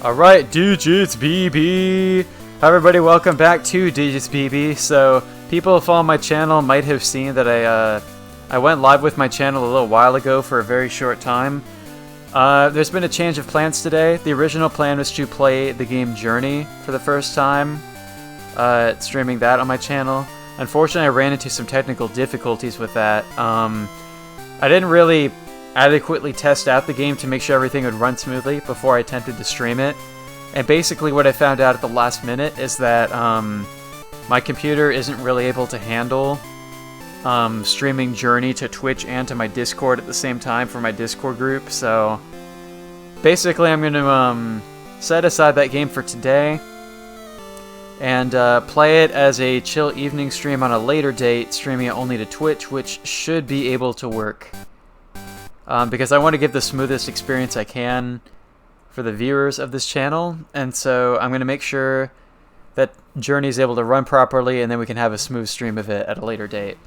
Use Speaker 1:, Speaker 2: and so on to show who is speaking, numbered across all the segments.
Speaker 1: Alright, Digits BB! Hi everybody, welcome back to Digits BB. So, people who follow my channel might have seen that I went live with my channel a little while ago for a very short time. There's been a change of plans today. The original plan was to play the game Journey for the first time, streaming that on my channel. Unfortunately, I ran into some technical difficulties with that. I didn't really adequately test out the game to make sure everything would run smoothly before I attempted to stream it. And basically what I found out at the last minute is that my computer isn't really able to handle streaming Journey to Twitch and to my Discord at the same time for my Discord group. So basically I'm going to set aside that game for today and play it as a chill evening stream on a later date, streaming it only to Twitch, which should be able to work. Because I want to give the smoothest experience I can for the viewers of this channel, and so I'm going to make sure that Journey is able to run properly, and then we can have a smooth stream of it at a later date.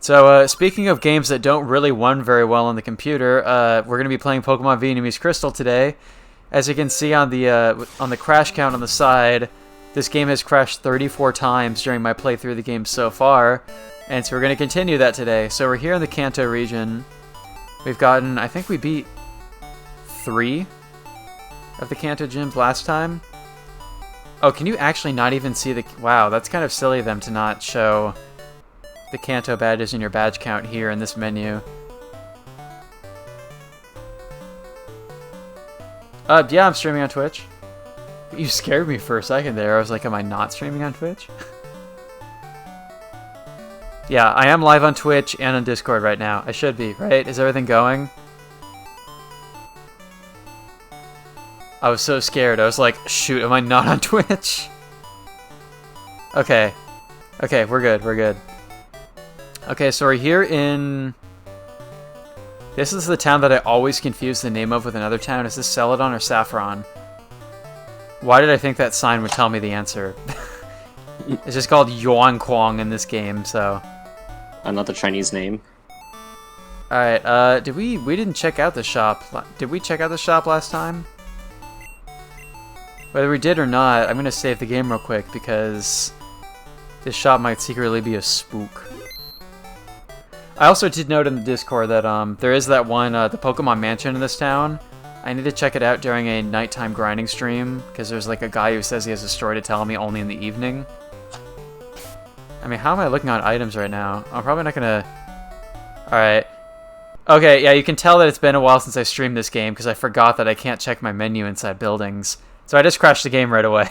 Speaker 1: So, speaking of games that don't really run very well on the computer, we're going to be playing Pokemon Vietnamese Crystal today. As you can see on the crash count on the side, this game has crashed 34 times during my playthrough of the game so far, and so we're going to continue that today. So we're here in the Kanto region. We've gotten, I think we beat 3 of the Kanto gyms last time. Oh, can you actually not even see the... Wow, that's kind of silly of them to not show the Kanto badges in your badge count here in this menu. Yeah, I'm streaming on Twitch. You scared me for a second there. I was like, am I not streaming on Twitch? Yeah, I am live on Twitch and on Discord right now. I should be, right? Is everything going? I was so scared. I was like, shoot, am I not on Twitch? Okay. Okay, we're good, we're good. Okay, so we're here in... This is the town that I always confuse the name of with another town. Is this Celadon or Saffron? Why did I think that sign would tell me the answer? It's just called Yuanquang in this game, so...
Speaker 2: Another Chinese name.
Speaker 1: Alright, we didn't check out the shop. Did we check out the shop last time? Whether we did or not, I'm gonna save the game real quick because this shop might secretly be a spook. I also did note in the Discord that there is that one, the Pokemon Mansion in this town. I need to check it out during a nighttime grinding stream because there's like a guy who says he has a story to tell me only in the evening. I mean, how am I looking on items right now? I'm probably not gonna... Alright. Okay, yeah, you can tell that it's been a while since I streamed this game because I forgot that I can't check my menu inside buildings. So I just crashed the game right away.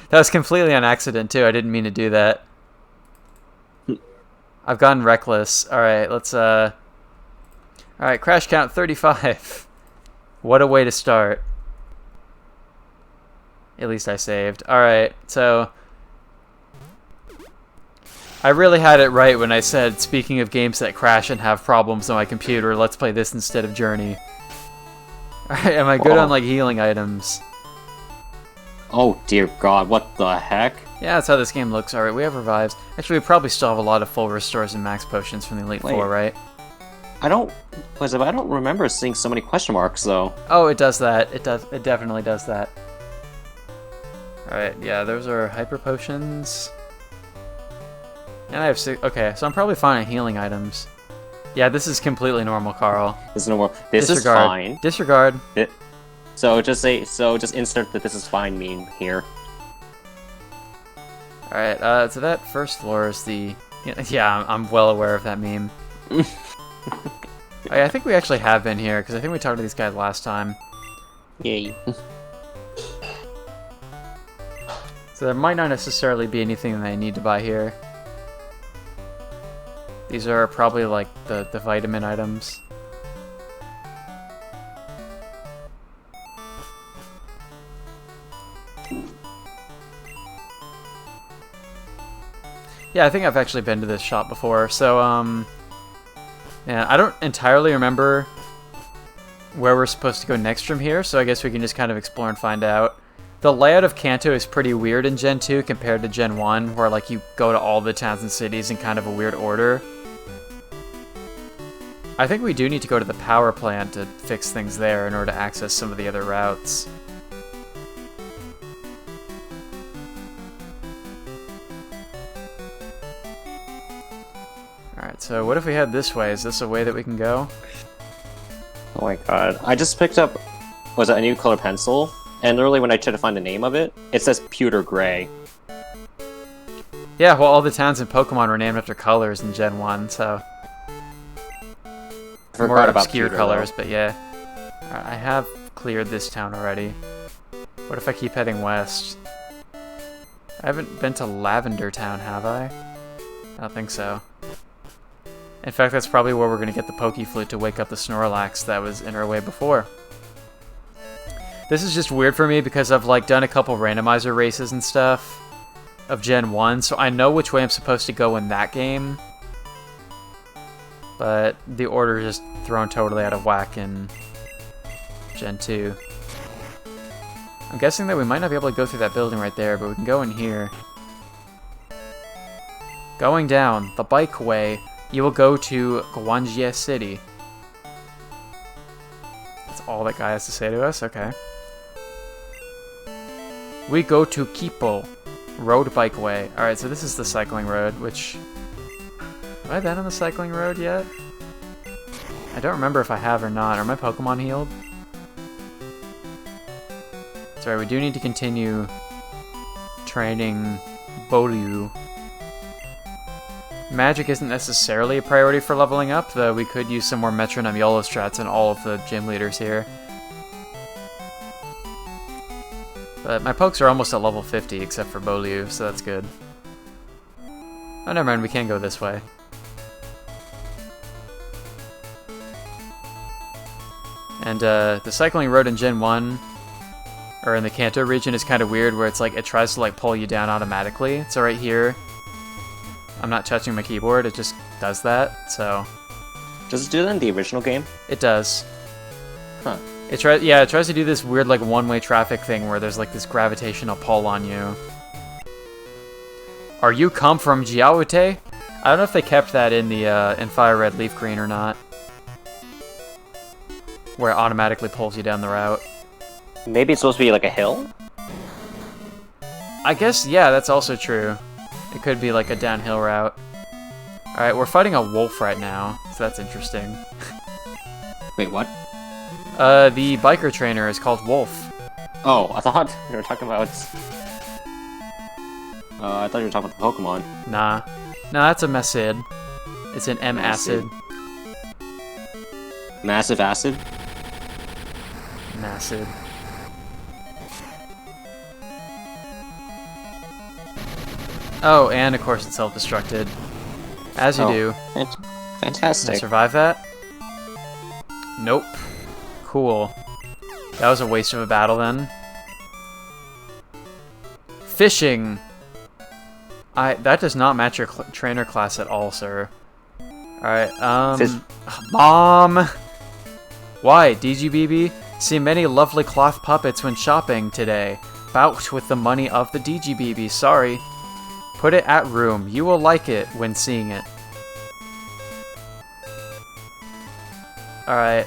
Speaker 1: That was completely on accident, too. I didn't mean to do that. I've gotten reckless. Alright, let's, Alright, crash count 35. What a way to start. At least I saved. Alright, so... I really had it right when I said, speaking of games that crash and have problems on my computer, let's play this instead of Journey. Alright, am I good on, like, healing items?
Speaker 2: Oh, dear God, what the heck?
Speaker 1: Yeah, that's how this game looks. Alright, we have revives. Actually, we probably still have a lot of full restores and max potions from the Elite Four, right?
Speaker 2: I don't remember seeing so many question marks, though.
Speaker 1: Oh, it does that. It definitely does that. Alright, yeah, those are hyper potions. And I have 6. Okay, so I'm probably fine on healing items. Yeah, this is completely normal, Carl.
Speaker 2: This is normal. This is fine.
Speaker 1: Disregard.
Speaker 2: So just insert that this is fine meme here.
Speaker 1: Alright, so that first floor is the... Yeah, I'm well aware of that meme. I think we actually have been here, because I think we talked to these guys last time.
Speaker 2: Yay.
Speaker 1: So there might not necessarily be anything that I need to buy here. These are probably like the vitamin items. Yeah, I think I've actually been to this shop before, so, yeah, I don't entirely remember where we're supposed to go next from here, so I guess we can just kind of explore and find out. The layout of Kanto is pretty weird in Gen 2 compared to Gen 1, where, like, you go to all the towns and cities in kind of a weird order. I think we do need to go to the power plant to fix things there in order to access some of the other routes. Alright, so what if we head this way? Is this a way that we can go?
Speaker 2: Oh my god. I just picked up, was it a new color pencil? And literally when I tried to find the name of it, it says pewter gray.
Speaker 1: Yeah, well, all the towns in Pokemon were named after colors in Gen 1, so...
Speaker 2: I forgot
Speaker 1: more
Speaker 2: about
Speaker 1: obscure
Speaker 2: pewter,
Speaker 1: colors,
Speaker 2: though.
Speaker 1: but yeah. Alright, I have cleared this town already. What if I keep heading west? I haven't been to Lavender Town, have I? I don't think so. In fact, that's probably where we're going to get the Pokeflute to wake up the Snorlax that was in our way before. This is just weird for me because I've like done a couple randomizer races and stuff of Gen 1, so I know which way I'm supposed to go in that game. But the order is just thrown totally out of whack in Gen 2. I'm guessing that we might not be able to go through that building right there, but we can go in here. Going down the bikeway, you will go to Guanjie City. That's all that guy has to say to us? Okay. We go to Kipo, road bikeway. Alright, so this is the cycling road, which... Have I been on the cycling road yet? I don't remember if I have or not. Are my Pokemon healed? Sorry, we do need to continue training Bolyu. Magic isn't necessarily a priority for leveling up, though we could use some more Metronome YOLO strats in all of the gym leaders here. But my pokes are almost at level 50, except for Bolyu, so that's good. Oh, never mind, we can go this way. And the cycling road in Gen 1, or in the Kanto region, is kind of weird, where it's like, it tries to like pull you down automatically. So right here, I'm not touching my keyboard, it just does that, so...
Speaker 2: Does it do that in the original game?
Speaker 1: It does.
Speaker 2: Huh.
Speaker 1: It tries to do this weird like one-way traffic thing where there's like this gravitational pull on you. Are you come from Jiaote? I don't know if they kept that in the in Fire Red Leaf Green or not. Where it automatically pulls you down the route.
Speaker 2: Maybe it's supposed to be like a hill?
Speaker 1: I guess, yeah, that's also true. It could be like a downhill route. Alright, we're fighting a wolf right now, so that's interesting.
Speaker 2: Wait, what?
Speaker 1: The biker trainer is called Wolf.
Speaker 2: Oh, I thought you were talking about... I thought you were talking about the Pokemon.
Speaker 1: Nah. Nah, that's a Macid. It's an M-Acid.
Speaker 2: Massive acid?
Speaker 1: Macid. Oh, and of course it's self-destructed. As you do.
Speaker 2: Fantastic.
Speaker 1: Can I survive that? Nope. Cool. That was a waste of a battle then. Fishing! That does not match your trainer class at all, sir. Alright, Mom! Why, DGBB? See many lovely cloth puppets when shopping today. Bout with the money of the DGBB, sorry. Put it at room. You will like it when seeing it. Alright,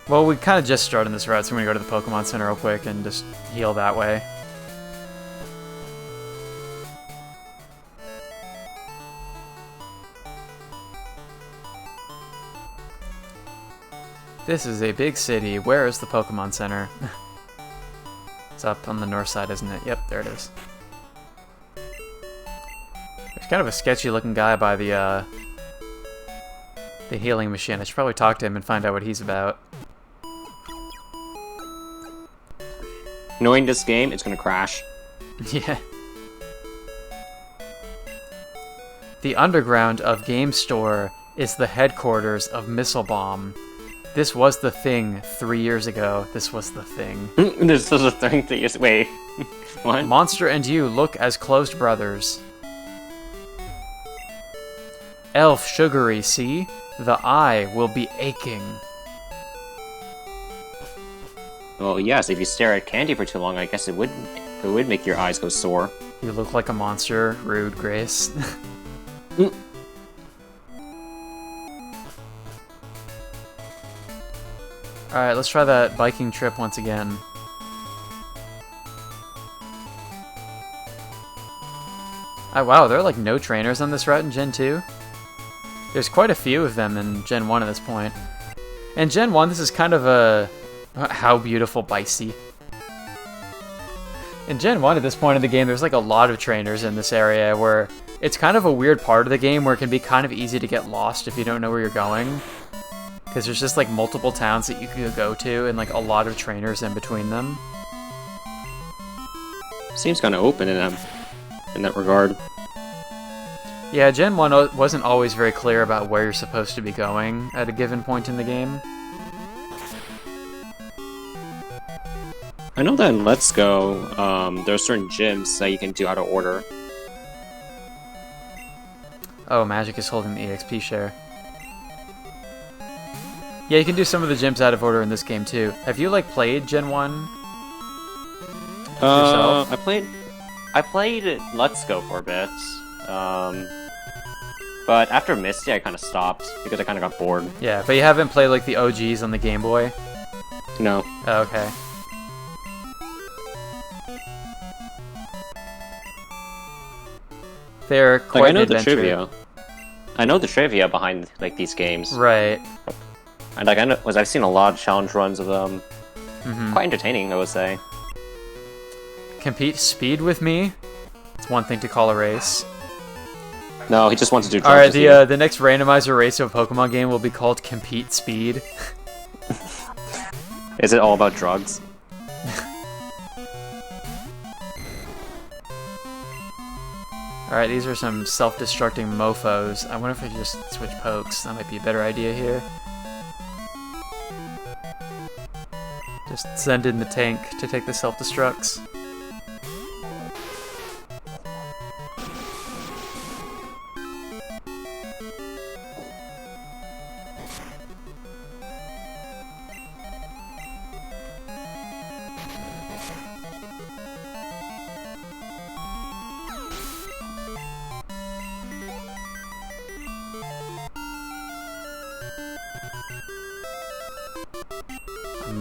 Speaker 1: well, we kind of just started this route, so I'm going to go to the Pokemon Center real quick and just heal that way. This is a big city. Where is the Pokemon Center? It's up on the north side, isn't it? Yep, there it is. There's kind of a sketchy looking guy by the healing machine. I should probably talk to him and find out what he's about.
Speaker 2: Knowing this game, it's gonna crash.
Speaker 1: Yeah. The underground of Game Store is the headquarters of Missile Bomb. This was the thing 3 years ago. This was the thing.
Speaker 2: This was a thing that you... Wait. What?
Speaker 1: Monster and you look as closed brothers. Elf Sugary, see? The eye will be aching.
Speaker 2: Well, yes, if you stare at candy for too long, I guess it would make your eyes go sore.
Speaker 1: You look like a monster, rude Grace. Alright, let's try that biking trip once again. Oh, wow, there are like no trainers on this route in Gen 2. There's quite a few of them in Gen 1 at this point. In Gen 1, this is kind of a... How beautiful Bicey. In Gen 1, at this point in the game, there's like a lot of trainers in this area where it's kind of a weird part of the game where it can be kind of easy to get lost if you don't know where you're going. Because there's just like multiple towns that you could go to and like a lot of trainers in between them.
Speaker 2: Seems kind of open in that regard.
Speaker 1: Yeah, Gen 1 wasn't always very clear about where you're supposed to be going at a given point in the game.
Speaker 2: I know that in Let's Go, there are certain gyms that you can do out of order.
Speaker 1: Oh, Magic is holding the EXP share. Yeah, you can do some of the gyms out of order in this game too. Have you like played Gen 1? Yourself?
Speaker 2: I played Let's Go for a bit. But after Misty, I kind of stopped because I kind of got bored.
Speaker 1: Yeah, but you haven't played like the OGs on the Game Boy?
Speaker 2: No.
Speaker 1: Oh, okay. They're quite
Speaker 2: Like, I know
Speaker 1: an
Speaker 2: the
Speaker 1: adventure.
Speaker 2: trivia. I know the trivia behind like these games.
Speaker 1: Right.
Speaker 2: And like I've seen a lot of challenge runs of them.
Speaker 1: Mm-hmm.
Speaker 2: Quite entertaining, I would say.
Speaker 1: Compete speed with me? It's one thing to call a race.
Speaker 2: No, he just wants to do.
Speaker 1: All right, the next randomizer race of a Pokemon game will be called Compete Speed.
Speaker 2: Is it all about drugs?
Speaker 1: All right, these are some self-destructing mofos. I wonder if I could just switch pokes. That might be a better idea here. Just send in the tank to take the self-destructs.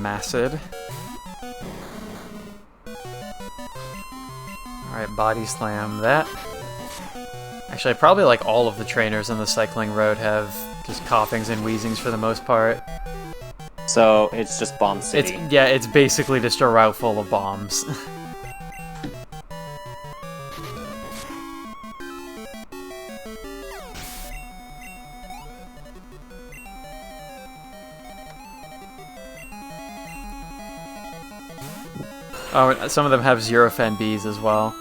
Speaker 1: Macid. Alright, body slam that. Actually, probably like all of the trainers on the cycling road have just coughings and wheezings for the most part.
Speaker 2: So it's just Bomb City.
Speaker 1: It's basically just a route full of bombs. Oh, and some of them have Zero Fen Bees as well.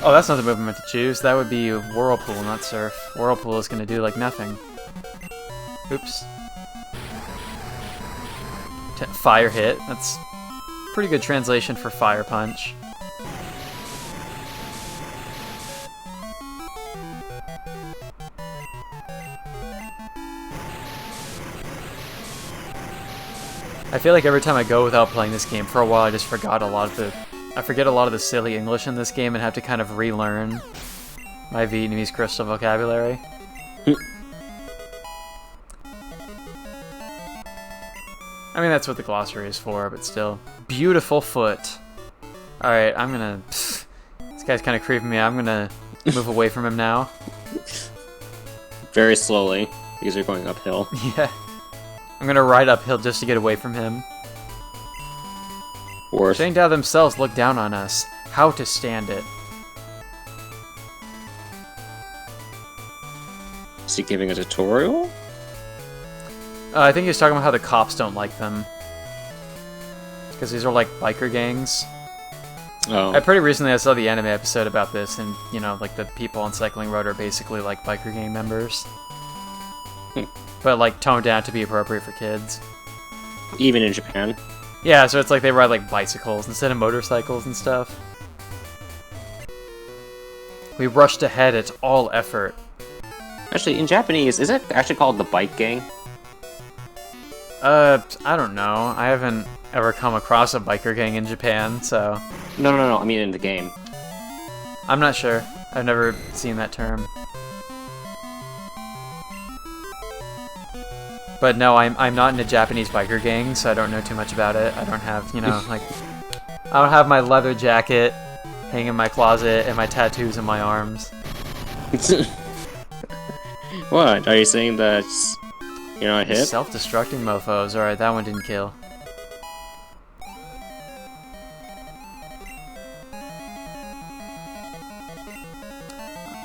Speaker 1: Oh, that's not the move I meant to choose. That would be Whirlpool, not Surf. Whirlpool is going to do, like, nothing. Oops. Fire Hit. That's pretty good translation for Fire Punch. I feel like every time I go without playing this game for a while, I just forget a lot of the silly English in this game and have to kind of relearn my Vietnamese Crystal vocabulary. I mean, that's what the glossary is for, but still. Beautiful foot. Alright, I'm gonna... This guy's kind of creeping me out. I'm gonna move away from him now.
Speaker 2: Very slowly, because you're going uphill.
Speaker 1: Yeah. I'm gonna ride uphill just to get away from him.
Speaker 2: Worth.
Speaker 1: Shangdao themselves look down on us. How to stand it.
Speaker 2: Is he giving a tutorial?
Speaker 1: I think he was talking about how the cops don't like them. Because these are like biker gangs.
Speaker 2: Oh.
Speaker 1: Pretty recently I saw the anime episode about this, and, you know, like the people on Cycling Road are basically like biker gang members. But like toned down to be appropriate for kids.
Speaker 2: Even in Japan?
Speaker 1: Yeah, so it's like they ride like bicycles instead of motorcycles and stuff. We rushed ahead, it's all effort.
Speaker 2: Actually, in Japanese, is it actually called the bike gang?
Speaker 1: I don't know. I haven't ever come across a biker gang in Japan, so...
Speaker 2: No, I mean in the game.
Speaker 1: I'm not sure. I've never seen that term. But no, I'm not in a Japanese biker gang, so I don't know too much about it. I don't have, you know, like, I don't have my leather jacket hanging in my closet and my tattoos in my arms.
Speaker 2: What? Are you saying that you're not hip?
Speaker 1: Self-destructing mofos. Alright, that one didn't kill.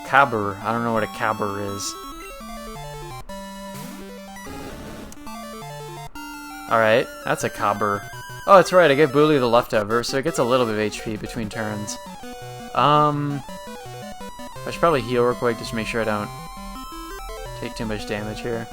Speaker 1: Cabber. I don't know what a cabber is. Alright, that's a cabber. Oh, that's right, I gave Bully the leftover, so it gets a little bit of HP between turns. I should probably heal real quick just to make sure I don't take too much damage here.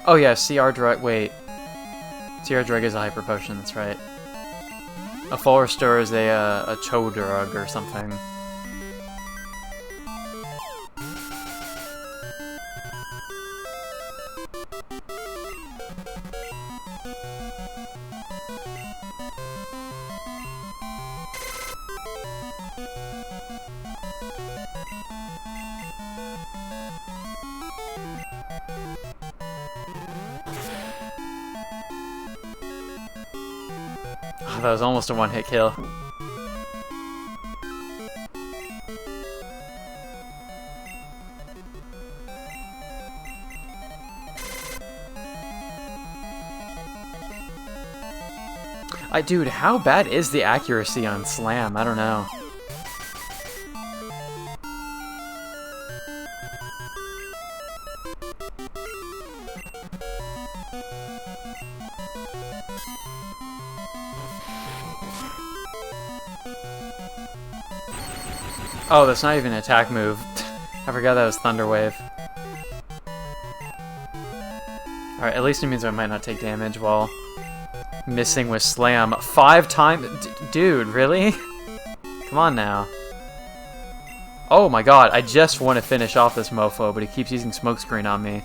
Speaker 1: Oh yeah, CR Drug, wait. CR Drug is a hyper potion, that's right. A full restore is a Cho Drug or something. Oh, that was almost a one-hit kill. Dude, how bad is the accuracy on Slam? I don't know. Oh, that's not even an attack move. I forgot that was Thunder Wave. Alright, at least it means I might not take damage while missing with Slam. 5 times? Dude, really? Come on now. Oh my god, I just want to finish off this mofo, but he keeps using smokescreen on me.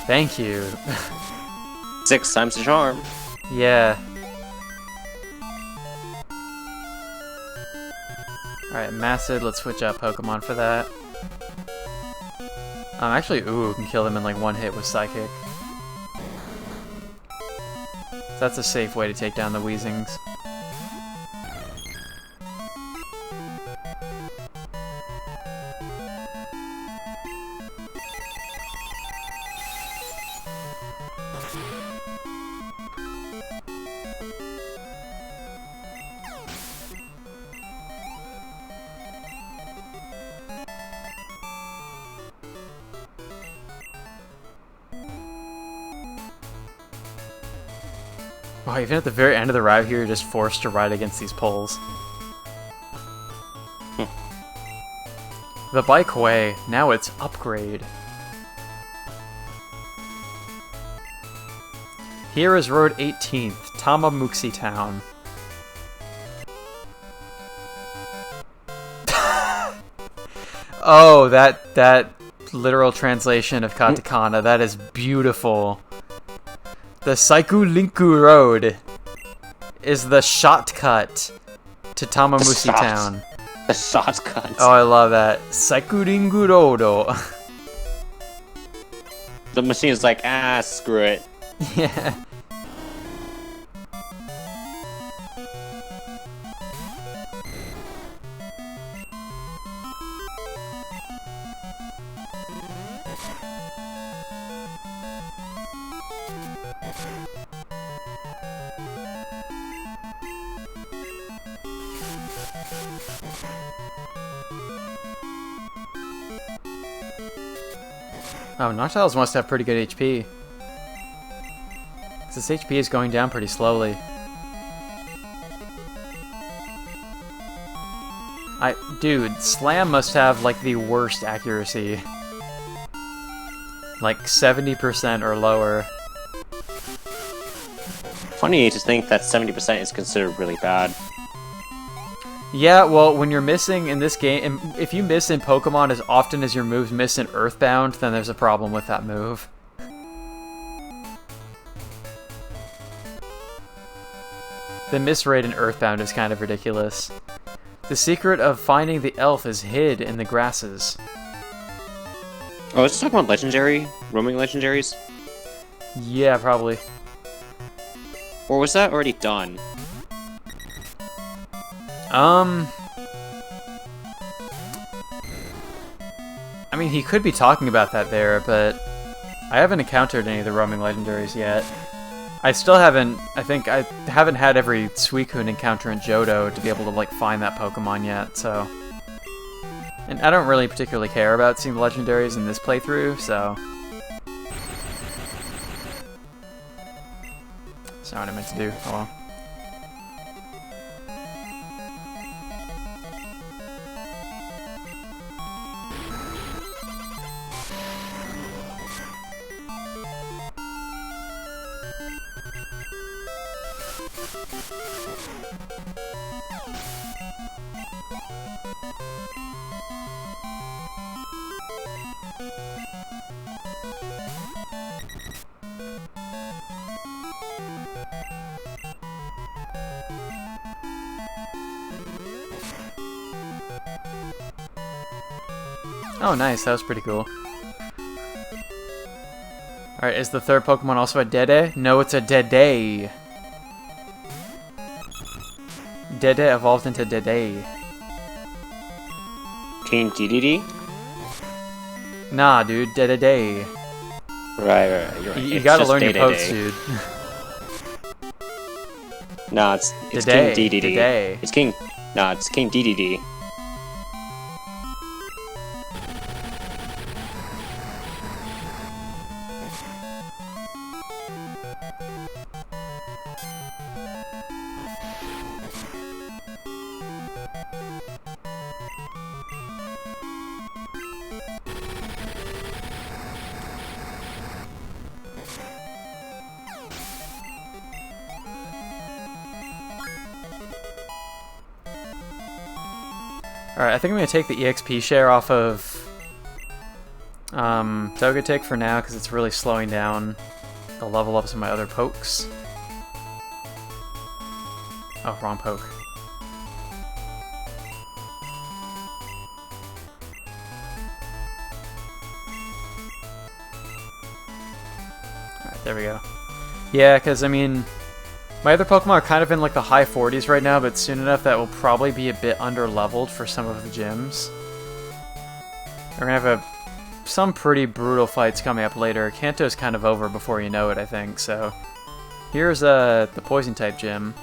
Speaker 1: Thank you.
Speaker 2: 6 times the charm.
Speaker 1: Yeah. Alright, Macid, let's switch out Pokemon for that. Actually, ooh, can kill him in like one hit with Psychic. So that's a safe way to take down the Weezings. Oh, even at the very end of the route here, you're just forced to ride against these poles. The bike way, now it's upgrade. Here is Road 18th, Tamamuxi Town. Oh, that literal translation of katakana, that is beautiful. The Saiku Linku Road is the shortcut to Tamamuxi Town.
Speaker 2: The shortcut.
Speaker 1: Oh, I love that. Saiku Linku Road.
Speaker 2: The machine's like, ah, screw it.
Speaker 1: Yeah. Oh, Noctiles must have pretty good HP. This HP is going down pretty slowly. Dude, Slam must have like the worst accuracy. Like 70% or lower.
Speaker 2: Funny to think that 70% is considered really bad.
Speaker 1: Yeah, well, when you're missing in this game, if you miss in Pokemon as often as your moves miss in Earthbound, then there's a problem with that move. The miss rate in Earthbound is kind of ridiculous. The secret of finding the elf is hid in the grasses.
Speaker 2: Oh, let's talk about legendary, roaming legendaries?
Speaker 1: Yeah, probably.
Speaker 2: Or was that already done?
Speaker 1: I mean, he could be talking about that there, but I haven't encountered any of the roaming legendaries yet. I still haven't, I think I haven't had every Suicune encounter in Johto to be able to, like, find that Pokemon yet, so... And I don't really particularly care about seeing the legendaries in this playthrough, so... That's not what I meant to do, oh well. Oh, nice. That was pretty cool. Alright, is the third Pokemon also a Dede? No, it's a Dede. Dede evolved into Dede.
Speaker 2: King DDD?
Speaker 1: Nah, dude. Dede.
Speaker 2: Right, you're right.
Speaker 1: You
Speaker 2: It's
Speaker 1: gotta
Speaker 2: just
Speaker 1: learn your
Speaker 2: Day-Day-Day.
Speaker 1: pokes, dude.
Speaker 2: Nah, it's
Speaker 1: Dede,
Speaker 2: King DDD.
Speaker 1: Dede.
Speaker 2: It's King... Nah, it's King DDD.
Speaker 1: Alright, I think I'm gonna take the EXP share off of Togetic for now, because it's really slowing down the level ups of my other pokes. Oh, wrong poke. Alright, there we go. Yeah, because, I mean, my other Pokemon are kind of in like the high 40s right now, but soon enough that will probably be a bit under-leveled for some of the gyms. We're gonna have some pretty brutal fights coming up later. Kanto's kind of over before you know it, I think, so... Here's the Poison-type gym.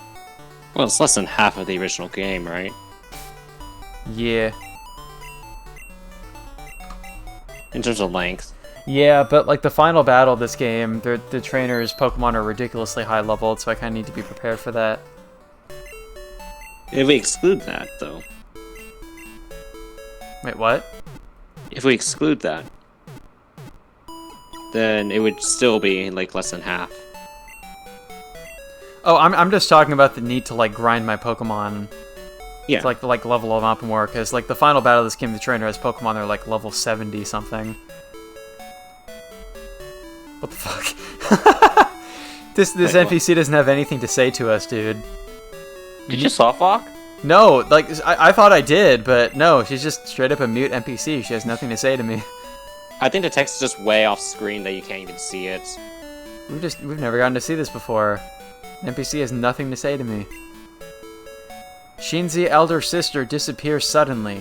Speaker 2: Well, it's less than half of the original game, right?
Speaker 1: Yeah.
Speaker 2: In terms of length.
Speaker 1: Yeah, but like the final battle of this game, the trainer's Pokemon are ridiculously high leveled, so I kind of need to be prepared for that.
Speaker 2: If we exclude that, though.
Speaker 1: Wait, what?
Speaker 2: If we exclude that, then it would still be like less than half.
Speaker 1: Oh, I'm just talking about the need to like grind my Pokemon.
Speaker 2: Yeah.
Speaker 1: To, like level them up more, because like the final battle of this game, the trainer has Pokemon that are like level 70 something. What the fuck? This
Speaker 2: Wait,
Speaker 1: NPC doesn't have anything to say to us, dude.
Speaker 2: Did you soft lock?
Speaker 1: No, like I thought I did, but no, she's just straight up a mute NPC. She has nothing to say to me.
Speaker 2: I think the text is just way off screen that you can't even see it.
Speaker 1: We've never gotten to see this before. NPC has nothing to say to me. Shinzi elder sister disappears suddenly.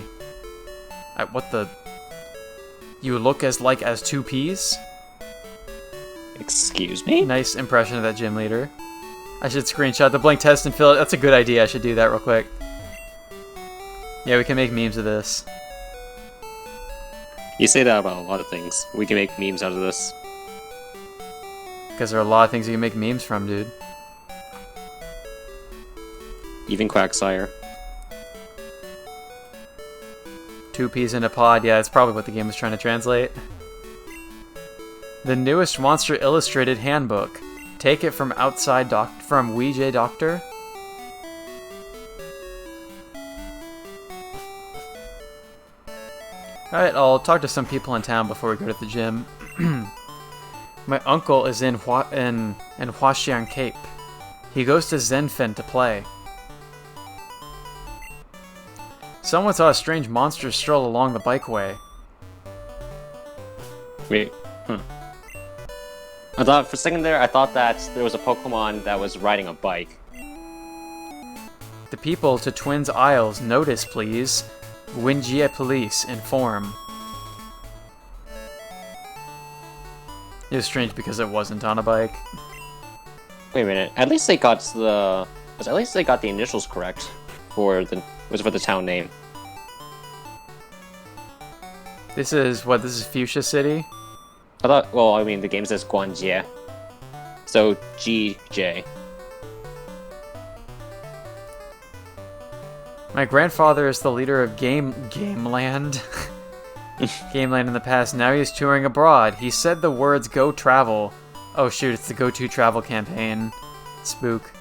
Speaker 1: What the? You look as two peas?
Speaker 2: Excuse me?
Speaker 1: Nice impression of that gym leader. I should screenshot the blank test and fill it. That's a good idea. I should do that real quick. Yeah, we can make memes of this.
Speaker 2: You say that about a lot of things. We can make memes out of this.
Speaker 1: Because there are a lot of things you can make memes from, dude.
Speaker 2: Even Quagsire.
Speaker 1: 2 peas in a pod. Yeah, that's probably what the game was trying to translate. The newest Monster Illustrated handbook. Take it from outside from Weejay Doctor. Alright, I'll talk to some people in town before we go to the gym. My uncle is in Huaxiang Cape. He goes to Zenfen to play. Someone saw a strange monster stroll along the bikeway.
Speaker 2: Wait. I thought for a second there, I thought that there was a Pokemon that was riding a bike.
Speaker 1: The people to Twins Isles, notice please. Winjie Police, inform. It was strange because it wasn't on a bike.
Speaker 2: Wait a minute. At least they got the initials correct for the town name.
Speaker 1: This is Fuchsia City?
Speaker 2: The game says Guanjie. So GJ.
Speaker 1: My grandfather is the leader of Gameland. Gameland in the past. Now he's touring abroad. He said the words "Go Travel." Oh shoot, it's the Go To Travel campaign. Spook.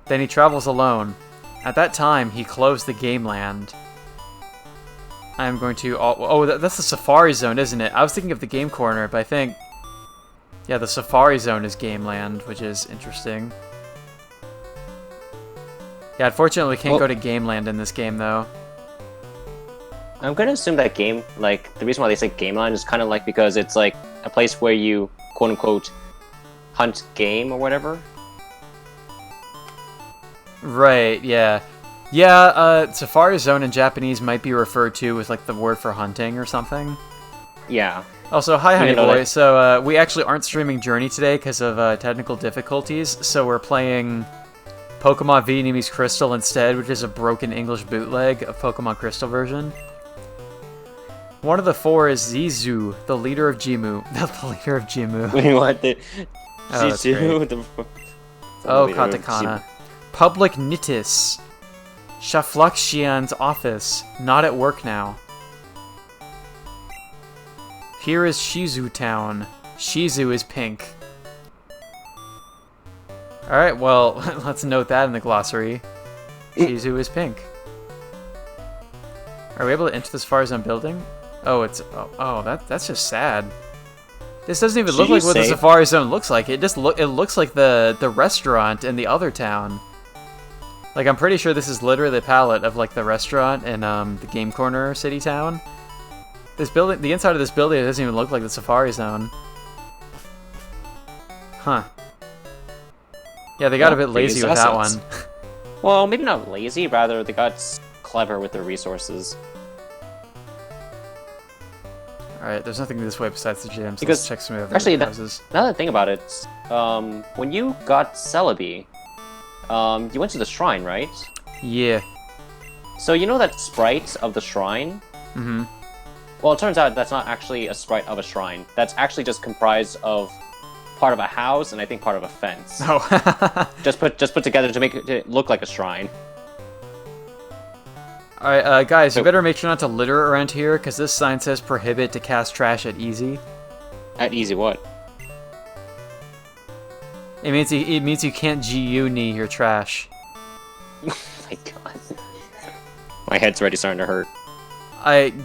Speaker 1: Then he travels alone. At that time, he closed the Gameland. I'm going to... that's the Safari Zone, isn't it? I was thinking of the Game Corner, but I think... Yeah, the Safari Zone is Gameland, which is interesting. Yeah, unfortunately, we can't go to Gameland in this game, though.
Speaker 2: I'm gonna assume that the reason why they say Gameland is kind of like because it's like a place where you, quote-unquote, hunt game or whatever.
Speaker 1: Right, yeah. Yeah, Safari Zone in Japanese might be referred to as, like, the word for hunting or something.
Speaker 2: Yeah.
Speaker 1: Also, hi, Honey Boy. So, we actually aren't streaming Journey today because of technical difficulties, so we're playing Pokemon Vietnamese Crystal instead, which is a broken English bootleg of Pokemon Crystal version. One of the four is Zizu, the leader of Jimu. The leader of Jimu.
Speaker 2: Wait, what?
Speaker 1: Oh, that's great. Oh, katakana. Public Nitis. Shafluxian's office. Not at work now. Here is Shizu Town. Shizu is pink. Alright, well, let's note that in the glossary. Shizu is pink. Are we able to enter the Safari Zone building? Oh, it's... that's just sad. This doesn't even look like what the Safari Zone looks like. It looks like the restaurant in the other town. Like, I'm pretty sure this is literally the palette of, like, the restaurant in, the Game Corner city town. This building, the inside of this building doesn't even look like the Safari Zone. Huh. Yeah, they got a bit lazy with that one.
Speaker 2: Well, maybe not lazy, rather they got clever with their resources.
Speaker 1: Alright, there's nothing this way besides the gym, so
Speaker 2: because,
Speaker 1: let's check some of the
Speaker 2: actually,
Speaker 1: houses.
Speaker 2: Now that I think about it, when you got Celebi, you went to the shrine, right?
Speaker 1: Yeah.
Speaker 2: So you know that sprite of the shrine?
Speaker 1: Mm-hmm.
Speaker 2: Well, it turns out that's not actually a sprite of a shrine. That's actually just comprised of part of a house and I think part of a fence.
Speaker 1: Oh.
Speaker 2: just put together to make it look like a shrine.
Speaker 1: Alright, guys, you better make sure not to litter around here, because this sign says prohibit to cast trash at easy.
Speaker 2: At easy what?
Speaker 1: It means you can't GU-knee your trash.
Speaker 2: Oh my god. My head's already starting to hurt.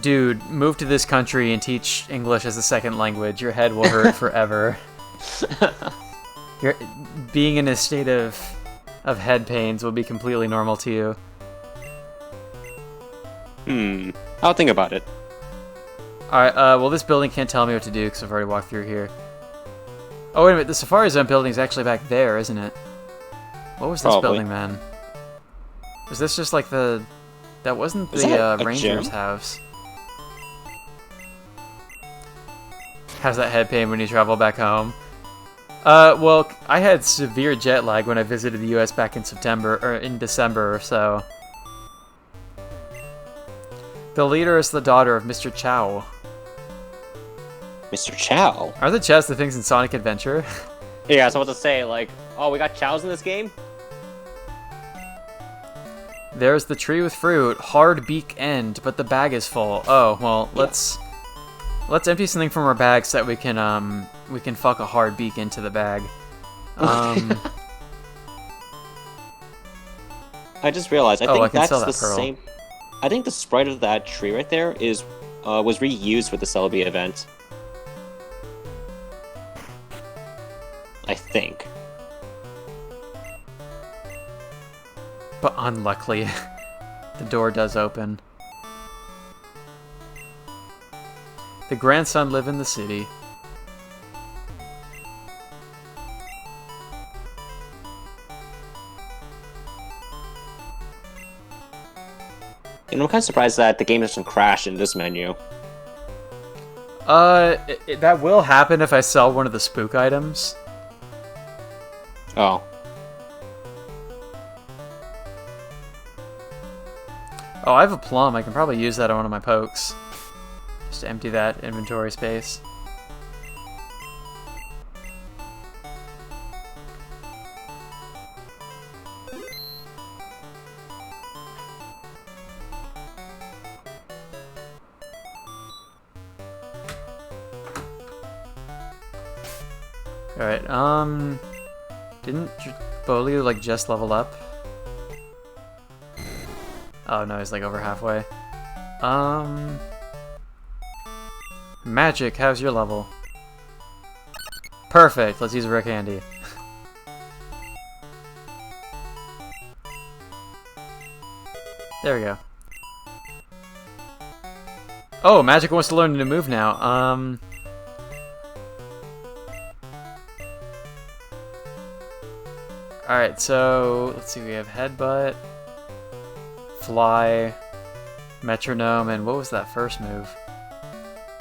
Speaker 1: Dude, move to this country and teach English as a second language. Your head will hurt forever. Being in a state of head pains will be completely normal to you.
Speaker 2: I'll think about it.
Speaker 1: Alright, well this building can't tell me what to do because I've already walked through here. Oh wait a minute, the Safari Zone building is actually back there, isn't it? What was this building then? Was this just like the... That wasn't the Ranger's house. How's that head pain when you travel back home? Well, I had severe jet lag when I visited the US back in December or so. The leader is the daughter of Mr. Chow.
Speaker 2: Mr. Chow?
Speaker 1: Are the Chows the things in Sonic Adventure?
Speaker 2: Yeah, so I was about to say, like, oh, we got Chows in this game?
Speaker 1: There's the tree with fruit, hard beak end, but the bag is full. Oh, well, let's empty something from our bag so that we can fuck a hard beak into the bag.
Speaker 2: I just realized, I think that's the
Speaker 1: pearl.
Speaker 2: same... I think the sprite of that tree right there is was reused with the Celebi event. I think.
Speaker 1: But unluckily, the door does open. The grandson live in the city.
Speaker 2: And I'm kind of surprised that the game doesn't crash in this menu.
Speaker 1: That will happen if I sell one of the spook items.
Speaker 2: Oh.
Speaker 1: Oh, I have a plum. I can probably use that on one of my pokes. Just to empty that inventory space. Alright, didn't Bolio, like, just level up? Oh, no, he's, like, over halfway. Magic, how's your level? Perfect, let's use Rick Handy. There we go. Oh, Magic wants to learn a new move now. Alright, so let's see, we have Headbutt, Fly, Metronome, and what was that first move?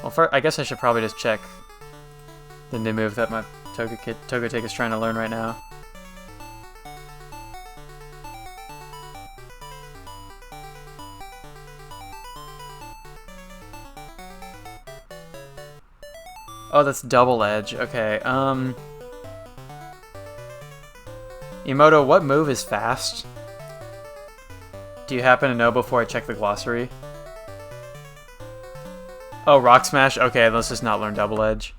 Speaker 1: Well, I guess I should probably just check the new move that my Togetic is trying to learn right now. Oh, that's Double Edge. Okay, Emoto, what move is fast? Do you happen to know before I check the glossary? Oh, Rock Smash? Okay, let's just not learn Double Edge.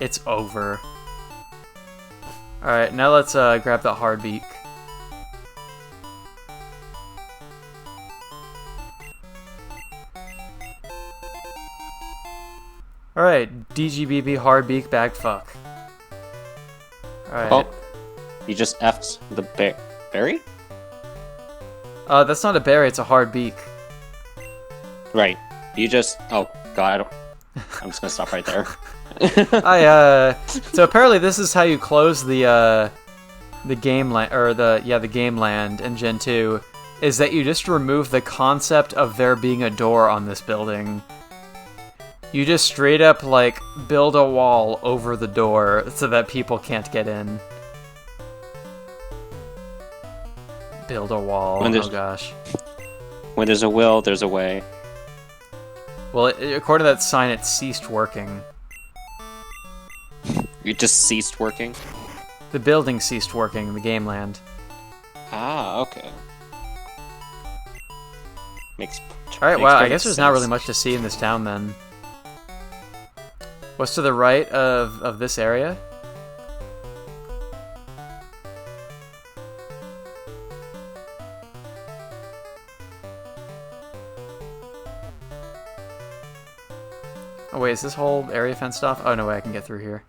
Speaker 1: It's over. Alright, now let's grab the Hard Beak. Alright, DGBB Hard Beak Bag Fuck. Alright.
Speaker 2: Oh, you just effed the berry?
Speaker 1: That's not a berry, it's a hard beak.
Speaker 2: Right. You just... Oh, God. I'm just gonna stop right there.
Speaker 1: So apparently this is how you close the game land, or the game land in Gen 2, is that you just remove the concept of there being a door on this building. You just straight up, like, build a wall over the door so that people can't get in. Build a wall, oh gosh.
Speaker 2: When there's a will, there's a way.
Speaker 1: Well, according to that sign, it ceased working.
Speaker 2: It just ceased working?
Speaker 1: The building ceased working, the game land.
Speaker 2: Ah, okay.
Speaker 1: Alright, wow, I guess there's not really much to see in this town then. What's to the right of this area? Oh wait, is this whole area fenced off? Oh no way, I can get through here.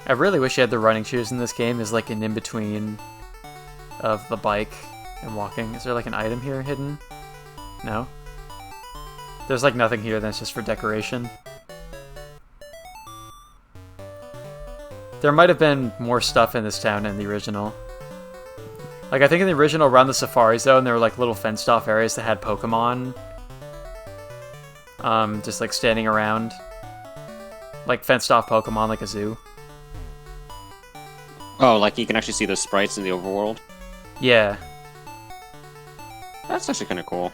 Speaker 1: I really wish you had the running shoes in this game as like an in-between of the bike and walking. Is there like an item here hidden? No? There's like nothing here, that's just for decoration. There might have been more stuff in this town in the original. Like, I think in the original, around the Safari Zone, there were like little fenced off areas that had Pokemon. Just like standing around. Like fenced off Pokemon, like a zoo.
Speaker 2: Oh, like you can actually see the sprites in the overworld?
Speaker 1: Yeah.
Speaker 2: That's actually kind of cool.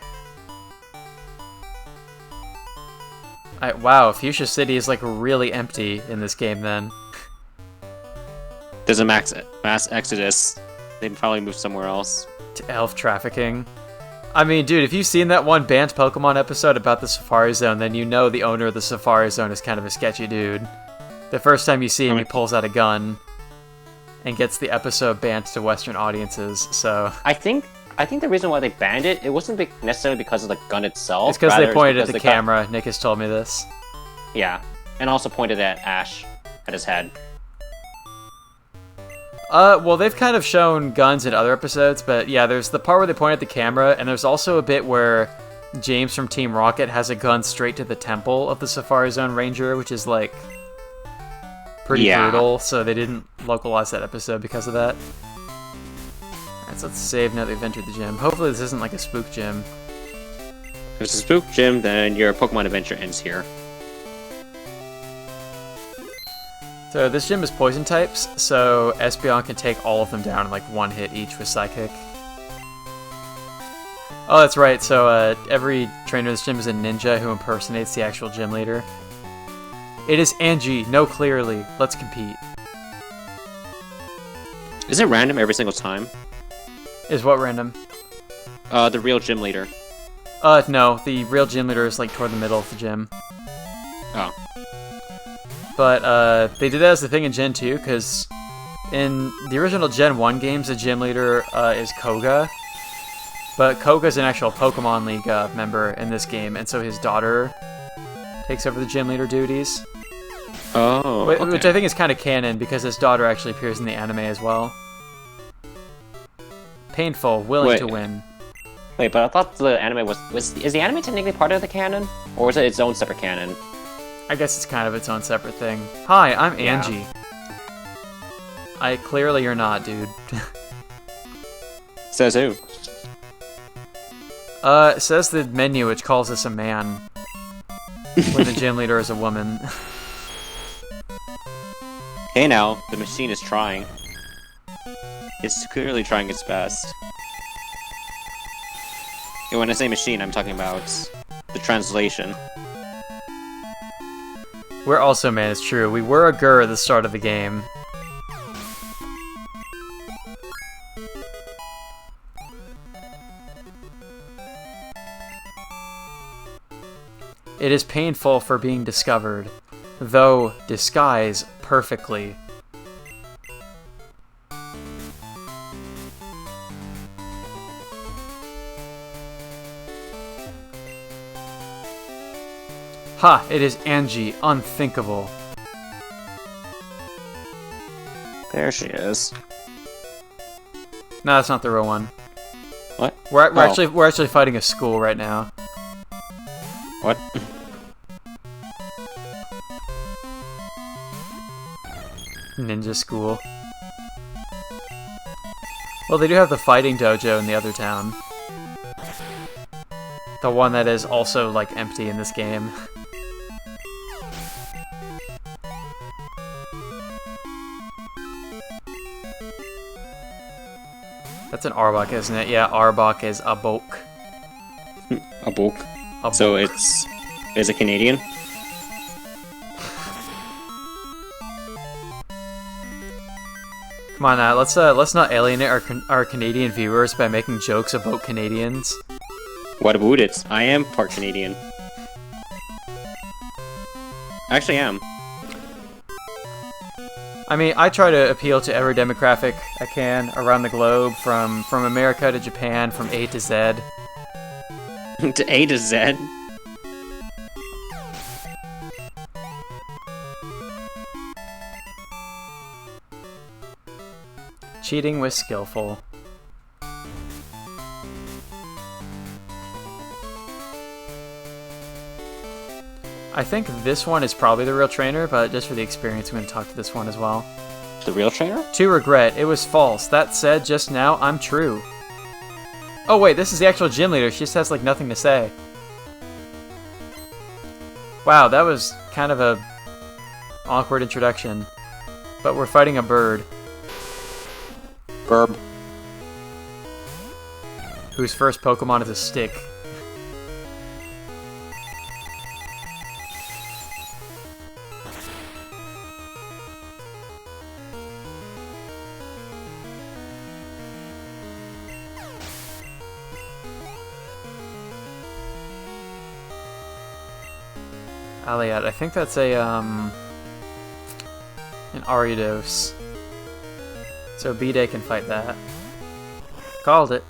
Speaker 1: Wow, Fuchsia City is like really empty in this game then.
Speaker 2: There's a mass exodus. They probably moved somewhere else.
Speaker 1: To elf trafficking. I mean, dude, if you've seen that one banned Pokemon episode about the Safari Zone, then you know the owner of the Safari Zone is kind of a sketchy dude. The first time you see him, he pulls out a gun and gets the episode banned to Western audiences, so...
Speaker 2: I think I think the reason why they banned it, it wasn't necessarily because of the gun itself.
Speaker 1: It's because they pointed at the
Speaker 2: gun-
Speaker 1: camera. Nick has told me this.
Speaker 2: Yeah, and also pointed at Ash, at his head.
Speaker 1: Well, they've kind of shown guns in other episodes, but yeah, there's the part where they point at the camera, and there's also a bit where James from Team Rocket has a gun straight to the temple of the Safari Zone Ranger, which is, like, pretty brutal, so they didn't localize that episode because of that. Alright, so let's save now that we've entered the gym. Hopefully this isn't like a spook gym.
Speaker 2: If it's a spook gym, then your Pokemon adventure ends here.
Speaker 1: So this gym is poison types, so Espeon can take all of them down in like one hit each with Psychic. Oh, that's right, so every trainer in this gym is a ninja who impersonates the actual gym leader. It is Angie, no clearly, let's compete.
Speaker 2: Is it random every single time?
Speaker 1: Is what random?
Speaker 2: The real gym leader.
Speaker 1: No, the real gym leader is like toward the middle of the gym.
Speaker 2: Oh.
Speaker 1: But they did that as the thing in Gen 2, because in the original Gen 1 games, the gym leader is Koga. But Koga's an actual Pokemon League member in this game, and so his daughter takes over the gym leader duties.
Speaker 2: Oh, okay.
Speaker 1: Which I think is kind of canon, because his daughter actually appears in the anime as well. Painful, willing to win.
Speaker 2: Wait, but I thought the anime is the anime technically part of the canon? Or is it its own separate canon?
Speaker 1: I guess it's kind of its own separate thing. Hi, I'm Angie. Clearly you're not, dude.
Speaker 2: Says who?
Speaker 1: It says the menu, which calls us a man. When the gym leader is a woman.
Speaker 2: Hey now, the machine is trying. It's clearly trying its best. And when I say machine, I'm talking about the translation.
Speaker 1: We're also man, it's true. We were a Gur at the start of the game. It is painful for being discovered, though disguise perfectly. Ha! It is Angie. Unthinkable.
Speaker 2: There she is.
Speaker 1: No, that's not the real one.
Speaker 2: What?
Speaker 1: We're actually fighting a school right now.
Speaker 2: What?
Speaker 1: Ninja school. Well, they do have the fighting dojo in the other town. The one that is also, like, empty in this game. That's an Arbok, isn't it? Yeah, Arbok is a Bulk.
Speaker 2: A bulk. So is it Canadian?
Speaker 1: Come on now, let's not alienate our Canadian viewers by making jokes about Canadians.
Speaker 2: What about it? I am part Canadian. I actually am.
Speaker 1: I mean, I try to appeal to every demographic I can around the globe, from America to Japan, from A to Z.
Speaker 2: To A to Z?
Speaker 1: Cheating was skillful. I think this one is probably the real trainer, but just for the experience, I'm going to talk to this one as well.
Speaker 2: The real trainer?
Speaker 1: To regret, it was false. That said, just now, I'm true. Oh wait, this is the actual gym leader. She just has, like, nothing to say. Wow, that was kind of a awkward introduction. But we're fighting a bird.
Speaker 2: Burb.
Speaker 1: Whose first Pokemon is a stick. Aliat, I think that's an Ariados. So B-Day can fight that. Called it.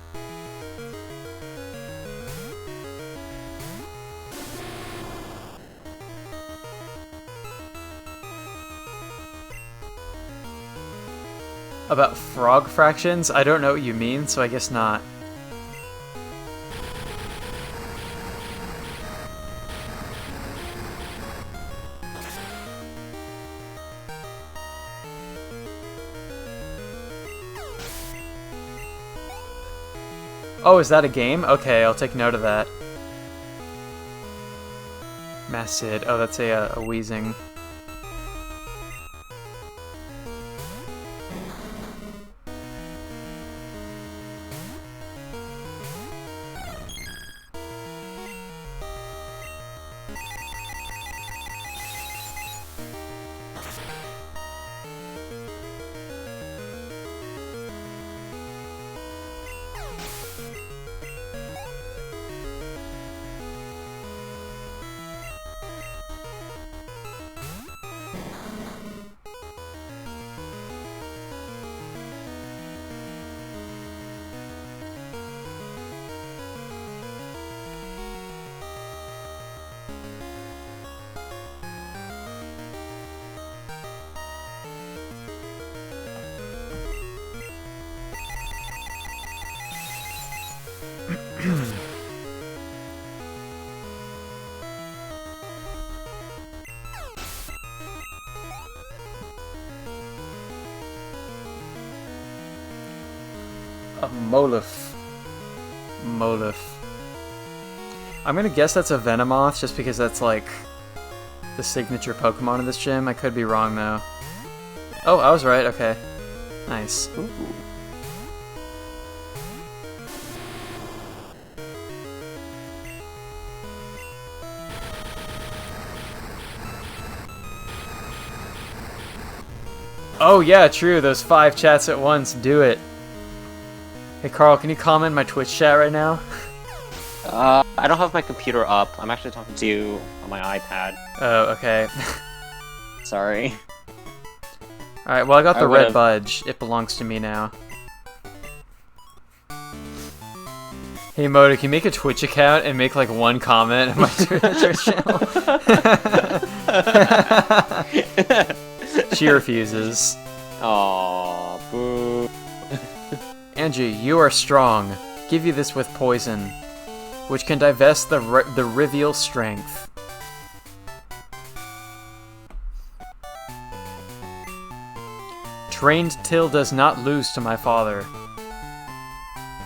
Speaker 1: About frog fractions? I don't know what you mean, so I guess not. Oh, is that a game? Okay, I'll take note of that. Massid. Oh, that's a wheezing. A Molif. Molif. I'm gonna guess that's a Venomoth just because that's like the signature Pokemon in this gym. I could be wrong though. Oh, I was right. Okay. Nice.
Speaker 2: Ooh.
Speaker 1: Oh yeah, true. Those 5 chats at once. Do it. Hey Carl, can you comment in my Twitch chat right now?
Speaker 2: I don't have my computer up. I'm actually talking to you on my iPad.
Speaker 1: Oh, okay.
Speaker 2: Sorry.
Speaker 1: Alright, well I got the
Speaker 2: I
Speaker 1: red
Speaker 2: would've-
Speaker 1: budge. It belongs to me now. Hey Moda, can you make a Twitch account and make like 1 comment on my Twitch channel? She refuses.
Speaker 2: Aww, boo.
Speaker 1: Angie, you are strong. Give you this with poison, which can divest the rivial strength. Trained till does not lose to my father.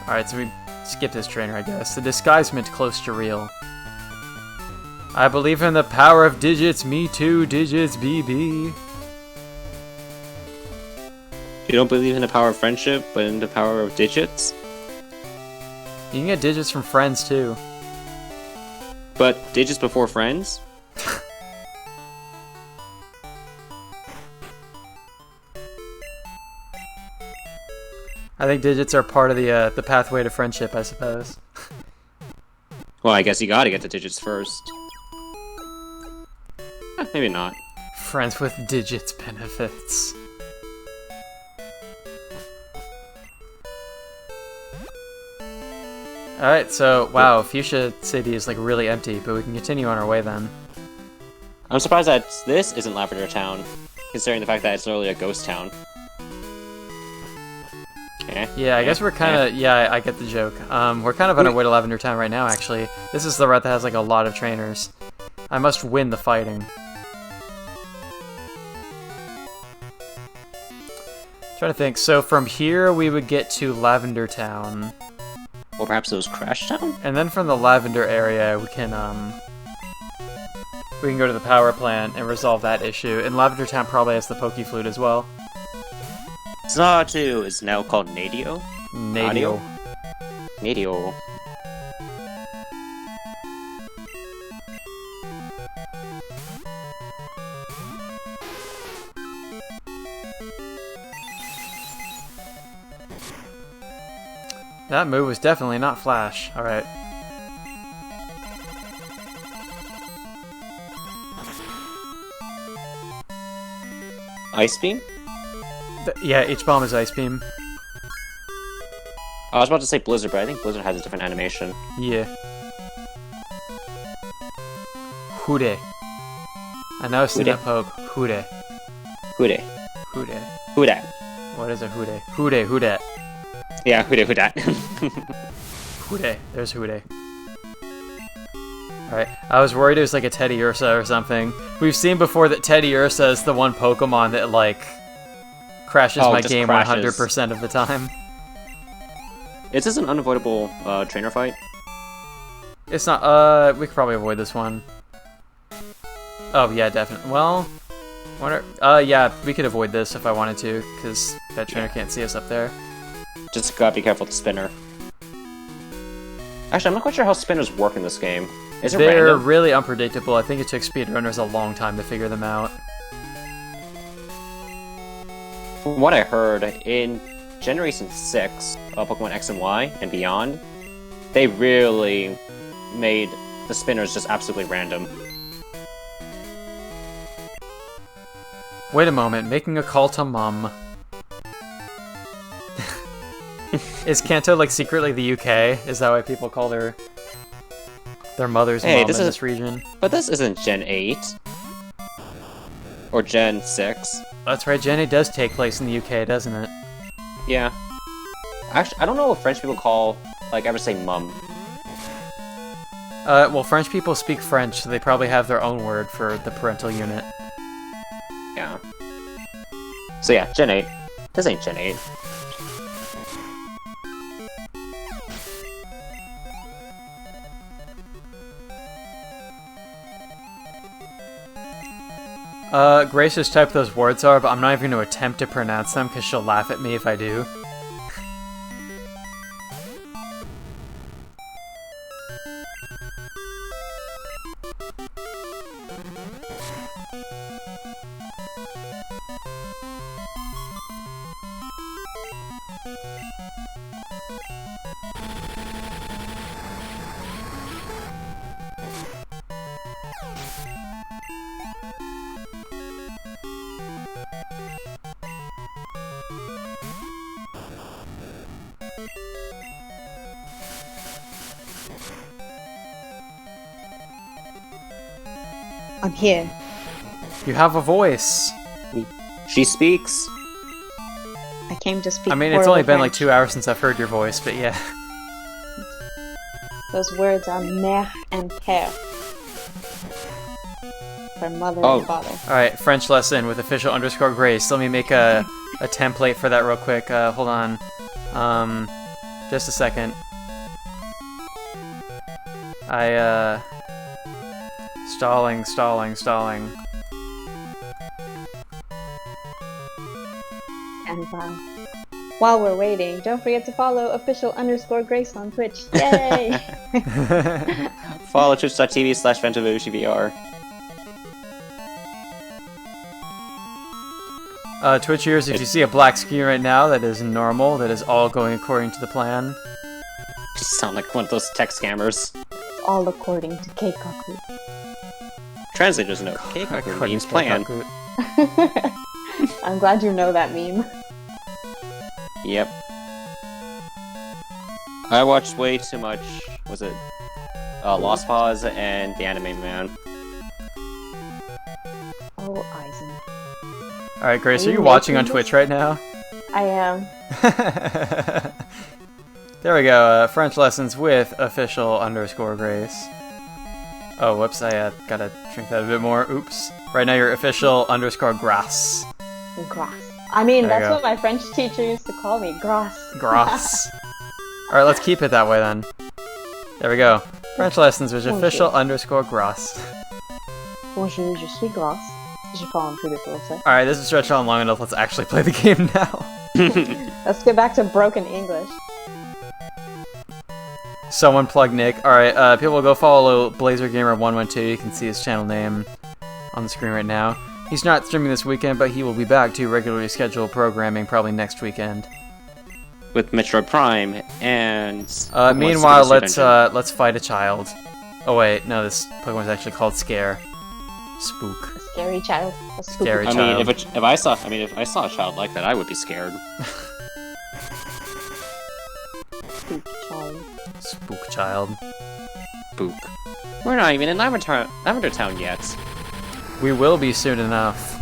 Speaker 1: Alright, so we skip this trainer, I guess. The disguisement close to real. I believe in the power of digits. Me too, digits, BB.
Speaker 2: You don't believe in the power of friendship, but in the power of digits?
Speaker 1: You can get digits from friends too.
Speaker 2: But digits before friends?
Speaker 1: I think digits are part of the pathway to friendship, I suppose.
Speaker 2: Well, I guess you gotta get the digits first. Maybe not.
Speaker 1: Friends with digits benefits. Alright, so, wow, Fuchsia City is like really empty, but we can continue on our way then.
Speaker 2: I'm surprised that this isn't Lavender Town, considering the fact that it's literally a ghost town.
Speaker 1: Yeah, I guess we're kind of, yeah, I get the joke. We're kind of on our way to Lavender Town right now, actually. This is the route that has like a lot of trainers. I must win the fighting. Trying to think, so from here we would get to Lavender Town.
Speaker 2: Or perhaps it was Crash Town?
Speaker 1: And then from the Lavender area, we can go to the power plant and resolve that issue. And Lavender Town probably has the Poke Flute as well.
Speaker 2: Xatu is now called Nadio?
Speaker 1: Nadio.
Speaker 2: Nadio.
Speaker 1: That move was definitely not Flash. Alright.
Speaker 2: Ice Beam?
Speaker 1: Yeah, H-Bomb is Ice Beam.
Speaker 2: I was about to say Blizzard, but I think Blizzard has a different animation.
Speaker 1: Yeah. Hude. I know I've seen
Speaker 2: Hude.
Speaker 1: that poke. Hude.
Speaker 2: Hude.
Speaker 1: Hude.
Speaker 2: Hude.
Speaker 1: What is a Hude? Hude.
Speaker 2: Yeah, who dat?
Speaker 1: Hude. There's Hude. Alright, I was worried it was like a Teddy Ursa or something. We've seen before that Teddy Ursa is the one Pokemon that, like, crashes my game
Speaker 2: crashes.
Speaker 1: 100% of the time.
Speaker 2: Is this an unavoidable trainer fight?
Speaker 1: It's not, we could probably avoid this one. Oh, yeah, definitely. Well, yeah, we could avoid this if I wanted to, because that trainer can't see us up there.
Speaker 2: Just gotta be careful with the spinner. Actually, I'm not quite sure how spinners work in this game. Is it
Speaker 1: They're
Speaker 2: random?
Speaker 1: really unpredictable. I think it took speedrunners a long time to figure them out.
Speaker 2: From what I heard, in Generation 6 of Pokemon X and Y and beyond, they really made the spinners just absolutely random.
Speaker 1: Wait a moment, making a call to mum. Is Kanto like secretly the UK? Is that why people call their mother's mom in this region?
Speaker 2: But this isn't Gen 8. Or Gen 6.
Speaker 1: That's right, Gen 8 does take place in the UK, doesn't it?
Speaker 2: Yeah. Actually, I don't know if French people ever say mum.
Speaker 1: Well, French people speak French, so they probably have their own word for the parental unit.
Speaker 2: Yeah. So yeah, Gen 8. This ain't Gen 8.
Speaker 1: Grace just typed those words are, but I'm not even going to attempt to pronounce them because she'll laugh at me if I do.
Speaker 3: I'm here.
Speaker 1: You have a voice.
Speaker 2: She speaks.
Speaker 3: I came to speak.
Speaker 1: I mean, it's only been like 2 hours since I've heard your voice, but yeah.
Speaker 3: Those words are mère and père. For mother and father.
Speaker 1: Alright, French lesson with official _ Grace. Let me make a template for that real quick. Hold on. Just a second. Stalling.
Speaker 3: And while we're waiting, don't forget to follow official _ Grace on Twitch. Yay!
Speaker 2: Follow twitch.tv/VentoVR.
Speaker 1: Twitchers, if you see a black screen right now, that is normal. That is all going according to the plan.
Speaker 2: You sound like one of those tech scammers.
Speaker 3: It's all according to Keikaku.
Speaker 2: Translators know Keikaku means plan.
Speaker 3: I'm glad you know that meme.
Speaker 2: Yep. I watched way too much, was it Lost Pause and The Anime Man.
Speaker 3: Oh, Eisen.
Speaker 1: Alright, Grace, are you watching on Twitch right now?
Speaker 3: I am.
Speaker 1: There we go, French lessons with official _ Grace. Oh, whoops, I gotta shrink that a bit more. Oops. Right now you're official _ Grace.
Speaker 3: Grass. I mean,
Speaker 1: There you
Speaker 3: that's
Speaker 1: go.
Speaker 3: what my French teacher used to call me. Grass.
Speaker 1: Grace. Alright, let's keep it that way then. There we go. French lessons with official _ Grace.
Speaker 3: Bonjour, je suis Grace. Je parle un peu de français.
Speaker 1: Alright, this is stretched on long enough. Let's actually play the game now.
Speaker 3: Let's get back to broken English.
Speaker 1: Someone plug Nick. Alright, people go follow BlazerGamer112. You can see his channel name on the screen right now. He's not streaming this weekend, but he will be back to regularly scheduled programming probably next weekend.
Speaker 2: With Metroid Prime and...
Speaker 1: Meanwhile, let's fight a child. Oh wait, no, this Pokemon's actually called Scare. Spook.
Speaker 3: A scary child. A spooky
Speaker 1: Scary
Speaker 2: I
Speaker 1: child.
Speaker 2: mean, if I saw a child like that, I would be scared.
Speaker 3: spooky child.
Speaker 1: Spook child.
Speaker 2: Spook. We're not even in Lavender Town yet.
Speaker 1: We will be soon enough.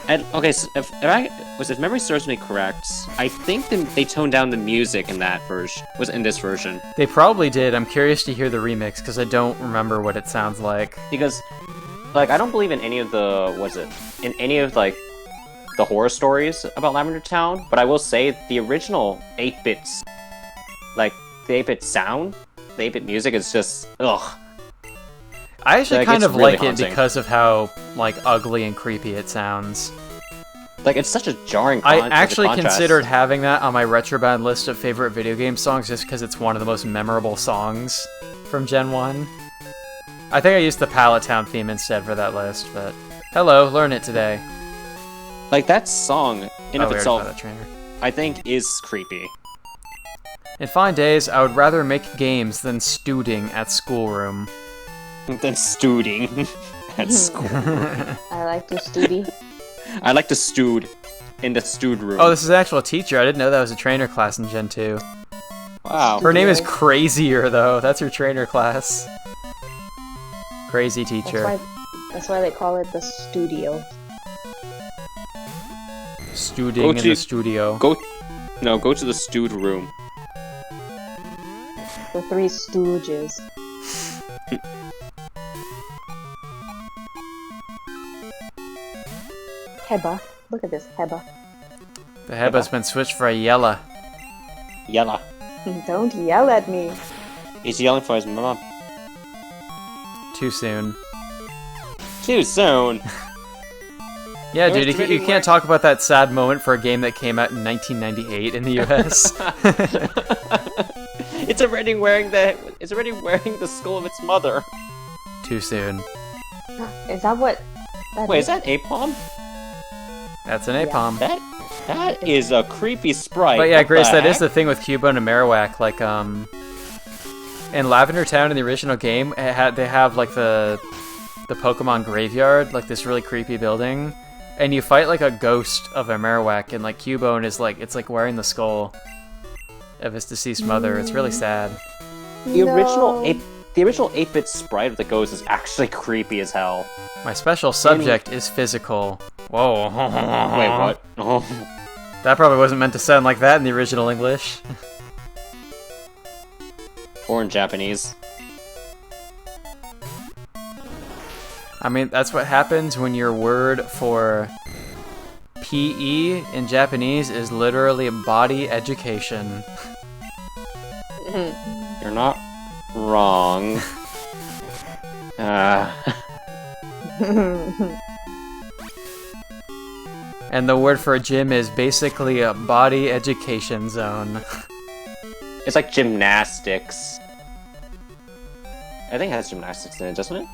Speaker 2: And okay, so if if memory serves me correct, I think they toned down the music in that version. Was in this version.
Speaker 1: They probably did. I'm curious to hear the remix because I don't remember what it sounds like.
Speaker 2: Because, like, I don't believe in any of the like the horror stories about Lavender Town, but I will say the original 8-bit, like the 8-bit sound, the 8-bit music is just ugh.
Speaker 1: I actually
Speaker 2: Like,
Speaker 1: kind
Speaker 2: it's
Speaker 1: of
Speaker 2: really
Speaker 1: like
Speaker 2: haunting.
Speaker 1: it because of how like ugly and creepy it sounds.
Speaker 2: Like, it's such a jarring.
Speaker 1: I actually
Speaker 2: contrast.
Speaker 1: considered having that on my Retroband list of favorite video game songs just because it's one of the most memorable songs from Gen 1. I think I used the Pallet Town theme instead for that list, but hello, learn it today.
Speaker 2: Like, that song in
Speaker 1: Oh,
Speaker 2: of
Speaker 1: we already
Speaker 2: itself,
Speaker 1: found that trainer.
Speaker 2: I think is creepy.
Speaker 1: In fine days, I would rather make games than stewing at schoolroom.
Speaker 2: Than stewing at school.
Speaker 3: I like to study.
Speaker 2: I like to stewed in the stewed room.
Speaker 1: Oh, this is an actual teacher. I didn't know that was a trainer class in Gen 2.
Speaker 2: Wow.
Speaker 1: Her name is
Speaker 3: Studio.
Speaker 1: Crazier, though. That's her trainer class. Crazy teacher.
Speaker 3: That's why they call it the studio.
Speaker 1: Stewing in the studio.
Speaker 2: Go to the stewed room.
Speaker 3: The Three Stooges. Heba. Look at this, Heba.
Speaker 1: The Heba's been switched for a Yella.
Speaker 2: Yella.
Speaker 3: Don't yell at me.
Speaker 2: He's yelling for his mom.
Speaker 1: Too soon.
Speaker 2: Too soon.
Speaker 1: Yeah,
Speaker 2: It was
Speaker 1: dude, you
Speaker 2: really
Speaker 1: can't
Speaker 2: weird.
Speaker 1: talk about that sad moment for a game that came out in 1998 in the US.
Speaker 2: It's already wearing the skull of its mother.
Speaker 1: Too soon.
Speaker 3: Is that what?
Speaker 2: Wait, is that Apom?
Speaker 1: That's an
Speaker 3: Yeah.
Speaker 1: Apom.
Speaker 2: That is a creepy sprite.
Speaker 1: But yeah,
Speaker 2: What
Speaker 1: Grace,
Speaker 2: the
Speaker 1: that is
Speaker 2: heck?
Speaker 1: the thing with Cubone and Marowak. Like, in Lavender Town in the original game, they have like the Pokemon graveyard, like this really creepy building, and you fight like a ghost of a Marowak, and like Cubone is like it's like wearing the skull of his deceased mother. It's really sad.
Speaker 2: The original
Speaker 3: No.
Speaker 2: the original 8-bit sprite of the ghost is actually creepy as hell.
Speaker 1: My special subject is physical. Whoa.
Speaker 2: Wait, what? Oh.
Speaker 1: That probably wasn't meant to sound like that in the original English.
Speaker 2: Or in Japanese.
Speaker 1: I mean, that's what happens when your word for PE in Japanese is literally body education.
Speaker 2: You're not wrong.
Speaker 1: And the word for gym is basically a body education zone.
Speaker 2: It's like gymnastics. I think it has gymnastics in it, doesn't it?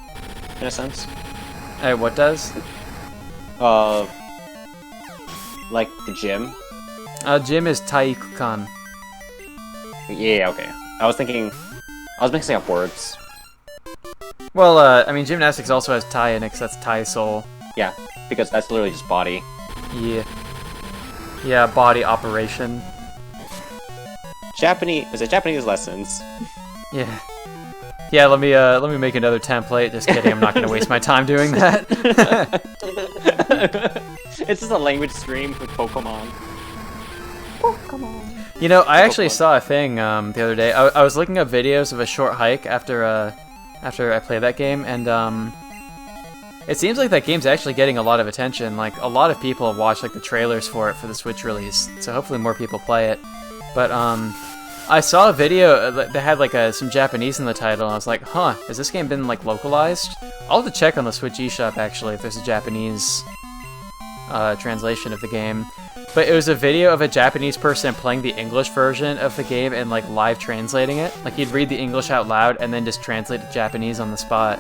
Speaker 2: In a sense.
Speaker 1: Hey, what does?
Speaker 2: Like the gym.
Speaker 1: Gym is taikukan.
Speaker 2: Yeah, okay. I was mixing up words.
Speaker 1: Well, I mean, gymnastics also has Tai in it, 'cause that's Tai Soul.
Speaker 2: Yeah, because that's literally just body.
Speaker 1: Yeah. Yeah, body operation.
Speaker 2: Japanese lessons.
Speaker 1: Yeah. Yeah, let me make another template. Just kidding, I'm not gonna waste my time doing that.
Speaker 2: It's just a language stream with Pokemon.
Speaker 3: Pokemon.
Speaker 1: You know, I actually saw a thing the other day. I was looking up videos of a short hike after I played that game, and it seems like that game's actually getting a lot of attention. Like, a lot of people have watched like the trailers for it for the Switch release, so hopefully more people play it. But I saw a video that had like some Japanese in the title, and I was like, huh, has this game been like localized? I'll have to check on the Switch eShop actually if there's a Japanese translation of the game. But it was a video of a Japanese person playing the English version of the game and like live translating it. Like he'd read the English out loud and then just translate to Japanese on the spot.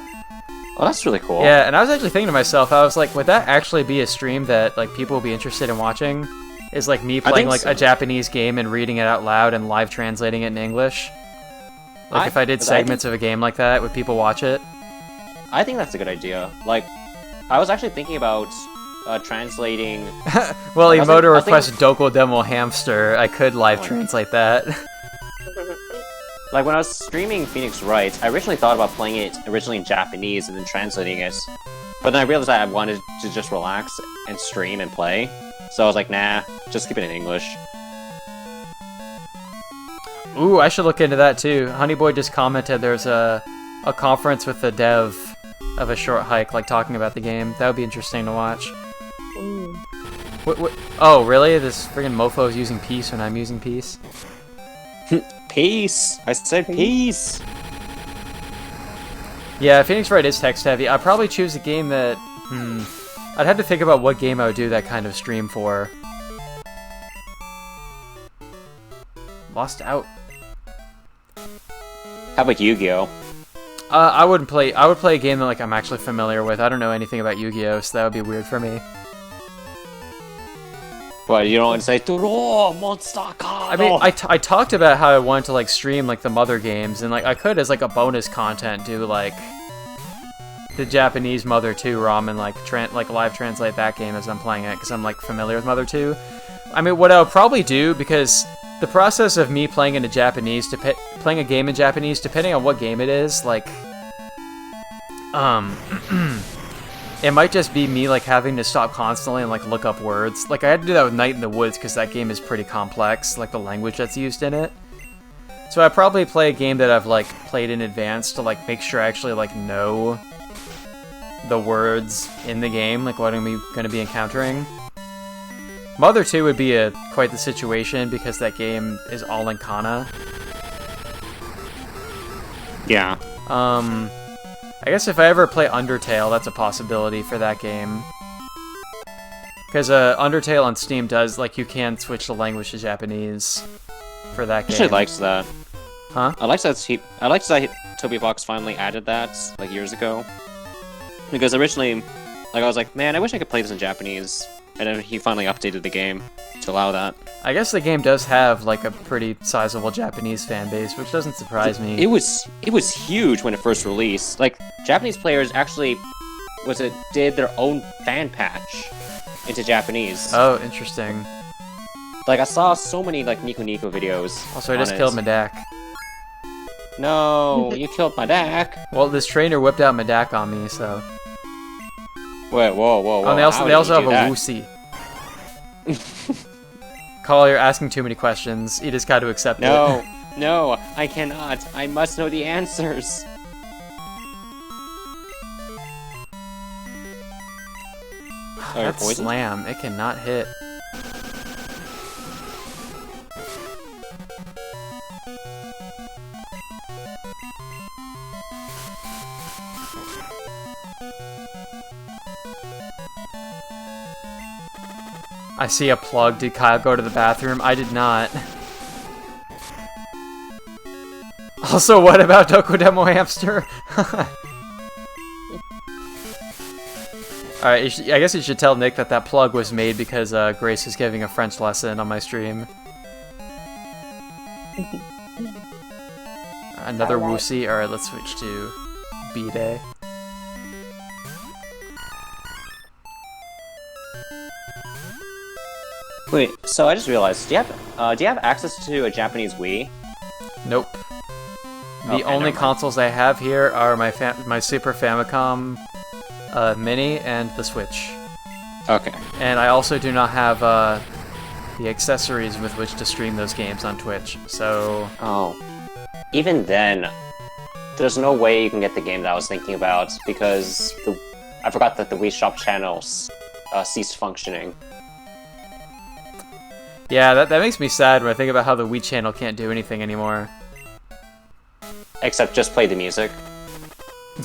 Speaker 2: Oh, that's really cool.
Speaker 1: Yeah, and I was actually thinking to myself, I was like, would that actually be a stream that like people would be interested in watching? Is like me playing
Speaker 2: think
Speaker 1: like
Speaker 2: so.
Speaker 1: a Japanese game and reading it out loud and live translating it in English? Like if I did
Speaker 2: 'cause I
Speaker 1: segments of a game like that, would people watch it?
Speaker 2: I think that's a good idea. Like, I was actually thinking about translating.
Speaker 1: Well,
Speaker 2: I was
Speaker 1: Emoto
Speaker 2: think- I
Speaker 1: requests
Speaker 2: think-
Speaker 1: Doko Demo Hamster. I could live
Speaker 2: Oh, yeah.
Speaker 1: translate that.
Speaker 2: Like, when I was streaming Phoenix Wright, I originally thought about playing it originally in Japanese and then translating it. But then I realized that I wanted to just relax and stream and play. So I was like, nah, just keep it in English.
Speaker 1: Ooh, I should look into that too. Honeyboy just commented there's a conference with the dev of a short hike, like talking about the game. That would be interesting to watch.
Speaker 3: Ooh.
Speaker 1: What? Oh, really? This friggin' mofo is using peace when I'm using peace?
Speaker 2: Peace! I said peace!
Speaker 1: Yeah, Phoenix Wright is text heavy. I'd probably choose a game that... I'd have to think about what game I would do that kind of stream for. Lost out.
Speaker 2: How about Yu-Gi-Oh?
Speaker 1: I would play a game that like I'm actually familiar with. I don't know anything about Yu-Gi-Oh, so that would be weird for me.
Speaker 2: What, you don't want to say Turo Monster Card?
Speaker 1: I mean, I talked about how I wanted to like stream like the Mother games, and like I could as like a bonus content do like the Japanese Mother 2 ROM and like live translate that game as I'm playing it because I'm like familiar with Mother 2. I mean, what I would probably do, because the process of me playing into Japanese playing a game in Japanese, depending on what game it is, like it might just be me like having to stop constantly and like look up words. Like I had to do that with Night in the Woods because that game is pretty complex, like the language that's used in it. So I'd probably play a game that I've like played in advance to like make sure I actually like know the words in the game, like what I'm going to be encountering. Mother 2 would be quite the situation because that game is all in kana.
Speaker 2: Yeah.
Speaker 1: I guess if I ever play Undertale, that's a possibility for that game. Because Undertale on Steam does, like, you can switch the language to Japanese for that game.
Speaker 2: Actually likes that.
Speaker 1: Huh?
Speaker 2: I liked that Toby Fox finally added that, like, years ago. Because originally, like, I was like, man, I wish I could play this in Japanese. And then he finally updated the game to allow that.
Speaker 1: I guess the game does have, like, a pretty sizable Japanese fan base, which doesn't surprise me.
Speaker 2: It was huge when it first released. Like, Japanese players actually, did their own fan patch into Japanese.
Speaker 1: Oh, interesting.
Speaker 2: Like, I saw so many, like, Nico Nico videos.
Speaker 1: Also, I just killed Medak.
Speaker 2: No, you killed my Dak.
Speaker 1: Well, this trainer whipped out Medak on me, so...
Speaker 2: Wait, whoa.
Speaker 1: Oh, and they also have a Woosie. Call, you're asking too many questions. You just got to accept it.
Speaker 2: No, I cannot. I must know the answers.
Speaker 1: That slam, it cannot hit. I see a plug. Did Kyle go to the bathroom? I did not. Also, what about Dokodemo Hamster? Alright, I guess you should tell Nick that plug was made because Grace is giving a French lesson on my stream. Another Woosie. Alright, let's switch to B-Day.
Speaker 2: Wait, so I just realized, do you have access to a Japanese Wii?
Speaker 1: Nope. The only consoles I have here are my Super Famicom Mini and the Switch.
Speaker 2: Okay.
Speaker 1: And I also do not have the accessories with which to stream those games on Twitch, so...
Speaker 2: Oh. Even then, there's no way you can get the game that I was thinking about, because I forgot that the Wii Shop channels ceased functioning.
Speaker 1: Yeah, that makes me sad when I think about how the Wii channel can't do anything anymore.
Speaker 2: Except just play the music.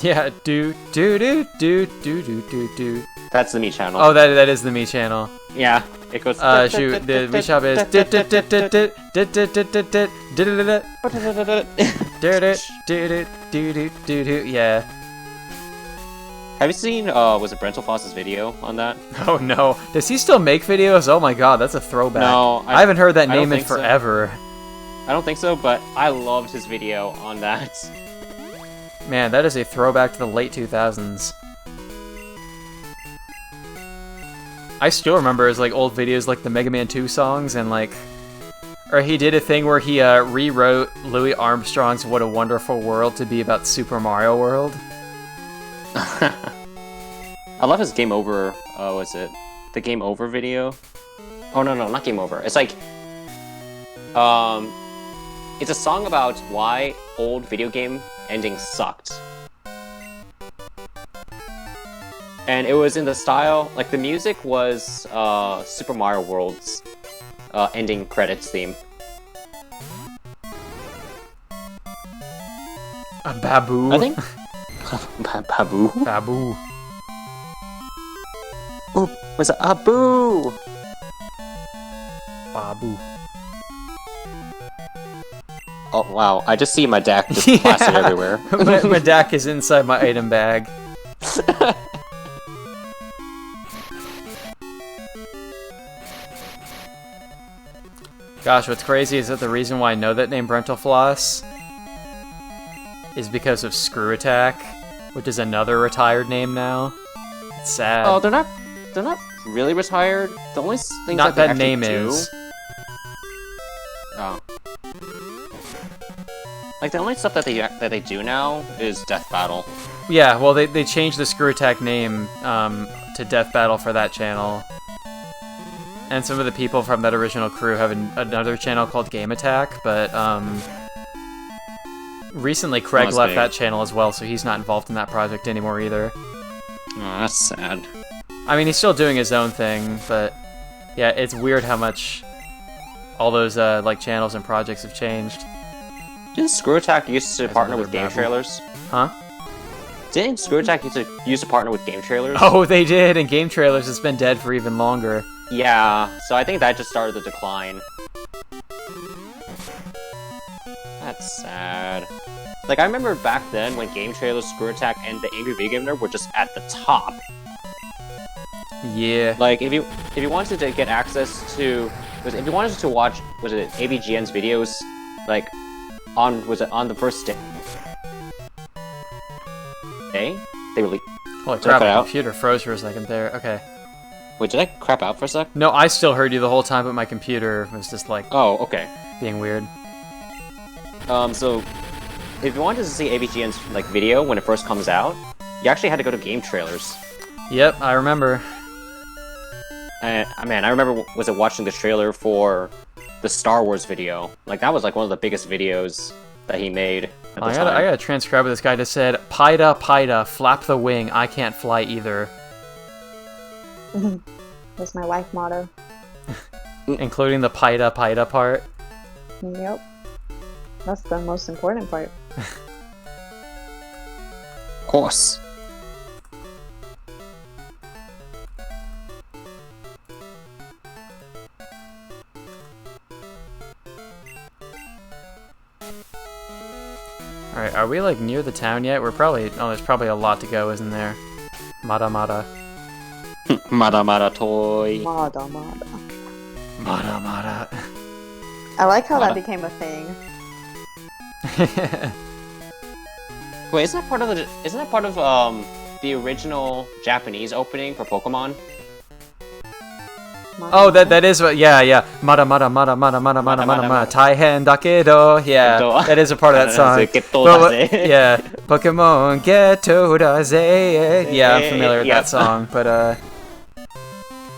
Speaker 1: Yeah, do.
Speaker 2: That's the Mii channel.
Speaker 1: Oh, that is the Mii channel.
Speaker 2: Yeah, it goes.
Speaker 1: Shoot, the Mii shop is yeah.
Speaker 2: Have you seen was it Brental Foss's video on that?
Speaker 1: Oh no, does he still make videos? Oh my god, that's a throwback.
Speaker 2: No,
Speaker 1: I haven't heard that name in forever.
Speaker 2: I don't think so, but I loved his video on that.
Speaker 1: Man, that is a throwback to the late 2000s. I still remember his like old videos, like the Mega Man 2 songs, and like, or he did a thing where he rewrote Louis Armstrong's "What a Wonderful World" to be about Super Mario World.
Speaker 2: I love his Game Over, the Game Over video. Oh no, not Game Over. It's like, it's a song about why old video game endings sucked. And it was in the style, like the music was Super Mario World's ending credits theme.
Speaker 1: A Babu.
Speaker 2: I think. Babu.
Speaker 1: Babu.
Speaker 2: Oh, was it Abu?
Speaker 1: Babu.
Speaker 2: Oh wow! I just see my deck just
Speaker 1: Yeah.
Speaker 2: plastered everywhere.
Speaker 1: my deck is inside my item bag. Gosh, what's crazy is that the reason why I know that name Brentalfloss is because of Screw Attack, which is another retired name now. It's sad.
Speaker 2: Oh, they're not really retired. The only things
Speaker 1: Not
Speaker 2: that,
Speaker 1: that
Speaker 2: they
Speaker 1: name
Speaker 2: actually
Speaker 1: is.
Speaker 2: do, oh, like the only stuff that they do now is Death Battle.
Speaker 1: Yeah, well, they changed the Screw Attack name to Death Battle for that channel. And some of the people from that original crew have another channel called Game Attack, but recently Craig
Speaker 2: Must
Speaker 1: left
Speaker 2: be.
Speaker 1: that channel as well, so he's not involved in that project anymore either.
Speaker 2: Oh, that's sad.
Speaker 1: I mean, he's still doing his own thing, but yeah, it's weird how much all those like channels and projects have changed.
Speaker 2: Didn't Screw Attack used to
Speaker 1: That's
Speaker 2: partner
Speaker 1: another
Speaker 2: with game
Speaker 1: babble.
Speaker 2: trailers?
Speaker 1: Huh?
Speaker 2: Didn't Screw Attack used to partner with game trailers?
Speaker 1: Oh, they did, and Game Trailers has been dead for even longer.
Speaker 2: Yeah, so I think that just started the decline. That's sad. Like, I remember back then when Game Trailers, Screw Attack, and the Angry Video Game Nerd were just at the top.
Speaker 1: Yeah.
Speaker 2: Like, if you wanted to get access to... if you wanted to watch, was it AVGN's videos, like, on the first day? They were
Speaker 1: Holy
Speaker 2: Did I
Speaker 1: crap,
Speaker 2: cut
Speaker 1: my
Speaker 2: out?
Speaker 1: computer froze for a second there. Okay.
Speaker 2: Wait, did I crap out for a sec?
Speaker 1: No, I still heard you the whole time, but my computer was just like
Speaker 2: Oh, okay.
Speaker 1: being weird.
Speaker 2: So, if you wanted to see AVGN's like video when it first comes out, you actually had to go to game trailers.
Speaker 1: Yep, I remember.
Speaker 2: And man, I remember watching the trailer for the Star Wars video. Like that was like one of the biggest videos that he made at the
Speaker 1: I
Speaker 2: time.
Speaker 1: gotta transcribe what this guy just said. Pida, flap the wing. I can't fly either.
Speaker 3: That's my life motto.
Speaker 1: Including the Pida part.
Speaker 3: Yep. That's the most important part.
Speaker 2: Of course.
Speaker 1: Alright, are we like near the town yet? We're probably... Oh, there's probably a lot to go, isn't there? Mada.
Speaker 2: Mada toy.
Speaker 1: Mada.
Speaker 3: I like how that
Speaker 2: Mada.
Speaker 3: became a thing.
Speaker 2: Wait, isn't that part of the original Japanese opening for Pokemon?
Speaker 1: Oh, that is what... Yeah. Mada. Taihen dakedo. Yeah, that is a part of that song. But, yeah. Pokemon Geto daze. Yeah, I'm familiar with
Speaker 2: Yeah.
Speaker 1: that song, but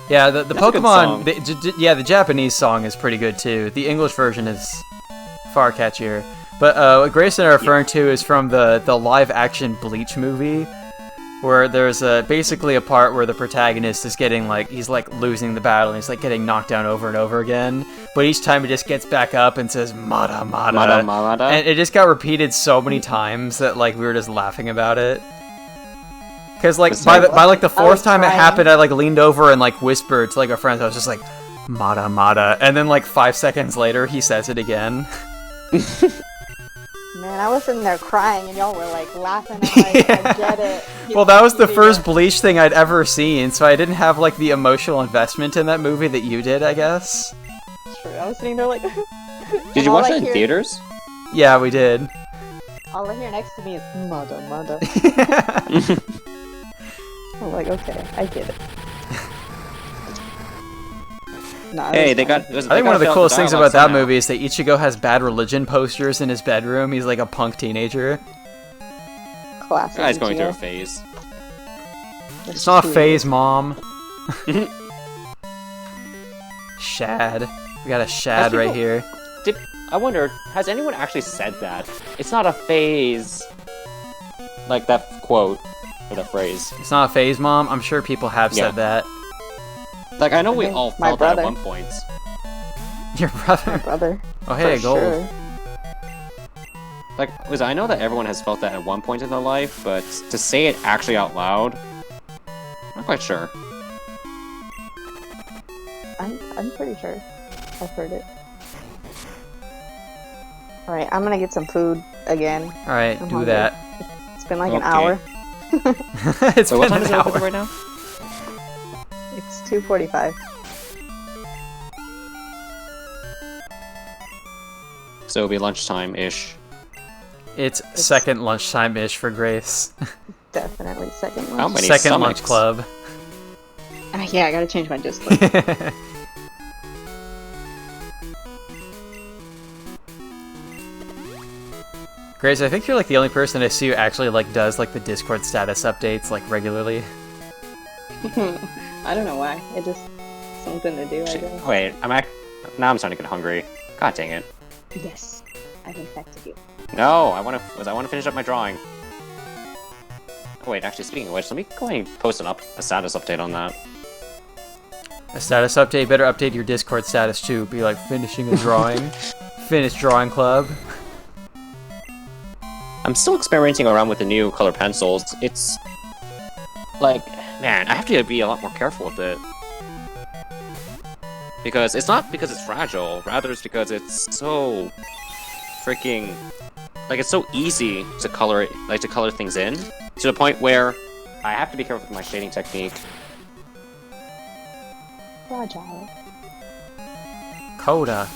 Speaker 1: yeah, the
Speaker 2: That's a good
Speaker 1: Pokemon,
Speaker 2: song.
Speaker 1: the Japanese song is pretty good too. The English version is far catchier. But what Grayson are referring to is from the live-action Bleach movie, where there's basically a part where the protagonist is getting he's losing the battle, and he's getting knocked down over and over again. But each time he just gets back up and says Mada.
Speaker 2: Mada.
Speaker 1: And it just got repeated so many times that we were just laughing about it. Because by the fourth time it
Speaker 3: crying.
Speaker 1: happened, I leaned over and whispered to a friend. I was just like, Mada. And then 5 seconds later, he says it again.
Speaker 3: Man, I was sitting there crying and y'all were laughing. I'm like, I get it.
Speaker 1: Well, that was the first Bleach thing I'd ever seen, so I didn't have the emotional investment in that movie that you did, I guess.
Speaker 3: True. I was sitting there like.
Speaker 2: Did you watch that in theaters?
Speaker 1: Yeah, we did.
Speaker 3: All I hear next to me is Mada. I'm like, okay, I get it. No,
Speaker 2: Hey, they got.
Speaker 1: I think one of the coolest things about that movie is that Ichigo has Bad Religion posters in his bedroom. He's a punk teenager.
Speaker 3: classic.
Speaker 2: Guy's going through a
Speaker 3: Ichigo.
Speaker 2: phase.
Speaker 1: It's not a phase, Mom. Shad. We got a shad
Speaker 2: Has
Speaker 1: right
Speaker 2: people-
Speaker 1: here.
Speaker 2: I wonder, has anyone actually said that? It's not a phase. Like that quote, or that phrase.
Speaker 1: It's not a phase, Mom. I'm sure people have
Speaker 2: Yeah.
Speaker 1: said that.
Speaker 2: Like, I know we
Speaker 3: think
Speaker 2: all
Speaker 3: my
Speaker 2: felt that at
Speaker 3: brother.
Speaker 2: one point.
Speaker 1: Your brother.
Speaker 3: Brother.
Speaker 1: Oh, hey,
Speaker 3: for
Speaker 1: gold.
Speaker 3: sure.
Speaker 2: Like, I know that everyone has felt that at one point in their life, but to say it actually out loud, not quite sure.
Speaker 3: I'm pretty sure I've heard it. Alright, I'm gonna get some food again.
Speaker 1: Alright,
Speaker 3: I'm
Speaker 1: do
Speaker 3: hungry.
Speaker 1: that.
Speaker 3: It's been like an
Speaker 2: Okay.
Speaker 3: hour.
Speaker 1: It's
Speaker 2: So what
Speaker 1: been
Speaker 2: time is
Speaker 1: an
Speaker 2: it over
Speaker 1: hour.
Speaker 2: right now?
Speaker 3: It's 2:45.
Speaker 2: So it'll be lunchtime-ish.
Speaker 1: It's second lunchtime-ish for Grace.
Speaker 3: Definitely second
Speaker 2: How
Speaker 3: lunch.
Speaker 2: many
Speaker 1: Second
Speaker 2: stomachs?
Speaker 1: lunch club.
Speaker 3: Yeah, I gotta change my display.
Speaker 1: Grace, I think you're like the only person I see who actually like does like the Discord status updates like regularly.
Speaker 3: I don't know why. It just something to do, I guess.
Speaker 2: Wait, now I'm starting to get hungry. God dang it.
Speaker 3: Yes, I've infected you.
Speaker 2: No, I want to finish up my drawing. Oh, wait, actually, speaking of which, let me go ahead and post a status update on that.
Speaker 1: A status update, better update your Discord status too. Be like finishing a drawing. Finish drawing club.
Speaker 2: I'm still experimenting around with the new color pencils. It's like, man, I have to be a lot more careful with it. Because it's not because it's fragile, rather it's because it's so freaking, like, it's so easy to color things in, to the point where I have to be careful with my shading technique.
Speaker 3: Fragile.
Speaker 1: Coda.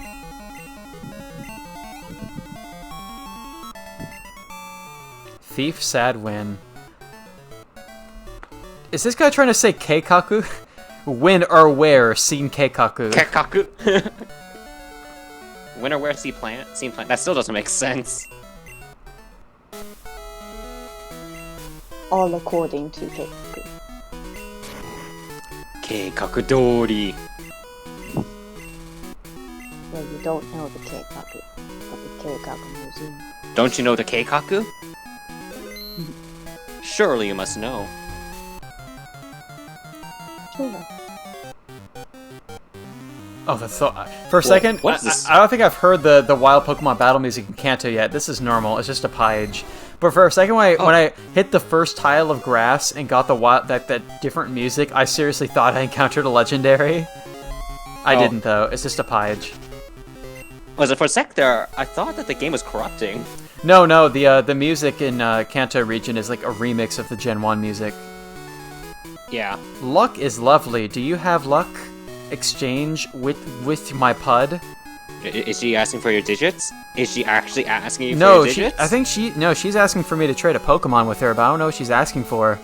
Speaker 1: Thief sad win. Is this guy trying to say keikaku? When or where seen keikaku?
Speaker 2: Kekaku. When or where seen plant? That still doesn't make sense.
Speaker 3: All according to Keikaku.
Speaker 2: Keikakudori.
Speaker 3: Well, you don't know the Keikaku, but the Keikaku Museum.
Speaker 2: Don't you know the Keikaku? Surely you must know.
Speaker 3: Sure.
Speaker 1: Oh, that's so. For a second,
Speaker 2: what is this?
Speaker 1: I don't think I've heard the wild Pokemon battle music in Kanto yet. This is normal. It's just a page. But for a second, when I hit the first tile of grass and got the that different music, I seriously thought I encountered a legendary. I
Speaker 2: Oh.
Speaker 1: didn't though. It's just a page.
Speaker 2: Was it for a sec there? I thought that the game was corrupting.
Speaker 1: No, the music in Kanto region is like a remix of the Gen 1 music.
Speaker 2: Yeah.
Speaker 1: Luck is lovely. Do you have luck? Exchange with my pud?
Speaker 2: Is she asking for your digits? Is she actually asking you for
Speaker 1: No,
Speaker 2: your digits?
Speaker 1: I think she's asking for me to trade a Pokemon with her, but I don't know what she's asking for.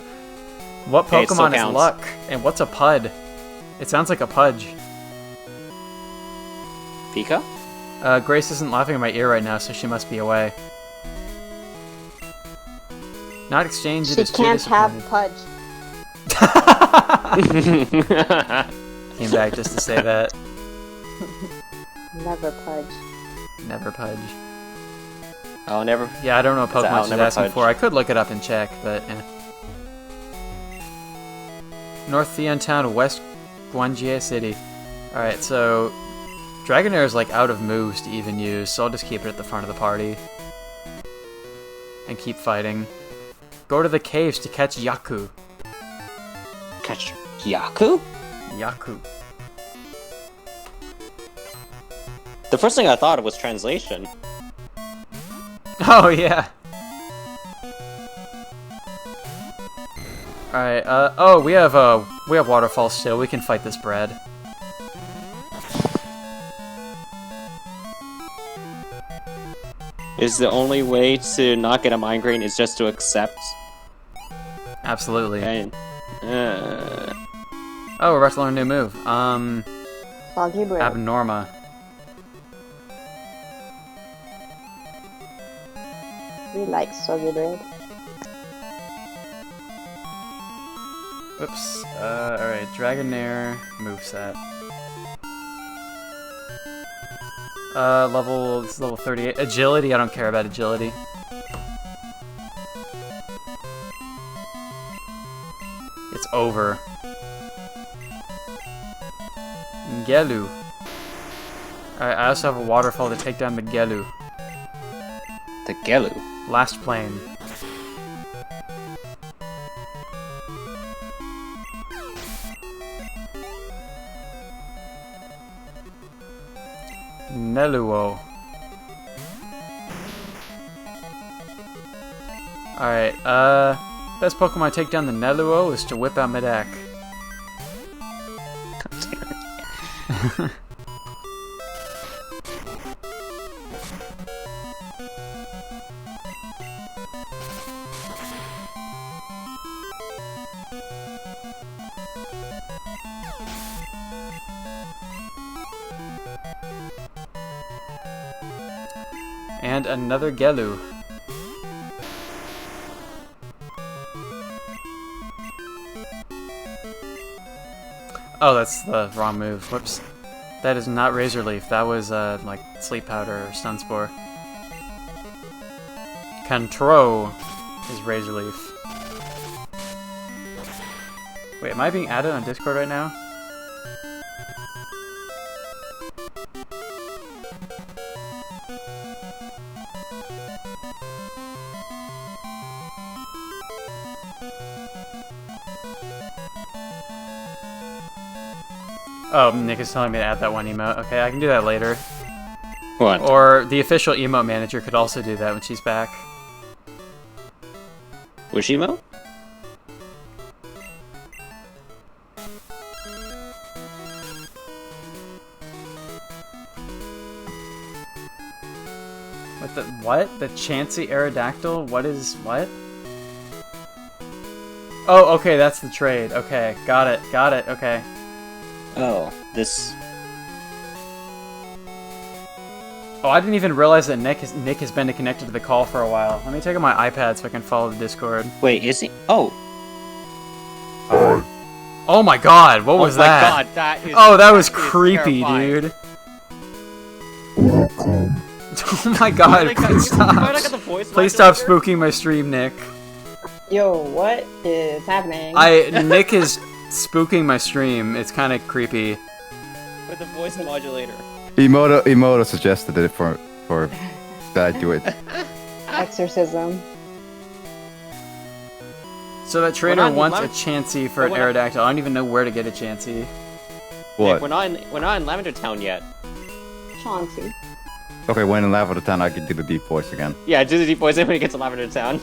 Speaker 1: What
Speaker 2: Hey, it still
Speaker 1: Pokemon is
Speaker 2: counts.
Speaker 1: luck? And what's a pud? It sounds like a pudge.
Speaker 2: Pika?
Speaker 1: Grace isn't laughing in my ear right now, so she must be away. Not exchange, it
Speaker 3: She
Speaker 1: is too
Speaker 3: can't have
Speaker 1: disappointing.
Speaker 3: Pudge.
Speaker 1: Came back just to say that.
Speaker 3: Never Pudge.
Speaker 1: Never pudge.
Speaker 2: I'll never.
Speaker 1: Yeah, I don't know what
Speaker 2: Is that
Speaker 1: Pokemon
Speaker 2: I'll
Speaker 1: she's
Speaker 2: never
Speaker 1: asking
Speaker 2: pudge?
Speaker 1: for. I could look it up and check, but North Theon Town, West Guanjie City. Alright, so Dragonair is like out of moves to even use, so I'll just keep it at the front of the party. And keep fighting. Go to the caves to catch Yaku.
Speaker 2: Catch Yaku?
Speaker 1: Yaku.
Speaker 2: The first thing I thought of was translation.
Speaker 1: Oh yeah. Alright, oh, we have waterfall still. We can fight this bread.
Speaker 2: Is the only way to not get a migraine is just to accept
Speaker 1: Absolutely.
Speaker 2: and
Speaker 1: Oh, we're about to learn a new move.
Speaker 3: Foggy bread.
Speaker 1: Abnorma.
Speaker 3: We like soggy bread.
Speaker 1: Oops. Alright, Dragonair moveset. This is level 38. Agility, I don't care about agility. It's over. Gelu. Alright, I also have a waterfall to take down the Gelu.
Speaker 2: The Gelu.
Speaker 1: Last plane. Neluo. Alright, best Pokemon to take down the Neluo is to whip out my deck. And another Gelu. Oh, that's the wrong move. Whoops. That is not Razor Leaf. That was, like, Sleep Powder or Stun Spore. Kanto is Razor Leaf. Wait, am I being added on Discord right now? Oh, Nick is telling me to add that one emote. Okay, I can do that later.
Speaker 2: What?
Speaker 1: Or the official emote manager could also do that when she's back.
Speaker 2: Wishimo?
Speaker 1: What the what? The Chansey Aerodactyl? What is what? Oh, okay, that's the trade. Okay, got it, okay.
Speaker 2: Oh, this...
Speaker 1: Oh, I didn't even realize that Nick has been connected to the call for a while. Let me take out my iPad so I can follow the Discord.
Speaker 2: Wait, is he? Oh.
Speaker 1: Oh my god, what was that?
Speaker 2: Oh my god, that is...
Speaker 1: Oh, that was creepy, dude. Oh my god, please stop. Please stop spooking my stream, Nick.
Speaker 3: Yo, what is happening?
Speaker 1: Nick is spooking my stream. It's kind of creepy.
Speaker 2: With the voice modulator.
Speaker 4: Emoto suggested it for that I do it.
Speaker 3: Exorcism.
Speaker 1: So that trainer wants a Chansey for an Aerodactyl. I don't even know where to get a Chansey.
Speaker 4: What?
Speaker 2: Nick, we're not in Lavender Town yet.
Speaker 3: Chauncey.
Speaker 4: Okay, when in Lavender Town, I can do the deep voice again.
Speaker 2: Yeah, do the deep voice when we get to Lavender Town.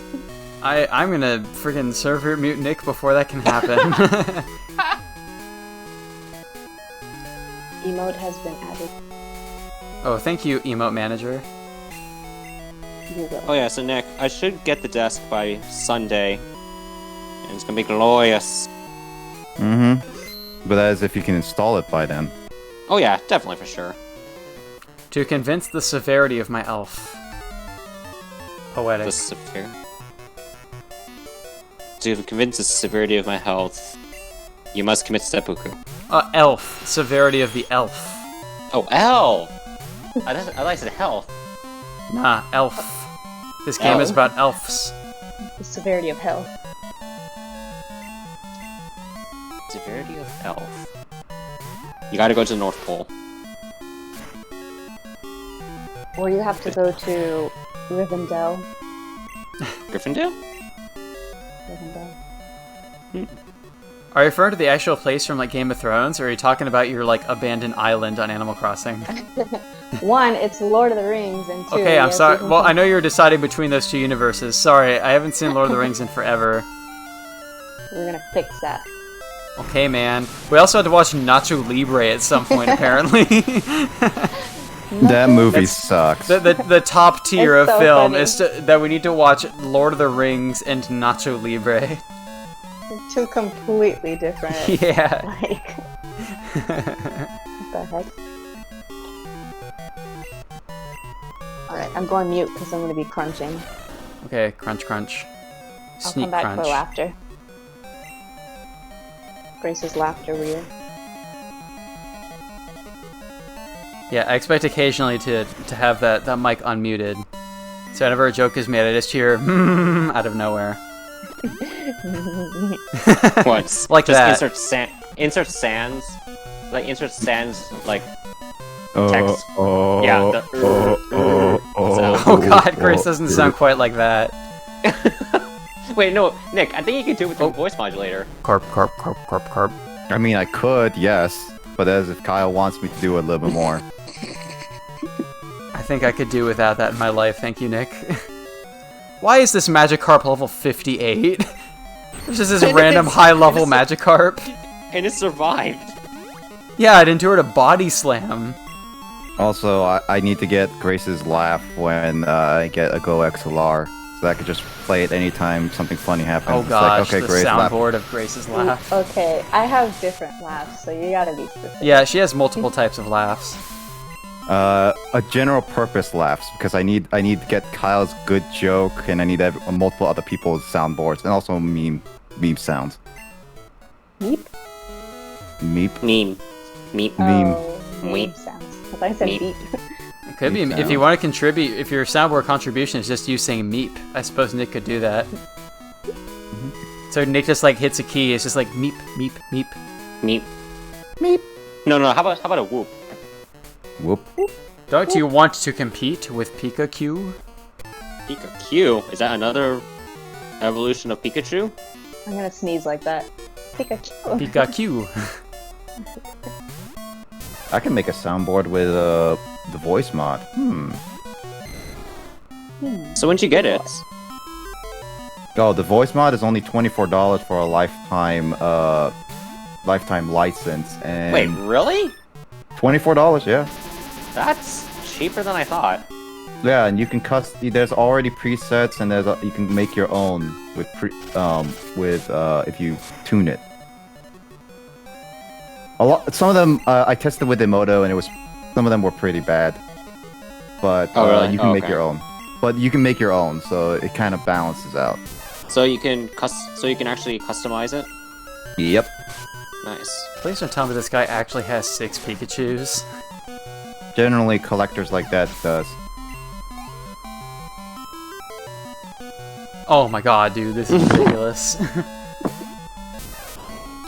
Speaker 1: I'm gonna friggin' server mute Nick before that can happen.
Speaker 3: Emote has been added.
Speaker 1: Oh, thank you, emote manager.
Speaker 3: You will.
Speaker 2: Oh yeah, so Nick, I should get the desk by Sunday. And it's gonna be glorious.
Speaker 4: Mm-hmm. But that is if you can install it by then.
Speaker 2: Oh yeah, definitely for sure.
Speaker 1: To convince the severity of my elf. Poetic.
Speaker 2: The severity. To convince the severity of my health, you must commit seppuku.
Speaker 1: Elf. Severity of the elf.
Speaker 2: Oh, elf! I thought I said health.
Speaker 1: Nah, elf. This game is
Speaker 2: Elf?
Speaker 1: about elves.
Speaker 3: The severity of hell.
Speaker 2: Severity of elf. You gotta go to the North Pole.
Speaker 3: Or you have to go to Rivendell.
Speaker 2: Gryffindor?
Speaker 3: Rivendell.
Speaker 1: Are you referring to the actual place from like Game of Thrones, or are you talking about your like abandoned island on Animal Crossing?
Speaker 3: One, it's Lord of the Rings, and two...
Speaker 1: Okay, I'm
Speaker 3: yes,
Speaker 1: sorry.
Speaker 3: you can
Speaker 1: Well,
Speaker 3: come-
Speaker 1: I know you're deciding between those two universes. Sorry, I haven't seen Lord of the Rings in forever.
Speaker 3: We're gonna fix that.
Speaker 1: Okay, man. We also had to watch Nacho Libre at some point, apparently.
Speaker 4: That movie sucks.
Speaker 1: The top tier
Speaker 3: It's
Speaker 1: of
Speaker 3: so
Speaker 1: film
Speaker 3: funny.
Speaker 1: is that we need to watch Lord of the Rings and Nacho Libre.
Speaker 3: They're two completely different...
Speaker 1: Yeah.
Speaker 3: Like... what the heck? Alright, I'm going mute because I'm gonna be crunching.
Speaker 1: Okay, crunch, crunch.
Speaker 3: I'll
Speaker 1: Sneak
Speaker 3: come back
Speaker 1: crunch.
Speaker 3: for laughter. Grace's laughter reel.
Speaker 1: Yeah, I expect occasionally to have that mic unmuted. So whenever a joke is made, I just hear out of nowhere.
Speaker 2: What?
Speaker 1: Like
Speaker 2: just
Speaker 1: that.
Speaker 2: Insert sans. Like insert sans. Like
Speaker 4: Oh,
Speaker 2: text.
Speaker 4: oh,
Speaker 2: Yeah, the sound.
Speaker 1: Oh god, Grace doesn't sound quite like that.
Speaker 2: Wait, no, Nick. I think you can do it with the voice modulator.
Speaker 1: Carp, carp, carp, carp, carp.
Speaker 4: I mean, I could, yes, but as if Kyle wants me to do it a little bit more.
Speaker 1: I think I could do without that in my life, thank you, Nick. Why is this Magikarp level 58? It's just this random high-level Magikarp.
Speaker 2: And it survived.
Speaker 1: Yeah, it endured a body slam.
Speaker 4: Also, I need to get Grace's laugh when I get a Go XLR, so I could just play it anytime something funny happens.
Speaker 1: Oh
Speaker 4: It's
Speaker 1: gosh,
Speaker 4: like, okay,
Speaker 1: the
Speaker 4: Grace, laugh.
Speaker 1: soundboard of Grace's laugh.
Speaker 3: Okay, I have different laughs, so you gotta be specific.
Speaker 1: Yeah, she has multiple types of laughs.
Speaker 4: A general purpose laughs, because I need to get Kyle's good joke, and I need multiple other people's soundboards, and also meme sounds.
Speaker 3: Meep?
Speaker 4: Meep.
Speaker 2: Meme.
Speaker 4: Meme.
Speaker 3: Oh,
Speaker 2: Meep.
Speaker 3: meep sounds. I thought I said
Speaker 2: Meep.
Speaker 3: beep.
Speaker 1: It could be,
Speaker 4: Meep
Speaker 1: if you
Speaker 4: sound.
Speaker 1: want to contribute, if your soundboard contribution is just you saying meep, I suppose Nick could do that. So Nick just like hits a key, it's just like meep, meep, meep.
Speaker 2: Meep. Meep. No, how about a whoop?
Speaker 4: Whoop.
Speaker 1: Don't you want to compete with Pikachu?
Speaker 2: Pikachu? Is that another evolution of Pikachu?
Speaker 3: I'm gonna sneeze like that. Pikachu.
Speaker 1: Pikachu.
Speaker 4: I can make a soundboard with the voice mod.
Speaker 2: So when'd you get it?
Speaker 4: Oh, the voice mod is only $24 for a lifetime license, and
Speaker 2: Wait, really?
Speaker 4: $24, yeah.
Speaker 2: That's cheaper than I thought.
Speaker 4: Yeah, and you can there's already presets, and you can make your own with if you tune it. Some of them I tested with Emoto, and some of them were pretty bad. But
Speaker 2: Oh, really?
Speaker 4: you can make
Speaker 2: Okay.
Speaker 4: your own. But you can make your own, so it kind of balances out.
Speaker 2: So you can actually customize it.
Speaker 4: Yep.
Speaker 2: Nice.
Speaker 1: Please don't tell me this guy actually has 6 Pikachus.
Speaker 4: Generally, collectors like that does.
Speaker 1: Oh my god, dude, this is ridiculous.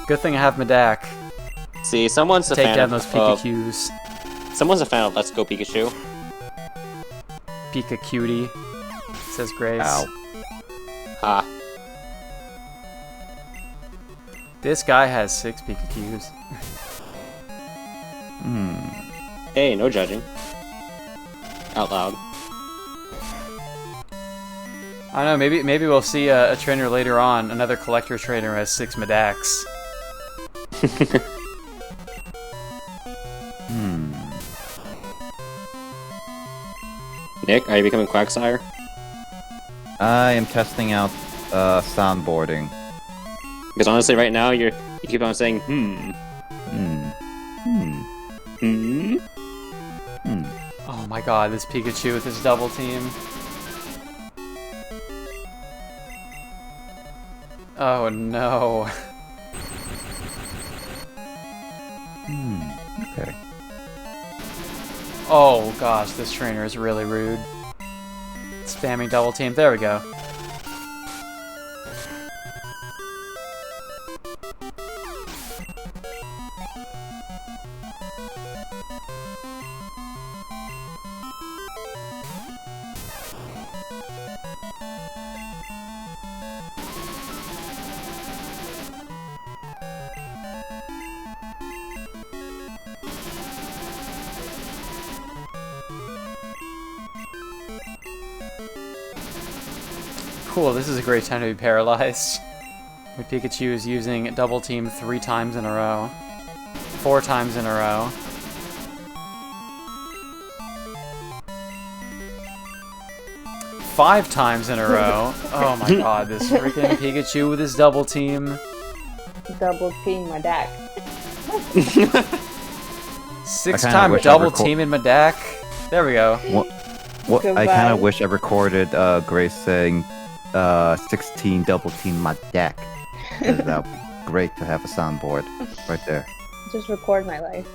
Speaker 1: Good thing I have Medak.
Speaker 2: See, someone's a
Speaker 1: Take
Speaker 2: fan
Speaker 1: down
Speaker 2: of
Speaker 1: those Pikachus.
Speaker 2: someone's a fan of Let's Go Pikachu.
Speaker 1: Pika cutie, says Grace.
Speaker 4: Ow.
Speaker 2: Ha.
Speaker 1: This guy has 6 Pikachus.
Speaker 2: Hey, no judging. Out loud.
Speaker 1: I don't know, maybe we'll see a trainer later on, another collector trainer who has 6 Medaks.
Speaker 2: Nick, are you becoming Quagsire?
Speaker 4: I am testing out soundboarding.
Speaker 2: Because honestly, right now you keep on saying hmm.
Speaker 1: Oh my god, this Pikachu with his double team. Oh no.
Speaker 4: Okay.
Speaker 1: Oh gosh, this trainer is really rude. Spamming double team. There we go. Cool, this is a great time to be paralyzed. When Pikachu is using double team 3 times in a row. 4 times in a row. Five times in a row. Oh my god, this freaking Pikachu with his double team.
Speaker 3: Double team my deck.
Speaker 1: 6-time
Speaker 4: wish I
Speaker 1: double
Speaker 4: record-
Speaker 1: team in Medak. There we go.
Speaker 4: What I
Speaker 3: Goodbye.
Speaker 4: kind of wish I recorded Grace saying 16 double team my deck. That would be great to have a soundboard right there.
Speaker 3: Just record my life.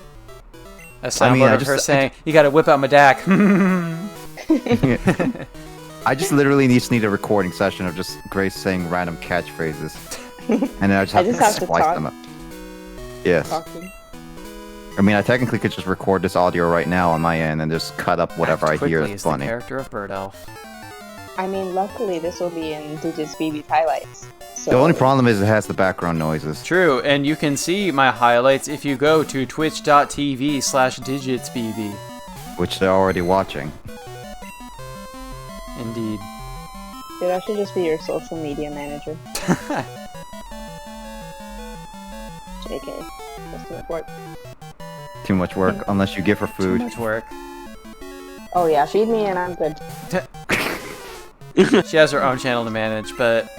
Speaker 1: A soundboard of her saying, "You gotta whip out my DAC."
Speaker 4: I just literally just need a recording session of just Grace saying random catchphrases, and then I just have to splice
Speaker 3: talk.
Speaker 4: them up. Yes.
Speaker 3: Talking.
Speaker 4: I mean, I technically could just record this audio right now on my end and just cut up whatever I hear that's funny.
Speaker 1: The character of Bird Elf.
Speaker 3: I mean, luckily this will be in Digits BB's highlights. So...
Speaker 4: The only problem is it has the background noises.
Speaker 1: True, and you can see my highlights if you go to twitch.tv/digitsbb.
Speaker 4: Which they're already watching.
Speaker 1: Indeed.
Speaker 3: Dude, I should just be your social media manager. JK. That's too much work.
Speaker 4: Too much work, unless you give her food.
Speaker 1: Too much work.
Speaker 3: Oh yeah, feed me and I'm good.
Speaker 1: She has her own channel to manage, but...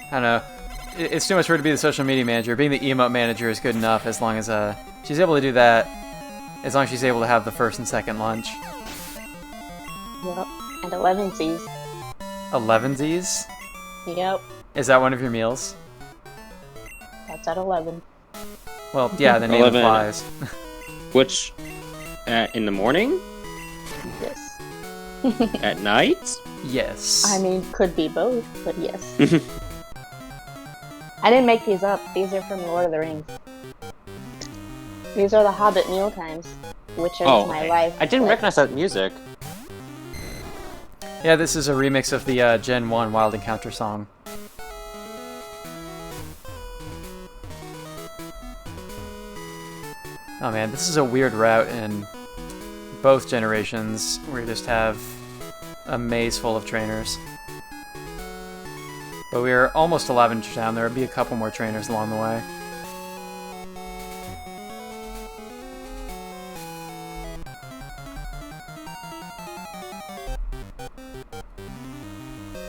Speaker 1: I don't know. It's too much for her to be the social media manager. Being the emote manager is good enough as long as she's able to do that. As long as she's able to have the first and second lunch.
Speaker 3: Yep. And 11 C's.
Speaker 1: 11sies?
Speaker 3: Yep.
Speaker 1: Is that one of your meals?
Speaker 3: That's at 11.
Speaker 1: Well, yeah, the name
Speaker 2: 11.
Speaker 1: implies.
Speaker 2: Which, in the morning?
Speaker 3: Yes.
Speaker 2: At night?
Speaker 1: Yes.
Speaker 3: I mean, could be both, but yes. I didn't make these up. These are from Lord of the Rings. These are the Hobbit meal times, which is my life.
Speaker 2: I didn't recognize that music.
Speaker 1: Yeah, this is a remix of the Gen 1 Wild Encounter song. Oh man, this is a weird route in both generations, where you just have a maze full of trainers. But we are almost to Lavender Town. There will be a couple more trainers along the way.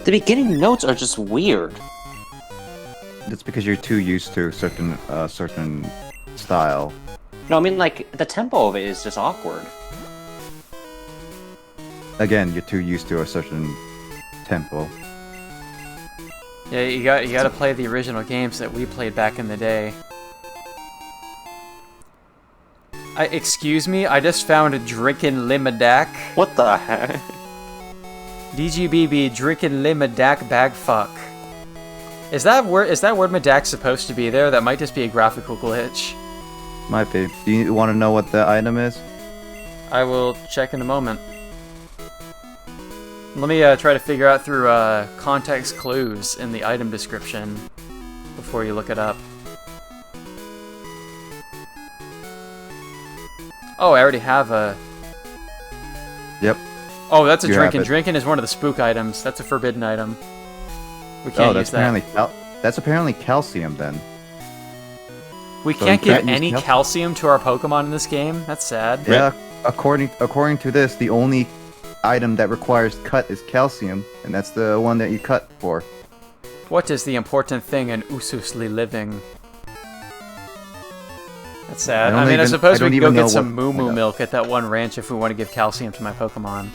Speaker 2: The beginning notes are just weird.
Speaker 4: That's because you're too used to certain style.
Speaker 2: No, I mean, like, the tempo of it is just awkward.
Speaker 4: Again, you're too used to a certain tempo.
Speaker 1: Yeah, you gotta play the original games that we played back in the day. Excuse me, I just found a drinking Limadak.
Speaker 2: What the heck?
Speaker 1: DGBB drinking Limadak bag fuck. Is that word Madak supposed to be there? That might just be a graphical glitch.
Speaker 4: Might be. Do you want to know what the item is?
Speaker 1: I will check in a moment. Let me try to figure out through context clues in the item description before you look it up. Oh, I already have a...
Speaker 4: Yep.
Speaker 1: Oh, that's a
Speaker 4: You
Speaker 1: drinking.
Speaker 4: have it.
Speaker 1: Drinking is one of the spook items. That's a forbidden item. We can't
Speaker 4: that's
Speaker 1: use that.
Speaker 4: apparently calcium then.
Speaker 1: We
Speaker 4: So
Speaker 1: can't
Speaker 4: you can't
Speaker 1: give
Speaker 4: use
Speaker 1: any calcium to our Pokemon in this game? That's sad.
Speaker 4: Yeah, according to this, the only item that requires cut is calcium, and that's the one that you cut for.
Speaker 1: What is the important thing in Ususly living? That's sad. I mean, I suppose we can go get some Moo Moo milk at that one ranch if we want to give calcium to my Pokemon.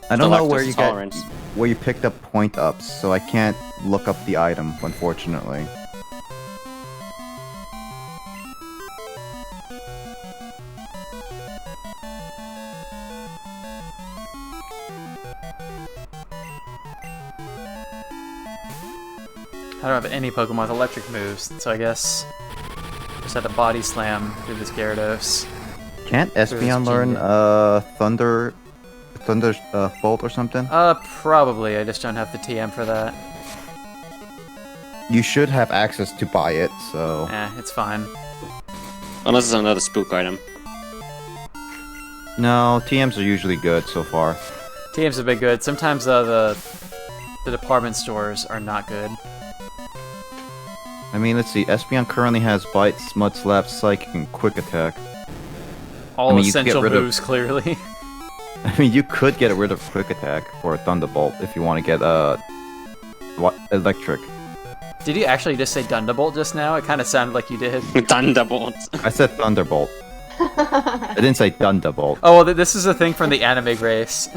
Speaker 4: I don't know where
Speaker 2: Lactose
Speaker 4: you
Speaker 2: intolerance.
Speaker 4: where you picked up point ups, so I can't look up the item, unfortunately.
Speaker 1: I don't have any Pokemon with electric moves, so I guess just had to body slam through this Gyarados.
Speaker 4: Can't Espeon learn Thunder Bolt or something?
Speaker 1: Probably. I just don't have the TM for that.
Speaker 4: You should have access to buy it, so...
Speaker 1: It's fine.
Speaker 2: Unless it's another spook item.
Speaker 4: No, TMs are usually good so far.
Speaker 1: TM's a bit good. Sometimes the department stores are not good.
Speaker 4: I mean, let's see. Espeon currently has Bite, Smud Slap, Psychic, and Quick Attack.
Speaker 1: All
Speaker 4: I mean, you could get
Speaker 1: essential
Speaker 4: rid of-
Speaker 1: moves, clearly.
Speaker 4: I mean, you could get rid of Quick Attack for a Thunderbolt if you want to get Electric.
Speaker 1: Did you actually just say Thunderbolt just now? It kind of sounded like you did.
Speaker 2: Thunderbolt.
Speaker 4: I said Thunderbolt. I didn't say Thunderbolt.
Speaker 1: Oh, well, this is a thing from the anime race.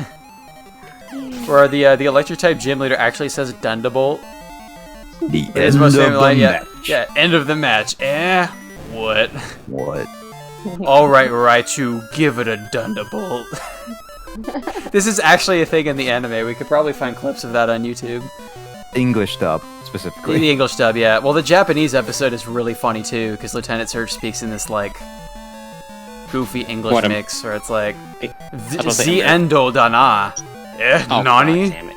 Speaker 1: Where the electric type gym leader actually says Thunderbolt.
Speaker 4: The
Speaker 1: It is
Speaker 4: end
Speaker 1: most
Speaker 4: of
Speaker 1: famous
Speaker 4: the
Speaker 1: line,
Speaker 4: match.
Speaker 1: yeah, end of the match. What?
Speaker 4: What?
Speaker 1: Alright, Raichu, give it a Thunderbolt. This is actually a thing in the anime. We could probably find clips of that on YouTube.
Speaker 4: English dub, specifically.
Speaker 1: The English dub, yeah. Well, the Japanese episode is really funny, too, because Lieutenant Surge speaks in this, like, goofy English mix, where it's like, the endo da na. Eh,
Speaker 2: Oh,
Speaker 1: nani?
Speaker 2: God damn it.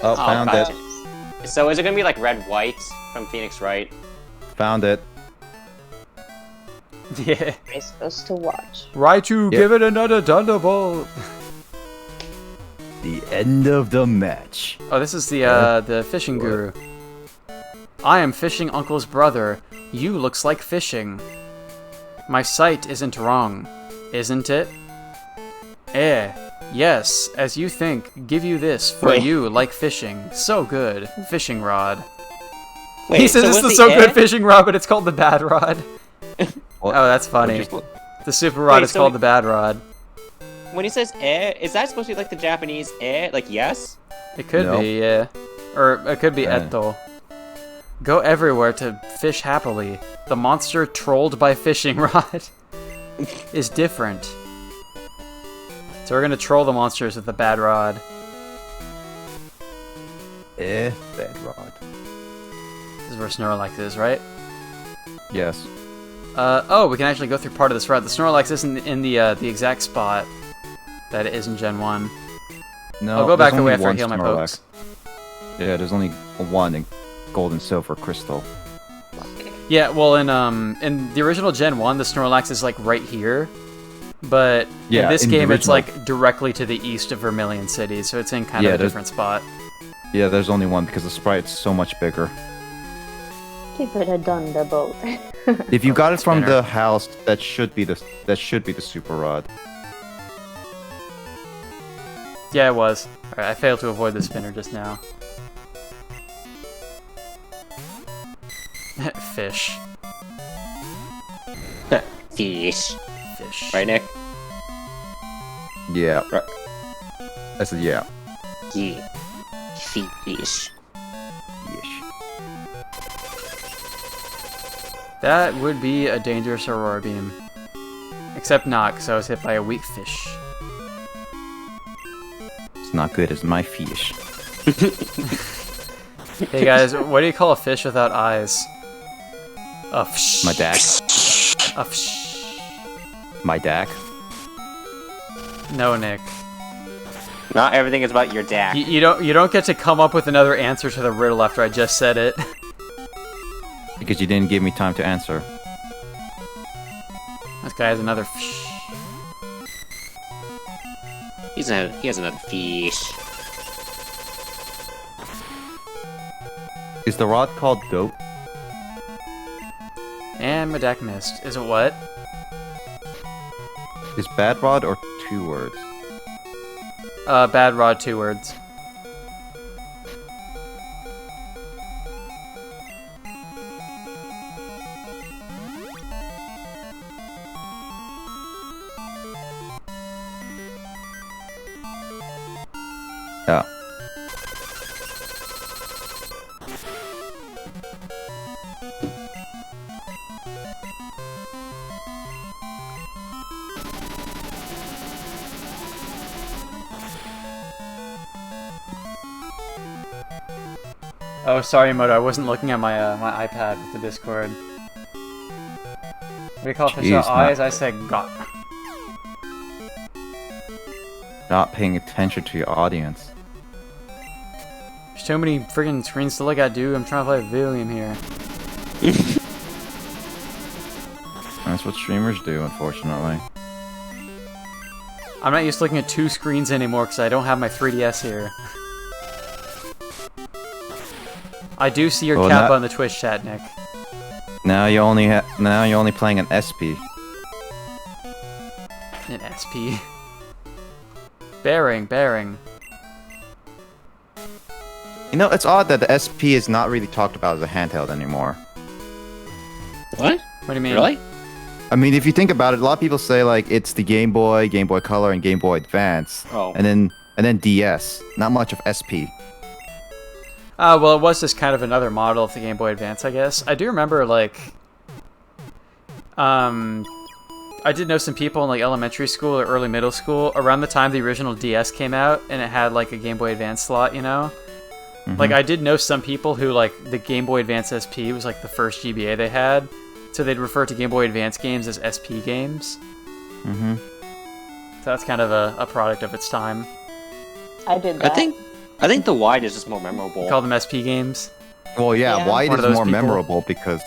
Speaker 4: Oh, found it.
Speaker 2: So is it gonna be like Red White from Phoenix Wright?
Speaker 4: Found it.
Speaker 1: Yeah.
Speaker 3: We're supposed to watch.
Speaker 1: Raichu, give it another Thunderbolt.
Speaker 4: The end of the match.
Speaker 1: Oh, this is the fishing guru. I am Fishing Uncle's brother. You looks like fishing. My sight isn't wrong, isn't it? Yes, as you think, give you this, for
Speaker 2: Wait.
Speaker 1: you like fishing. So good. Fishing rod.
Speaker 2: Wait,
Speaker 1: He says
Speaker 2: so
Speaker 1: it's
Speaker 2: was
Speaker 1: the so good
Speaker 2: eh?
Speaker 1: fishing rod, but it's called the bad rod.
Speaker 4: What?
Speaker 1: Oh, that's funny. The super rod
Speaker 2: Wait,
Speaker 1: is
Speaker 2: so
Speaker 1: called the bad rod.
Speaker 2: When he says is that supposed to be like the Japanese like yes?
Speaker 1: It could
Speaker 4: No.
Speaker 1: be, yeah. Or it could be
Speaker 4: Eh.
Speaker 1: etto. Go everywhere to fish happily. The monster trolled by fishing rod is different. So we're gonna troll the monsters with the bad rod.
Speaker 4: Bad rod.
Speaker 1: This is where Snorlax is, right?
Speaker 4: Yes.
Speaker 1: Oh, we can actually go through part of this route. The Snorlax isn't in the exact spot that it is in Gen 1.
Speaker 4: No.
Speaker 1: I'll go back
Speaker 4: there's
Speaker 1: away
Speaker 4: only
Speaker 1: after I
Speaker 4: one
Speaker 1: heal my
Speaker 4: Snorlax.
Speaker 1: pokes.
Speaker 4: Yeah, there's only one in Gold and Silver Crystal.
Speaker 1: Yeah, well, in the original Gen 1, the Snorlax is, like, right here. But
Speaker 4: Yeah,
Speaker 1: in this
Speaker 4: in the
Speaker 1: game, it's,
Speaker 4: original-
Speaker 1: like, directly to the east of Vermilion City, so it's in kind of
Speaker 4: Yeah,
Speaker 1: a
Speaker 4: there's-
Speaker 1: different spot.
Speaker 4: Yeah, there's only one because the sprite's so much bigger.
Speaker 3: Give it a Thunderbolt.
Speaker 4: If you got it from
Speaker 1: Spinner.
Speaker 4: the house, that should be the super rod.
Speaker 1: Yeah, it was. Alright, I failed to avoid the spinner just now. Fish.
Speaker 2: Fish.
Speaker 1: Fish.
Speaker 2: Right, Nick?
Speaker 4: Yeah.
Speaker 2: Right.
Speaker 4: I said yeah.
Speaker 2: Yeah. Fish.
Speaker 4: Yeesh.
Speaker 1: That would be a dangerous Aurora Beam. Except not, because I was hit by a weak fish.
Speaker 4: It's not good as my fish.
Speaker 1: Hey guys, what do you call a fish without eyes? A fish.
Speaker 4: My dak.
Speaker 1: A fish.
Speaker 4: My dak.
Speaker 1: No, Nick.
Speaker 2: Not everything is about your dad.
Speaker 1: You don't get to come up with another answer to the riddle after I just said it.
Speaker 4: Because you didn't give me time to answer.
Speaker 1: This guy has another fish.
Speaker 2: He has another fish.
Speaker 4: Is the rod called goat?
Speaker 1: And my deck missed. Is it what?
Speaker 4: Is bad rod or 2 words?
Speaker 1: Bad rod, 2 words.
Speaker 4: Yeah.
Speaker 1: Oh, sorry, Moto. I wasn't looking at my my iPad with the Discord. What do you call fish
Speaker 4: Jeez,
Speaker 1: without eyes? I said got.
Speaker 4: Not paying attention to your audience.
Speaker 1: There's too many friggin' screens to look at, dude. I'm trying to play a video game here.
Speaker 4: That's what streamers do, unfortunately.
Speaker 1: I'm not used to looking at 2 screens anymore because I don't have my 3DS here. I do see your
Speaker 4: Well,
Speaker 1: cap
Speaker 4: that-
Speaker 1: on the Twitch chat, Nick.
Speaker 4: Now you only now you're only playing an SP.
Speaker 1: An SP. Bearing.
Speaker 4: You know, it's odd that the SP is not really talked about as a handheld anymore.
Speaker 2: What?
Speaker 1: What do you mean?
Speaker 2: Really?
Speaker 4: I mean, if you think about it, a lot of people say like it's the Game Boy, Game Boy Color, and Game Boy Advance,
Speaker 2: Oh.
Speaker 4: and then DS. Not much of SP.
Speaker 1: Well, it was just kind of another model of the Game Boy Advance, I guess. I do remember, like, I I did know some people in like elementary school or early middle school around the time the original DS came out, and it had like a Game Boy Advance slot, you know. Like I did know some people who like the Game Boy Advance SP was like the first GBA they had, so they'd refer to Game Boy Advance games as SP games. So that's kind of a product of its time.
Speaker 3: I did that.
Speaker 2: I think the Wide is just more memorable.
Speaker 1: You call them SP games.
Speaker 4: Well, yeah,
Speaker 3: Yeah.
Speaker 4: Wide
Speaker 1: One
Speaker 4: is
Speaker 1: of those
Speaker 4: more
Speaker 1: people.
Speaker 4: memorable because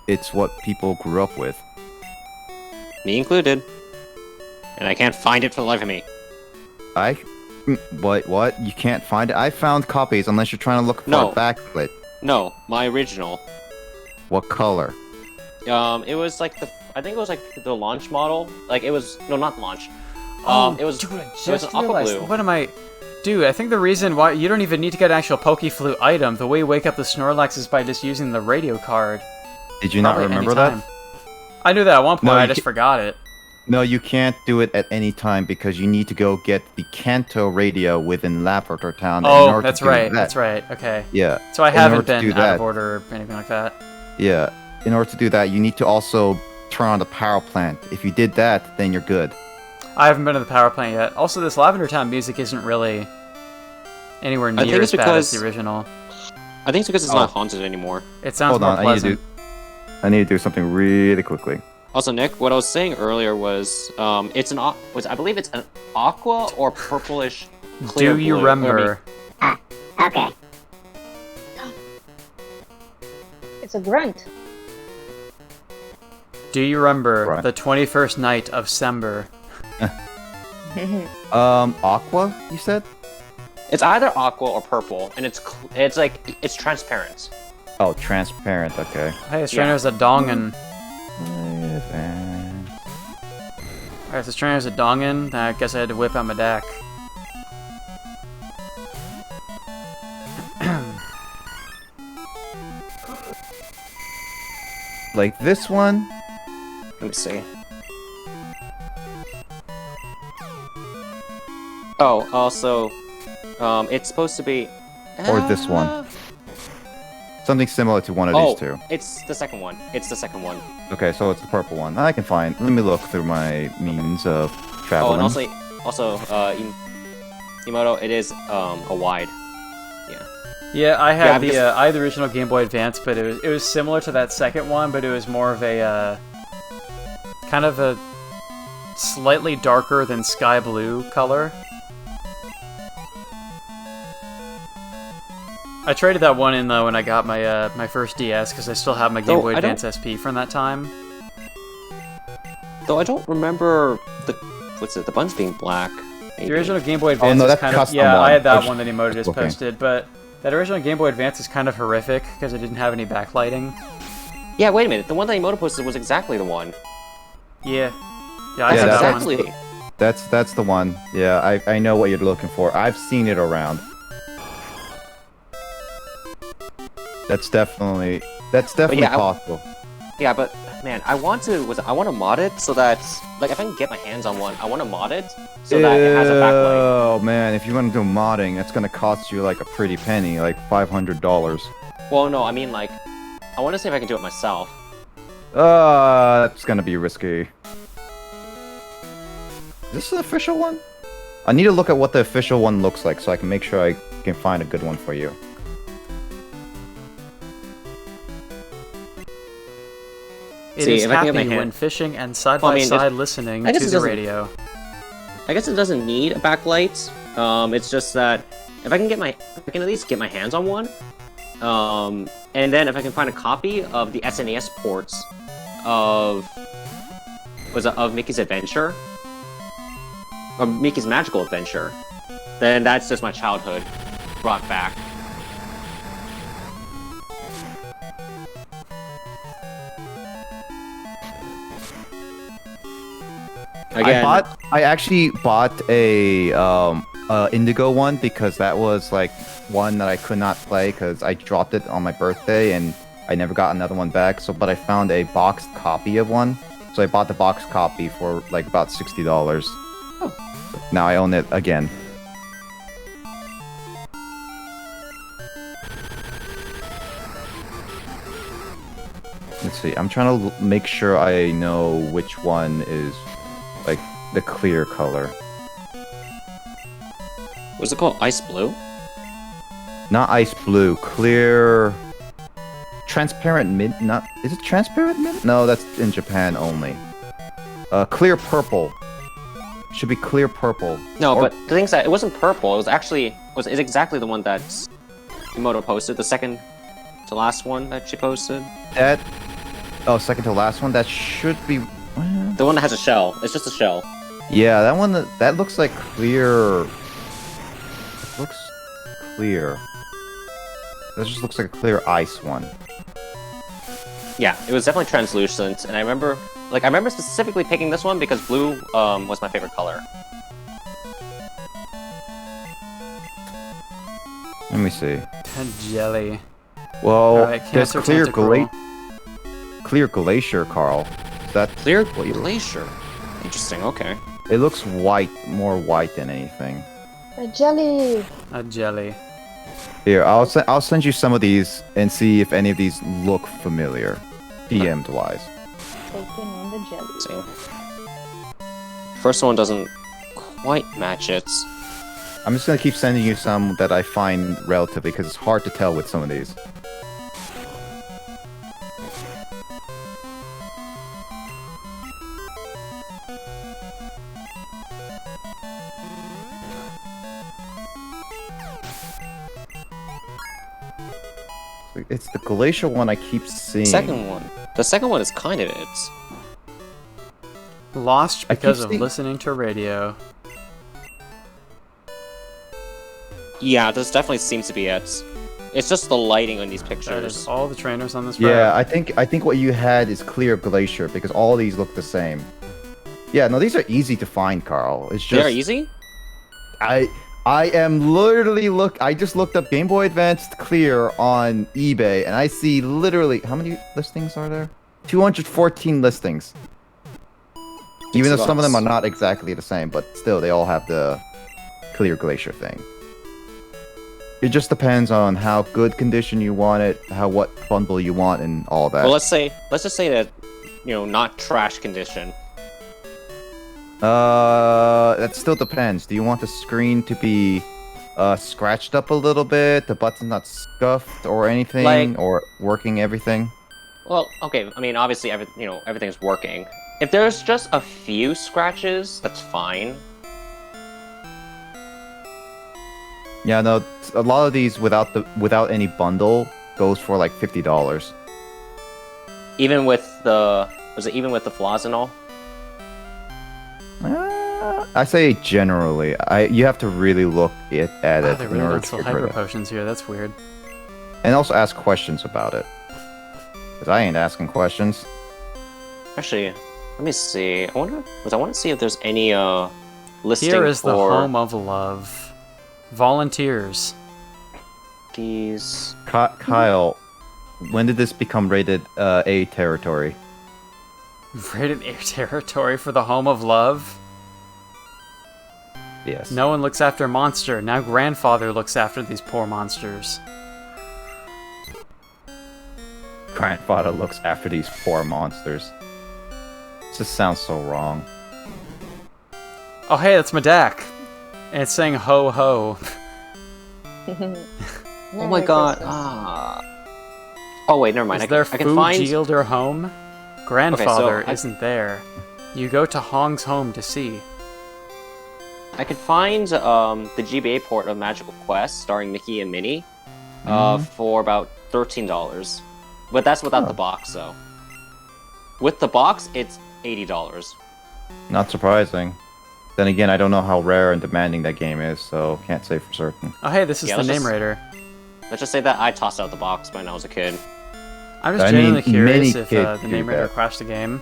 Speaker 4: it's what people grew up with.
Speaker 2: Me included. And I can't find it for the life of me.
Speaker 4: What? You can't find it? I found copies unless you're trying to look for
Speaker 2: No.
Speaker 4: a backlit.
Speaker 2: No, my original.
Speaker 4: What color?
Speaker 2: It was like I think it was like the launch model. Like it was no, not launch. It was.
Speaker 1: Dude, I
Speaker 2: it was
Speaker 1: just
Speaker 2: an aqua
Speaker 1: realized.
Speaker 2: blue.
Speaker 1: What am I? Dude, I think the reason why you don't even need to get an actual Pokeflute item, the way you wake up the Snorlax is by just using the radio card.
Speaker 4: Did you not
Speaker 1: Probably
Speaker 4: remember
Speaker 1: anytime.
Speaker 4: that?
Speaker 1: I knew that at one point,
Speaker 4: No,
Speaker 1: I
Speaker 4: you
Speaker 1: just
Speaker 4: ca-
Speaker 1: forgot it.
Speaker 4: No, you can't do it at any time because you need to go get the Kanto radio within Lavender Town. in
Speaker 1: Oh,
Speaker 4: order
Speaker 1: that's
Speaker 4: to do
Speaker 1: right,
Speaker 4: that.
Speaker 1: that's right, okay.
Speaker 4: Yeah.
Speaker 1: So I
Speaker 4: In
Speaker 1: haven't
Speaker 4: order to
Speaker 1: been
Speaker 4: do
Speaker 1: out
Speaker 4: that-
Speaker 1: of order or anything like that.
Speaker 4: Yeah. In order to do that, you need to also turn on the power plant. If you did that, then you're good.
Speaker 1: I haven't been to the power plant yet. Also, this Lavender Town music isn't really anywhere
Speaker 2: think
Speaker 1: near
Speaker 2: it's
Speaker 1: as bad as
Speaker 2: because-
Speaker 1: the original.
Speaker 2: I think it's because it's
Speaker 4: Oh.
Speaker 2: not haunted anymore.
Speaker 1: It sounds
Speaker 4: Hold
Speaker 1: more
Speaker 4: on,
Speaker 1: pleasant.
Speaker 4: I need to do something really quickly.
Speaker 2: Also, Nick, what I was saying earlier was, it's I believe it's an aqua or purplish clear
Speaker 1: Do you
Speaker 2: blue.
Speaker 1: remember?
Speaker 3: Okay. It's a grunt.
Speaker 1: Do you remember
Speaker 4: Right.
Speaker 1: the 21st night of Sember?
Speaker 4: Aqua, you said?
Speaker 2: It's either aqua or purple, and it's like it's transparent.
Speaker 4: Oh, transparent, okay.
Speaker 1: Hey, this trainer's a Dongan.
Speaker 4: And-
Speaker 1: Alright, this trainer's a Dongan. I guess I had to whip out my deck.
Speaker 4: Like this one?
Speaker 2: Let me see. Oh, also, it's supposed to be.
Speaker 4: Or this one. Something similar to one of these two.
Speaker 2: It's the second one. It's the second one.
Speaker 4: Okay, so it's the purple one. I can find. Let me look through my means of
Speaker 2: Oh,
Speaker 4: traveling.
Speaker 2: and also, Emoto, it is a wide.
Speaker 1: Yeah, I
Speaker 2: Yeah,
Speaker 1: had
Speaker 2: because-
Speaker 1: I had the original Game Boy Advance, but it was similar to that second one, but it was more of a kind of a slightly darker than sky blue color. I traded that one in though when I got my my first DS because I still have my Game
Speaker 2: Though
Speaker 1: Boy
Speaker 2: I don't-
Speaker 1: Advance SP from that time.
Speaker 2: Though I don't remember the buttons being black.
Speaker 1: The original Game Boy Advance
Speaker 4: no,
Speaker 1: is
Speaker 4: that's
Speaker 1: kind of
Speaker 4: custom
Speaker 1: yeah.
Speaker 4: one.
Speaker 1: I had that
Speaker 4: Which-
Speaker 1: one that Emoto just
Speaker 4: okay.
Speaker 1: posted, but that original Game Boy Advance is kind of horrific because it didn't have any backlighting.
Speaker 2: Yeah, wait a minute. The one that Emoto posted was exactly the one.
Speaker 1: Yeah, I
Speaker 4: Yeah,
Speaker 1: had
Speaker 4: that's
Speaker 1: that one.
Speaker 2: exactly.
Speaker 4: That's the one. Yeah, I know what you're looking for. I've seen it around. That's definitely
Speaker 2: yeah,
Speaker 4: possible.
Speaker 2: Yeah, but man, I want to mod it so that like if I can get my hands on one, I want to mod it so that it has a backlight.
Speaker 4: Oh man, if you want to do modding, it's gonna cost you like a pretty penny, like $500.
Speaker 2: Well, no, I mean like I want to see if I can do it myself.
Speaker 4: That's gonna be risky. Is this an official one? I need to look at what the official one looks like so I can make sure I can find a good one for you.
Speaker 1: It
Speaker 2: See,
Speaker 1: is
Speaker 2: if I can get my
Speaker 1: happy
Speaker 2: hand-
Speaker 1: when fishing and side
Speaker 2: Well, I
Speaker 1: by
Speaker 2: mean,
Speaker 1: side listening
Speaker 2: I guess
Speaker 1: to
Speaker 2: it
Speaker 1: the
Speaker 2: doesn't-
Speaker 1: radio.
Speaker 2: I guess it doesn't need a backlight. It's just that if I can at least get my hands on one, and then if I can find a copy of the SNES ports of Mickey's Adventure, or Mickey's Magical Adventure, then that's just my childhood brought back. Again,
Speaker 4: I actually bought a Indigo one because that was like one that I could not play because I dropped it on my birthday and I never got another one back. So, but I found a boxed copy of one, so I bought the boxed copy for like about $60.
Speaker 2: Oh.
Speaker 4: Now I own it again. Let's see. I'm trying to make sure I know which one is like the clear color.
Speaker 2: What's it called? Ice blue?
Speaker 4: Not ice blue. Clear. Transparent mint. Not. Is it transparent mint? No, that's in Japan only. Clear purple. Should be clear purple.
Speaker 2: No,
Speaker 4: Or-
Speaker 2: but the thing's that it wasn't purple. It was actually it's exactly the one that Emoto posted. The second to last one that she posted.
Speaker 4: that. Oh, second to last one. That should be.
Speaker 2: The one that has a shell. It's just a shell.
Speaker 4: Yeah, that one. That looks like clear. It looks clear. That just looks like a clear ice one.
Speaker 2: Yeah, it was definitely translucent, and I remember specifically picking this one because blue was my favorite color.
Speaker 4: Let me see.
Speaker 1: Jelly.
Speaker 4: Well,
Speaker 1: Alright,
Speaker 4: there's
Speaker 1: Cancer
Speaker 4: clear
Speaker 1: Tentacle.
Speaker 4: clear glacier, Carl. Is that
Speaker 2: Clear
Speaker 4: what you-
Speaker 2: glacier. Interesting. Okay.
Speaker 4: It looks white, more white than anything.
Speaker 3: A jelly!
Speaker 1: A jelly.
Speaker 4: Here, I'll send you some of these and see if any of these look familiar, DM'd wise.
Speaker 3: Taking in the jelly.
Speaker 2: Let's see. First one doesn't quite match it.
Speaker 4: I'm just gonna keep sending you some that I find relatively, because it's hard to tell with some of these. It's the glacier one I keep seeing.
Speaker 2: Second one. The second one is kind of it.
Speaker 1: Lost
Speaker 4: I keep
Speaker 1: because of
Speaker 4: seeing-
Speaker 1: listening to radio.
Speaker 2: Yeah, this definitely seems to be it. It's just the lighting on these
Speaker 1: That
Speaker 2: pictures.
Speaker 1: is all the trainers on this
Speaker 4: Yeah,
Speaker 1: route.
Speaker 4: I think what you had is clear glacier, because all these look the same. Yeah, no, these are easy to find, Carl. It's just
Speaker 2: They're easy?
Speaker 4: I am literally I just looked up Game Boy Advanced Clear on eBay, and I see literally how many listings are there? 214 listings. Even though some of them are not exactly the same, but still they all have the clear glacier thing. It just depends on how good condition you want it, what bundle you want, and all that.
Speaker 2: Well, let's just say that, not trash condition.
Speaker 4: That still depends. Do you want the screen to be scratched up a little bit, the button not scuffed or anything,
Speaker 2: Like-
Speaker 4: or working everything?
Speaker 2: Well, okay, I mean, obviously, everything's working. If there's just a few scratches, that's fine.
Speaker 4: Yeah, no, a lot of these without any bundle goes for like $50.
Speaker 2: Even with even with the flaws and all?
Speaker 4: I say generally. You have to really look at
Speaker 1: Wow,
Speaker 4: it
Speaker 1: they
Speaker 4: in
Speaker 1: really
Speaker 4: order
Speaker 1: don't
Speaker 4: to
Speaker 1: sell
Speaker 4: figure
Speaker 1: hyper
Speaker 4: it out.
Speaker 1: potions here. That's weird.
Speaker 4: And also ask questions about it. Because I ain't asking questions.
Speaker 2: Actually, let me see. I want to see if there's any listing
Speaker 1: Here is the
Speaker 2: for
Speaker 1: home of love. Volunteers.
Speaker 2: these.
Speaker 4: Kyle, when did this become rated A territory?
Speaker 1: Rated A territory for the home of love.
Speaker 4: Yes.
Speaker 1: No one looks after a monster. Now grandfather looks after these poor monsters.
Speaker 4: Grandfather looks after these poor monsters. This just sounds so wrong.
Speaker 1: Oh hey, that's Medak. And it's saying ho ho.
Speaker 2: Oh my god. Oh wait, never mind.
Speaker 1: Is there
Speaker 2: I can find.
Speaker 1: Fujielder home? Grandfather isn't there. You go to Hong's home to see.
Speaker 2: I could find the GBA port of Magical Quest starring Mickey and Minnie for about $13. But that's without the box, though. With the box, it's $80.
Speaker 4: Not surprising. Then again, I don't know how rare and demanding that game is, so can't say for certain.
Speaker 1: Oh hey, this is
Speaker 2: Yeah,
Speaker 1: the
Speaker 2: let's
Speaker 1: name
Speaker 2: just-
Speaker 1: raider.
Speaker 2: Let's just say that I tossed out the box when I was a kid.
Speaker 1: I'm just
Speaker 4: I mean,
Speaker 1: genuinely curious
Speaker 4: many
Speaker 1: if
Speaker 4: kids
Speaker 1: the
Speaker 4: do
Speaker 1: name raider
Speaker 4: that.
Speaker 1: crashed the game.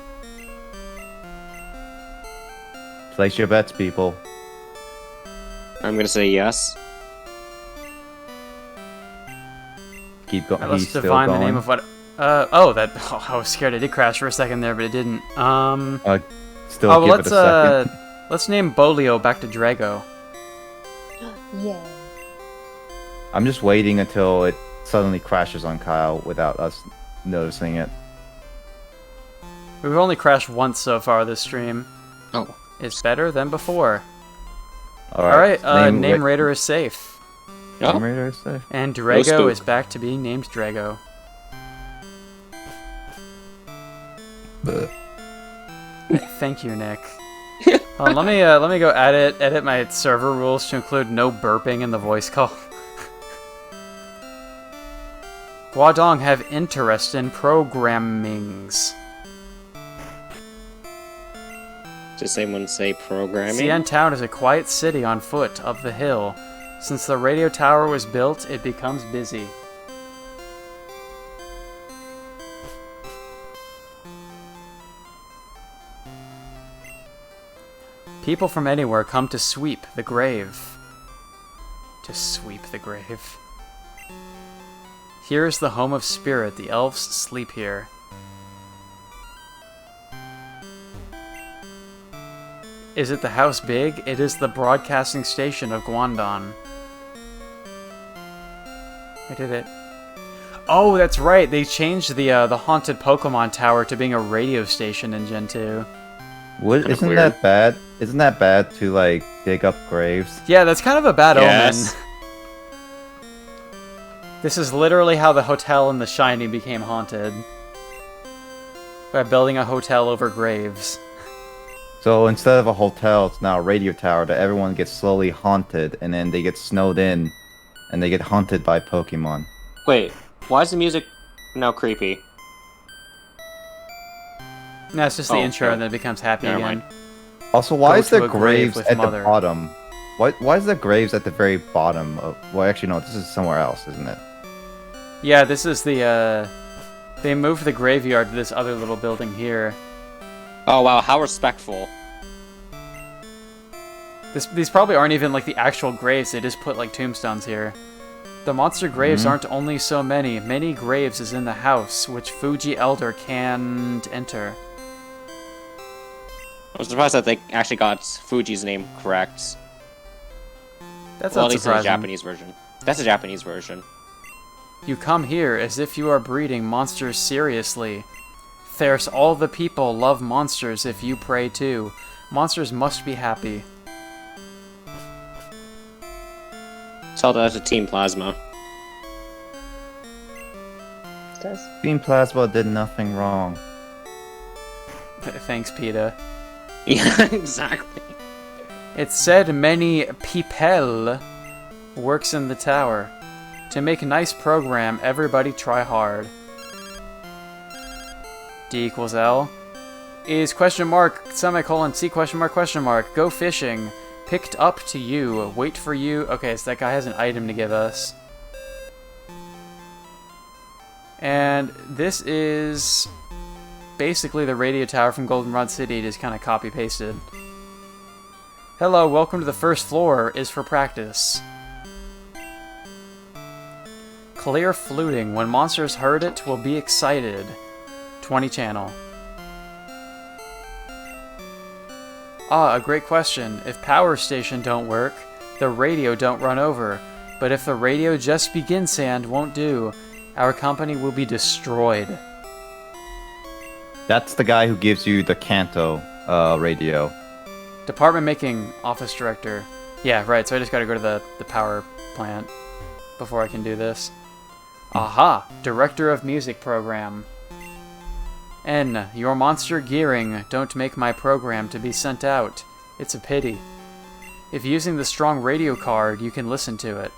Speaker 4: Place your bets, people.
Speaker 2: I'm gonna say yes.
Speaker 4: Keep going.
Speaker 1: Let's
Speaker 4: He's still
Speaker 1: divine
Speaker 4: going.
Speaker 1: the name of what. Oh, I was scared it did crash for a second there, but it didn't.
Speaker 4: Still
Speaker 1: Oh, well,
Speaker 4: give it a second.
Speaker 1: let's name Bolio back to Drago.
Speaker 3: Yeah.
Speaker 4: I'm just waiting until it suddenly crashes on Kyle without us noticing it.
Speaker 1: We've only crashed once so far this stream.
Speaker 2: Oh.
Speaker 1: It's better than before.
Speaker 4: Alright,
Speaker 1: Alright, name Raider is safe.
Speaker 2: Oh.
Speaker 4: Name Raider is safe.
Speaker 1: And
Speaker 2: No
Speaker 1: Drago
Speaker 2: spook.
Speaker 1: is back to being named Drago. Thank you, Nick. Let me go edit my server rules to include no burping in the voice call. Guadong have interest in programmings.
Speaker 2: Does anyone say programming?
Speaker 1: Xian Town is a quiet city on foot up the hill. Since the radio tower was built, it becomes busy. People from anywhere come to sweep the grave. To sweep the grave. Here is the home of spirit. The elves sleep here. Is it the house big? It is the broadcasting station of Guangdong. I did it. Oh, that's right. They changed the haunted Pokemon Tower to being a radio station in Gen 2.
Speaker 4: Isn't
Speaker 2: weird.
Speaker 4: that bad? Isn't that bad to like dig up graves?
Speaker 1: Yeah, that's kind of a bad
Speaker 2: Yes.
Speaker 1: omen. This is literally how the hotel in The Shining became haunted. By building a hotel over graves.
Speaker 4: So instead of a hotel, it's now a radio tower that everyone gets slowly haunted, and then they get snowed in, and they get haunted by Pokemon.
Speaker 2: Wait, why is the music now creepy?
Speaker 1: No, it's just the
Speaker 2: Oh,
Speaker 1: intro
Speaker 2: okay.
Speaker 1: and then it becomes happy
Speaker 2: Never
Speaker 1: again.
Speaker 2: mind.
Speaker 4: Also, why
Speaker 1: Go
Speaker 4: is
Speaker 1: to
Speaker 4: the
Speaker 1: a grave
Speaker 4: graves
Speaker 1: with
Speaker 4: at
Speaker 1: mother.
Speaker 4: the bottom? Why is the graves at the very bottom of... Well, actually, no, this is somewhere else, isn't it?
Speaker 1: Yeah, this is the, they moved the graveyard to this other little building here.
Speaker 2: Oh wow, how respectful.
Speaker 1: These probably aren't even, like, the actual graves, they just put, like, tombstones here. The monster graves aren't only so many. Many graves is in the house, which Fuji Elder can't enter.
Speaker 2: I'm surprised that they actually got Fuji's name correct.
Speaker 1: That's
Speaker 2: Well,
Speaker 1: not
Speaker 2: at least in the
Speaker 1: surprising.
Speaker 2: Japanese version. That's a Japanese version.
Speaker 1: You come here as if you are breeding monsters seriously. There's all the people love monsters if you pray too. Monsters must be happy.
Speaker 2: Tell that to Team Plasma.
Speaker 3: It does.
Speaker 4: Team Plasma did nothing wrong.
Speaker 1: Thanks, PETA.
Speaker 2: Yeah, exactly.
Speaker 1: It said many people works in the tower. To make a nice program, everybody try hard. D equals L. Is question mark, semicolon, C question mark, go fishing. Picked up to you, wait for you. Okay, so that guy has an item to give us. And this is basically the radio tower from Goldenrod City, just kind of copy-pasted. Hello, welcome to the first floor, is for practice. Clear fluting. When monsters heard it, will be excited. 20 channel. Ah, a great question. If power station don't work, the radio don't run over. But if the radio just begins sand won't do, our company will be destroyed.
Speaker 4: That's the guy who gives you the Kanto radio.
Speaker 1: Department making office director. Yeah, right, so I just gotta go to the power plant before I can do this. Aha! Director of music program. N. Your monster gearing. Don't make my program to be sent out. It's a pity. If using the strong radio card, you can listen to it.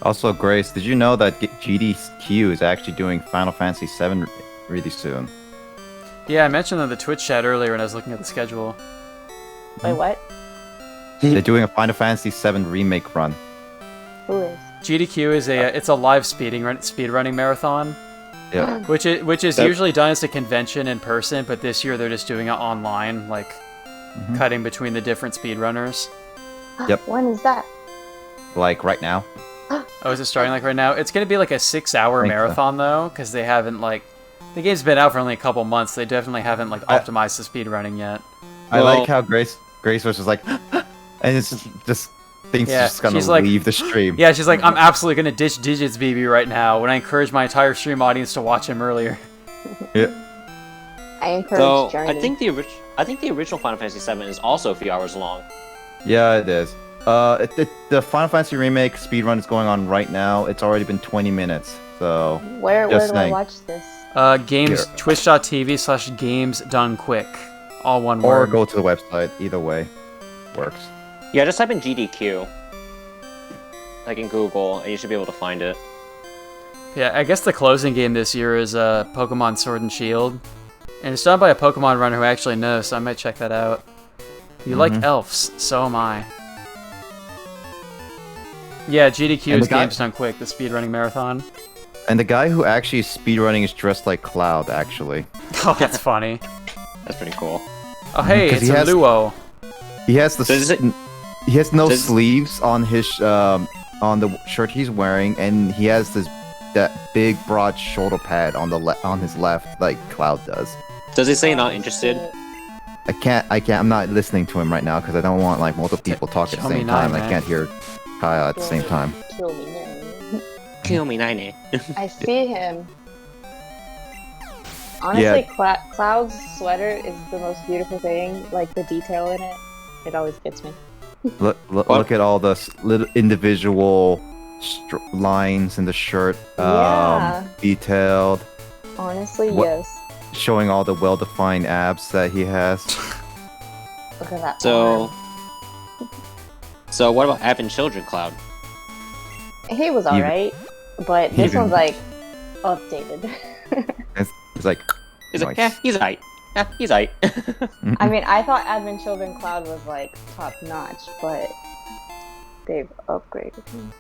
Speaker 4: Also, Grace, did you know that GDQ is actually doing Final Fantasy VII really soon?
Speaker 1: Yeah, I mentioned in the Twitch chat earlier when I was looking at the schedule.
Speaker 3: Wait, what?
Speaker 4: They're doing a Final Fantasy VII remake run.
Speaker 3: Who is?
Speaker 1: GDQ is it's a live speedrunning marathon,
Speaker 4: Yeah.
Speaker 1: which is
Speaker 2: That-
Speaker 1: usually done as a convention in person, but this year they're just doing it online, like cutting between the different speedrunners.
Speaker 4: Yep.
Speaker 3: When is that?
Speaker 4: Like right now.
Speaker 1: Oh, is it starting like right now? It's gonna be like a 6-hour
Speaker 4: Think so.
Speaker 1: marathon though, because they haven't like the game's been out for only a couple months. They definitely haven't like optimized the speedrunning yet.
Speaker 4: I
Speaker 2: Well-
Speaker 4: like how Grace was just like, and it's just thinks
Speaker 1: Yeah,
Speaker 4: she's gonna
Speaker 1: she's like-
Speaker 4: leave the stream.
Speaker 1: Yeah, she's like, I'm absolutely gonna ditch Digits BB right now when I encouraged my entire stream audience to watch him earlier.
Speaker 4: Yeah.
Speaker 3: I encourage
Speaker 2: So
Speaker 3: Journey.
Speaker 2: I think the original Final Fantasy VII is also a few hours long.
Speaker 4: Yeah, it is. The Final Fantasy Remake speedrun is going on right now. It's already been 20 minutes, so...
Speaker 3: Where
Speaker 4: just
Speaker 3: do I
Speaker 4: saying.
Speaker 3: watch this?
Speaker 1: Games,
Speaker 4: Here.
Speaker 1: twitch.tv/games done quick. All one
Speaker 4: Or
Speaker 1: word.
Speaker 4: go to the website. Either way works.
Speaker 2: Yeah, just type in GDQ, like in Google, and you should be able to find it.
Speaker 1: Yeah, I guess the closing game this year is Pokemon Sword and Shield. And it's done by a Pokemon runner who I actually know, so I might check that out. You like elves, so am I. Yeah, GDQ
Speaker 4: And
Speaker 1: is
Speaker 4: the guy-
Speaker 1: Games Done Quick, the speedrunning marathon.
Speaker 4: And the guy who actually is speedrunning is dressed like Cloud, actually.
Speaker 1: Oh, that's funny.
Speaker 2: That's pretty cool.
Speaker 1: Oh, hey,
Speaker 4: 'Cause
Speaker 1: it's
Speaker 4: he
Speaker 1: a
Speaker 4: has-
Speaker 1: Luo.
Speaker 4: He has the
Speaker 2: Does it-
Speaker 4: he has no
Speaker 2: does-
Speaker 4: sleeves on his on the shirt he's wearing, and he has that big broad shoulder pad on on his left, like Cloud does.
Speaker 2: Does he say not interested?
Speaker 4: I can't. I'm not listening to him right now because I don't want like multiple people talking at the
Speaker 1: Tell me
Speaker 4: same
Speaker 1: now,
Speaker 4: time. I
Speaker 1: man.
Speaker 4: can't hear Kyle at the same time.
Speaker 3: Kill me now.
Speaker 2: Kill me, Nine.
Speaker 3: I see him. Honestly, Cloud's sweater is the most beautiful thing. Like the detail in it, it always gets me.
Speaker 4: Look at all the little individual lines in the shirt,
Speaker 3: Yeah.
Speaker 4: detailed,
Speaker 3: Honestly,
Speaker 4: What-
Speaker 3: yes.
Speaker 4: showing all the well-defined abs that he has.
Speaker 3: Look at that.
Speaker 2: So,
Speaker 3: arm.
Speaker 2: so what about having children, Cloud?
Speaker 3: He was alright, but this
Speaker 4: even-
Speaker 3: one's like updated.
Speaker 4: It's like,
Speaker 2: He's like,
Speaker 4: nice.
Speaker 2: yeah, he's aight. Yeah, he's aight.
Speaker 3: I mean, I thought Advent Children Cloud was like top notch, but they've upgraded him.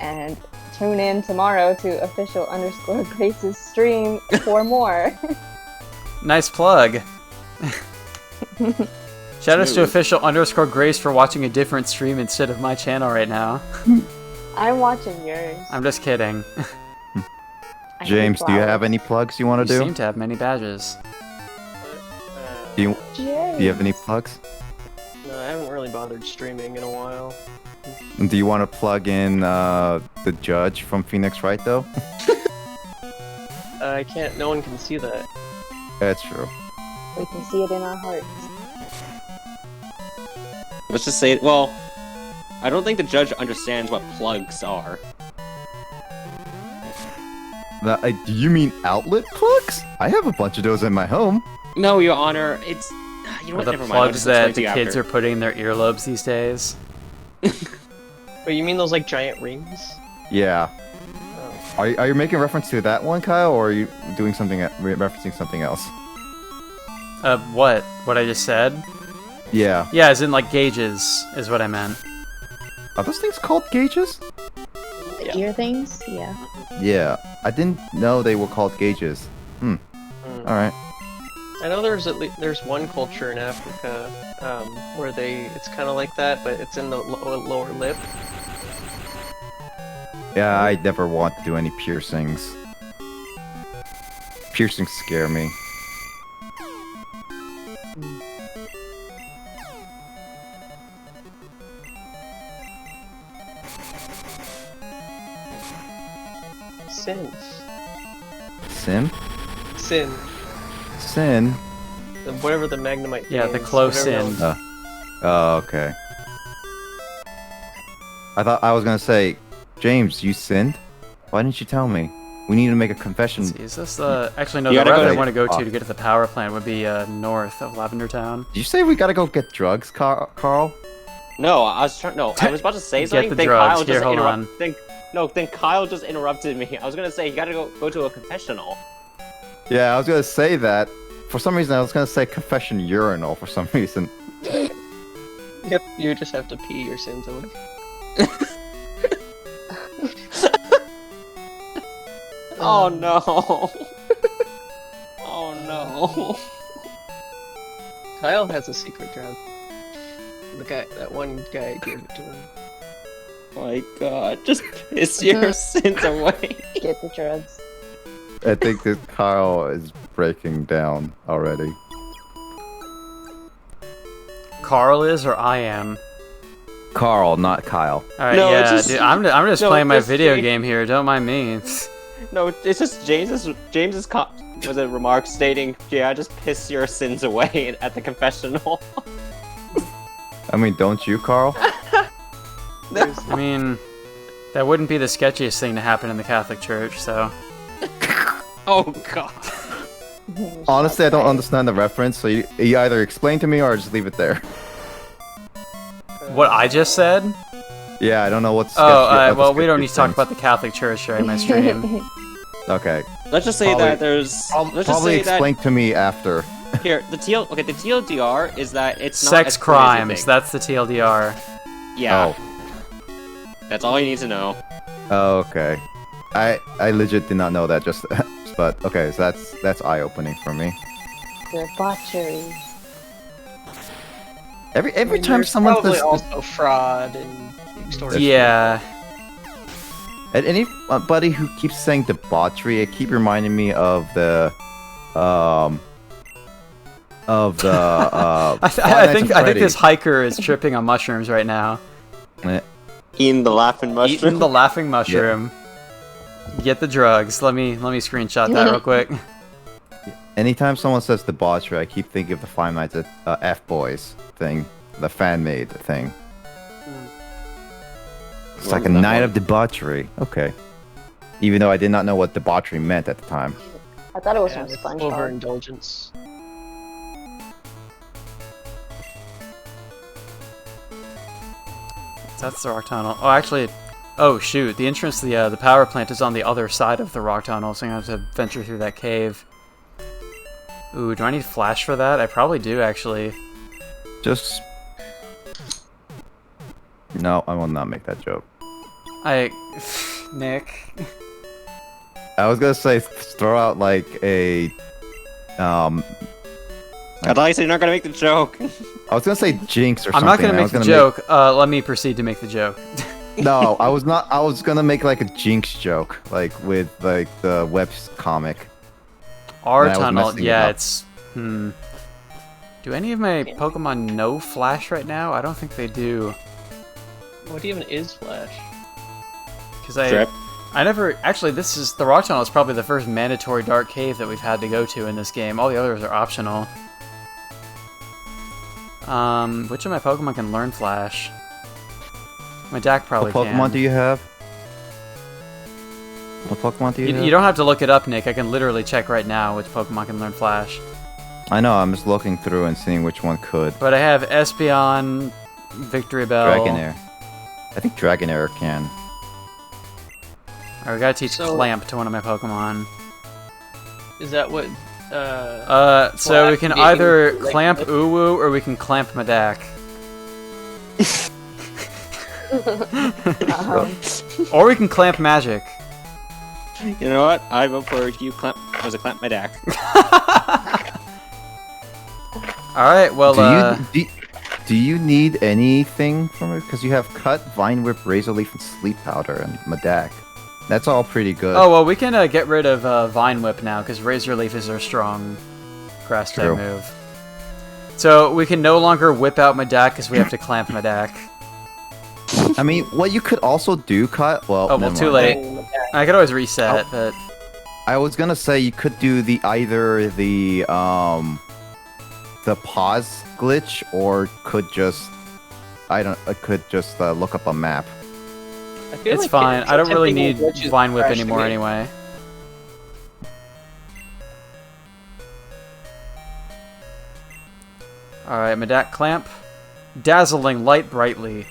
Speaker 3: And tune in tomorrow to official_Grace's stream for more.
Speaker 1: Nice plug. Shoutouts to
Speaker 2: Smooth.
Speaker 1: official_Grace for watching a different stream instead of my channel right now.
Speaker 3: I'm watching yours.
Speaker 1: I'm just kidding.
Speaker 3: I hate
Speaker 4: James, do you have
Speaker 3: flowers.
Speaker 4: any plugs you want
Speaker 1: You
Speaker 4: to do?
Speaker 1: seem to have many badges.
Speaker 4: Do you
Speaker 3: James.
Speaker 4: have any plugs?
Speaker 5: No, I haven't really bothered streaming in a while.
Speaker 4: Do you want to plug in the judge from Phoenix Wright though?
Speaker 5: I can't. No one can see that.
Speaker 4: That's true.
Speaker 3: We can see it in our hearts.
Speaker 2: Let's just say, well, I don't think the judge understands what plugs are.
Speaker 4: Do you mean outlet plugs? I have a bunch of those in my home.
Speaker 2: No, Your Honor, it's... You know
Speaker 1: Or
Speaker 2: what,
Speaker 1: the
Speaker 2: never mind. I'll
Speaker 1: plugs
Speaker 2: just
Speaker 1: that
Speaker 2: explain to
Speaker 1: the
Speaker 2: you
Speaker 1: kids
Speaker 2: after.
Speaker 1: are putting in their earlobes these days.
Speaker 5: Wait, you mean those like giant rings?
Speaker 4: Yeah.
Speaker 5: Oh.
Speaker 4: Are you making reference to that one, Kyle, or are you doing something referencing something else?
Speaker 1: What? What I just said?
Speaker 4: Yeah.
Speaker 1: Yeah, as in like gauges, is what I meant.
Speaker 4: Are those things called gauges?
Speaker 3: The
Speaker 5: Yeah.
Speaker 3: ear things? Yeah.
Speaker 4: Yeah. I didn't know they were called gauges.
Speaker 5: Hmm.
Speaker 4: All right.
Speaker 5: I know there's one culture in Africa where it's kind of like that, but it's in the lower lip.
Speaker 4: Yeah, I never want to do any piercings. Piercings scare me.
Speaker 5: Sin.
Speaker 4: Sin?
Speaker 5: Sin.
Speaker 4: Sin?
Speaker 5: Whatever the Magnemite
Speaker 1: Yeah, the
Speaker 5: games,
Speaker 1: close
Speaker 5: whatever
Speaker 1: in.
Speaker 5: else-
Speaker 4: Oh, okay. I thought I was gonna say, James, you sinned? Why didn't you tell me? We need to make a confession.
Speaker 1: Let's see, is this the... Actually, no,
Speaker 2: You
Speaker 1: the
Speaker 2: gotta
Speaker 1: route
Speaker 2: go
Speaker 1: I
Speaker 2: to-
Speaker 1: want to go
Speaker 4: Oh.
Speaker 1: to get to the power plant would be north of Lavender Town.
Speaker 4: Did you say we gotta go get drugs, Carl?
Speaker 2: No, I was trying. No, I was about to say
Speaker 1: Get
Speaker 2: something.
Speaker 1: the
Speaker 2: Then
Speaker 1: drugs.
Speaker 2: Kyle
Speaker 1: Here,
Speaker 2: just
Speaker 1: hold
Speaker 2: interrupted. Then Kyle just interrupted me. I was gonna say you gotta go to a confessional.
Speaker 4: Yeah, I was gonna say that. For some reason, I was gonna say confession urinal for some reason.
Speaker 5: Yep, you just have to pee your sins away.
Speaker 2: Oh no. Oh no.
Speaker 5: Kyle has a secret job. That one guy gave it to him.
Speaker 2: My God, just piss your sins away.
Speaker 3: Get the drugs.
Speaker 4: I think that Carl is breaking down already.
Speaker 1: Carl is or I am?
Speaker 4: Carl, not Kyle.
Speaker 1: Alright,
Speaker 2: No, it's
Speaker 1: yeah,
Speaker 2: just-
Speaker 1: dude, I'm just
Speaker 2: no,
Speaker 1: playing my
Speaker 2: it's
Speaker 1: video
Speaker 2: Jake.
Speaker 1: game here, don't mind me.
Speaker 2: No, it's just James's was a remark stating, "Yeah, just piss your sins away" at the confessional.
Speaker 4: I mean, don't you, Carl?
Speaker 1: I mean, that wouldn't be the sketchiest thing to happen in the Catholic Church, so...
Speaker 2: Oh god.
Speaker 4: Honestly, I don't understand the reference, so you either explain to me or just leave it there.
Speaker 1: What I just said?
Speaker 4: Yeah, I don't know what's.
Speaker 1: Oh, well, we don't need to talk about the Catholic Church during my stream.
Speaker 4: Okay.
Speaker 2: Let's just say
Speaker 4: Probably-
Speaker 2: that there's. Let's just
Speaker 4: Probably
Speaker 2: say that
Speaker 4: explain to me after.
Speaker 2: here the TLDR is that it's not
Speaker 1: Sex
Speaker 2: as clear as you
Speaker 1: crimes,
Speaker 2: think.
Speaker 1: that's the TLDR.
Speaker 2: Yeah,
Speaker 4: Oh.
Speaker 2: that's all you need to know.
Speaker 4: Oh, okay. I legit did not know that. Just, but okay, so that's eye-opening for me.
Speaker 3: Debauchery.
Speaker 4: Every time someone
Speaker 5: probably
Speaker 4: says
Speaker 5: also fraud and extortion.
Speaker 1: Yeah.
Speaker 4: and anybody who keeps saying debauchery, it keep reminding me of the
Speaker 1: I
Speaker 4: Five Nights
Speaker 1: think
Speaker 4: at
Speaker 1: this
Speaker 4: Freddy's.
Speaker 1: hiker is tripping on mushrooms right now.
Speaker 2: Eating the laughing
Speaker 1: Eating
Speaker 2: mushroom.
Speaker 1: the laughing mushroom. Get the drugs. Let me screenshot that real quick.
Speaker 4: Anytime someone says debauchery, I keep thinking of the Five Nights at F-Boys thing, the fan-made thing. It's like a
Speaker 2: What was that
Speaker 4: night
Speaker 2: one?
Speaker 4: of debauchery. Okay. Even though I did not know what debauchery meant at the time.
Speaker 3: I thought it was
Speaker 5: Yeah,
Speaker 3: from
Speaker 5: it's
Speaker 3: SpongeBob.
Speaker 5: overindulgence.
Speaker 1: That's the rock tunnel. Oh, actually, oh shoot, the entrance to the power plant is on the other side of the rock tunnel, so I'm gonna have to venture through that cave. Ooh, do I need flash for that? I probably do, actually.
Speaker 4: Just... No, I will not make that joke.
Speaker 1: Nick.
Speaker 4: I was gonna say throw out like a...
Speaker 2: I thought you said you're not gonna make the joke.
Speaker 4: I was gonna say jinx or
Speaker 1: I'm
Speaker 4: something.
Speaker 1: not gonna
Speaker 4: and I
Speaker 1: make
Speaker 4: was
Speaker 1: the joke. Let me proceed to make the joke.
Speaker 4: No, I was not. I was gonna make like a jinx joke, like with like the web comic.
Speaker 1: R
Speaker 4: And I was
Speaker 1: tunnel,
Speaker 4: messing it
Speaker 1: yeah,
Speaker 4: up.
Speaker 1: it's... Do any of my Pokemon know Flash right now? I don't think they do.
Speaker 5: What even is Flash?
Speaker 1: Because
Speaker 2: Drip.
Speaker 1: I never... Actually, the rock tunnel is probably the first mandatory dark cave that we've had to go to in this game. All the others are optional. Which of my Pokemon can learn Flash? My Dak probably
Speaker 4: What Pokemon
Speaker 1: can.
Speaker 4: do you have? What Pokemon do you have?
Speaker 1: You don't have to look it up, Nick. I can literally check right now which Pokemon can learn Flash.
Speaker 4: I know. I'm just looking through and seeing which one could.
Speaker 1: But I have Espeon, Victory Bell.
Speaker 4: Dragonair. I think Dragonair can.
Speaker 1: Alright, we gotta teach
Speaker 5: So-
Speaker 1: Clamp to one of my Pokemon.
Speaker 5: Is that what?
Speaker 1: So we can
Speaker 5: Flash
Speaker 1: either
Speaker 5: being, like,
Speaker 1: clamp
Speaker 5: like-
Speaker 1: Uwu or we can clamp Madak. Or we can clamp Magic.
Speaker 2: You know what? I vote for you. Clamp my deck.
Speaker 1: Alright, well,
Speaker 4: Do you need anything from it? Because you have Cut, Vine Whip, Razor Leaf, and Sleep Powder, and Madak. That's all pretty good.
Speaker 1: oh well, we can get rid of Vine Whip now because Razor Leaf is our strong grass type
Speaker 4: True.
Speaker 1: move. So we can no longer whip out Madak because we have to clamp Madak.
Speaker 4: I mean, what you could also do, Cut. Well,
Speaker 1: Oh well,
Speaker 4: never
Speaker 1: too
Speaker 4: mind.
Speaker 1: late. I could always reset, but
Speaker 4: I was gonna say you could do either the pause glitch or could just look up a map.
Speaker 5: I feel
Speaker 1: it's
Speaker 5: like
Speaker 1: fine. I don't really need
Speaker 5: attempting glitches
Speaker 1: Vine Whip
Speaker 5: crashing
Speaker 1: anymore
Speaker 5: me.
Speaker 1: anyway. Alright, Madak Clamp. Dazzling Light Brightly.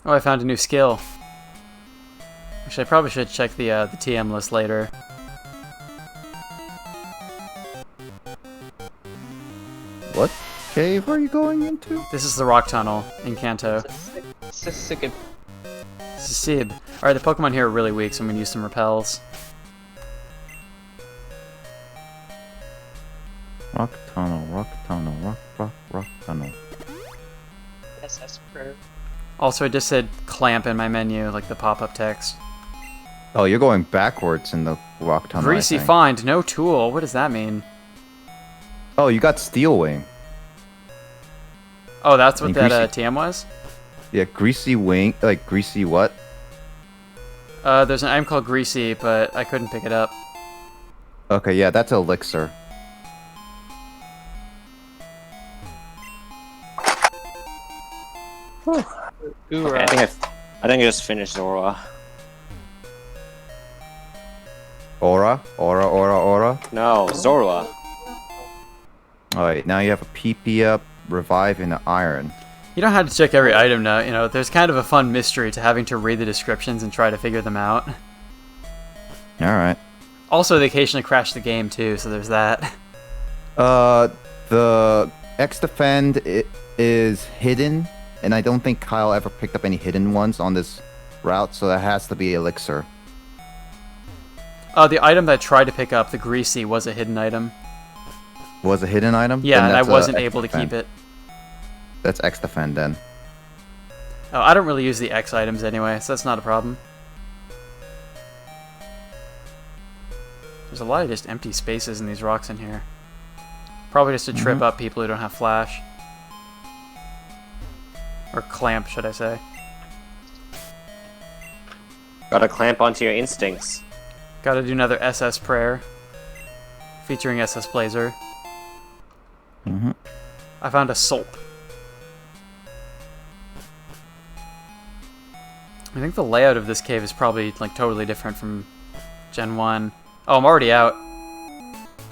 Speaker 1: Oh, I found a new skill. Actually, I probably should check the TM list later.
Speaker 4: What cave are you going into?
Speaker 1: This is the rock tunnel in Kanto.
Speaker 5: Sick.
Speaker 1: This is Sib. Alright, the Pokemon here are really weak, so I'm gonna use some repels.
Speaker 4: Rock tunnel, rock tunnel.
Speaker 5: SS prayer.
Speaker 1: Also, I just said clamp in my menu, like the pop-up text.
Speaker 4: Oh, you're going backwards in the rock tunnel.
Speaker 1: Greasy
Speaker 4: I think.
Speaker 1: find, no tool. What does that mean?
Speaker 4: Oh, you got Steel Wing.
Speaker 1: Oh, that's what
Speaker 4: And
Speaker 1: that
Speaker 4: greasy-
Speaker 1: TM was?
Speaker 4: Yeah, Greasy Wing. Like, Greasy what?
Speaker 1: There's an item called Greasy, but I couldn't pick it up.
Speaker 4: Okay, yeah, that's Elixir.
Speaker 2: Okay,
Speaker 5: Hoorah.
Speaker 2: I think I just finished Zora.
Speaker 4: Aura? Aura.
Speaker 2: No, Zora.
Speaker 4: Alright, now you have a PP up, revive, and an iron.
Speaker 1: You don't have to check every item now, you know, there's kind of a fun mystery to having to read the descriptions and try to figure them out.
Speaker 4: Alright.
Speaker 1: Also, they occasionally crash the game too, so there's that.
Speaker 4: The X Defend is hidden, and I don't think Kyle ever picked up any hidden ones on this route, so that has to be Elixir.
Speaker 1: The item that I tried to pick up, the Greasy, was a hidden item.
Speaker 4: Was a hidden item?
Speaker 1: Yeah,
Speaker 4: Then
Speaker 1: and I
Speaker 4: that's,
Speaker 1: wasn't
Speaker 4: X
Speaker 1: able to
Speaker 4: Defend.
Speaker 1: keep it.
Speaker 4: That's X Defend then.
Speaker 1: Oh, I don't really use the X items anyway, so that's not a problem. There's a lot of just empty spaces in these rocks in here. Probably just to trip up people who don't have flash. Or clamp, should I say.
Speaker 2: Gotta clamp onto your instincts.
Speaker 1: Gotta do another SS prayer. Featuring SS Blazer.
Speaker 4: Mm-hmm.
Speaker 1: I found a Sulp. I think the layout of this cave is probably like totally different from Gen 1. Oh, I'm already out.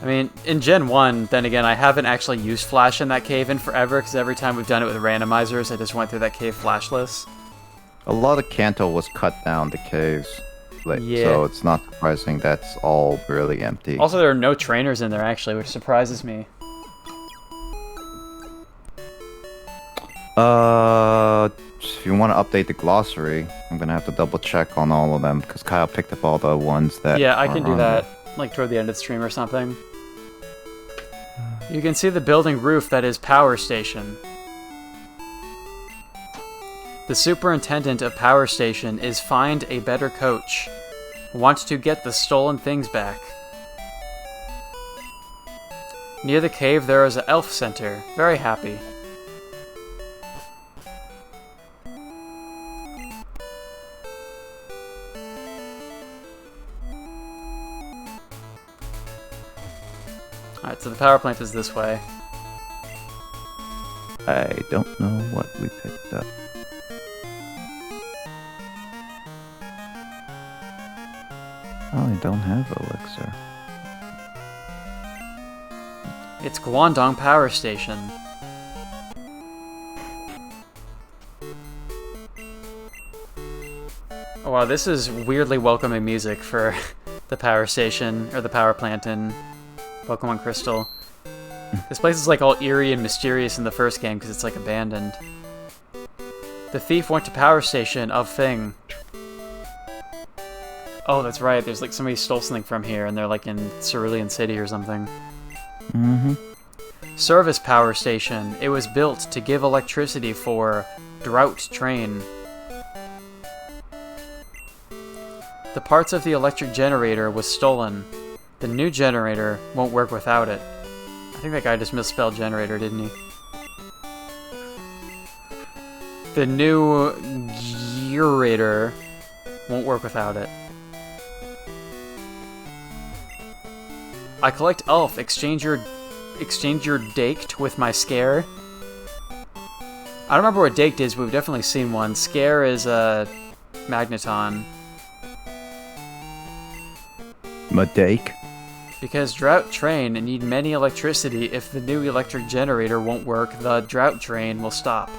Speaker 1: I mean, in Gen 1, then again, I haven't actually used flash in that cave in forever, because every time we've done it with randomizers, I just went through that cave flashless.
Speaker 4: A lot of Kanto was cut down the caves. Like,
Speaker 1: Yeah.
Speaker 4: So it's not surprising that's all really empty.
Speaker 1: Also, there are no trainers in there, actually, which surprises me.
Speaker 4: If you want to update the glossary, I'm gonna have to double check on all of them because Kyle picked up all the ones that.
Speaker 1: Yeah, I can
Speaker 4: are
Speaker 1: do
Speaker 4: on
Speaker 1: that,
Speaker 4: there.
Speaker 1: like, toward the end of the stream or something. You can see the building roof that is Power Station. The superintendent of Power Station is find a better coach. Want to get the stolen things back. Near the cave there is an elf center. Very happy. Alright, so the power plant is this way.
Speaker 4: I don't know what we picked up. Oh, I don't have elixir.
Speaker 1: It's Guangdong Power Station. Oh wow, this is weirdly welcoming music for the power station, or the power plant in Pokemon Crystal. This place is like all eerie and mysterious in the first game because it's like abandoned. The thief went to Power Station of Thing. Oh, that's right, there's like somebody stole something from here and they're like in Cerulean City or something.
Speaker 4: Mm-hmm.
Speaker 1: Service Power Station. It was built to give electricity for Drought Train. The parts of the electric generator was stolen. The new generator won't work without it. I think that guy just misspelled generator, didn't he? The new generator won't work without it. I collect Elf. Exchange your Daked with my Scare. I don't remember what Daked is, but we've definitely seen one. Scare is a Magneton.
Speaker 4: Madake.
Speaker 1: Because Drought Train need many electricity. If the new electric generator won't work, the Drought Train will stop.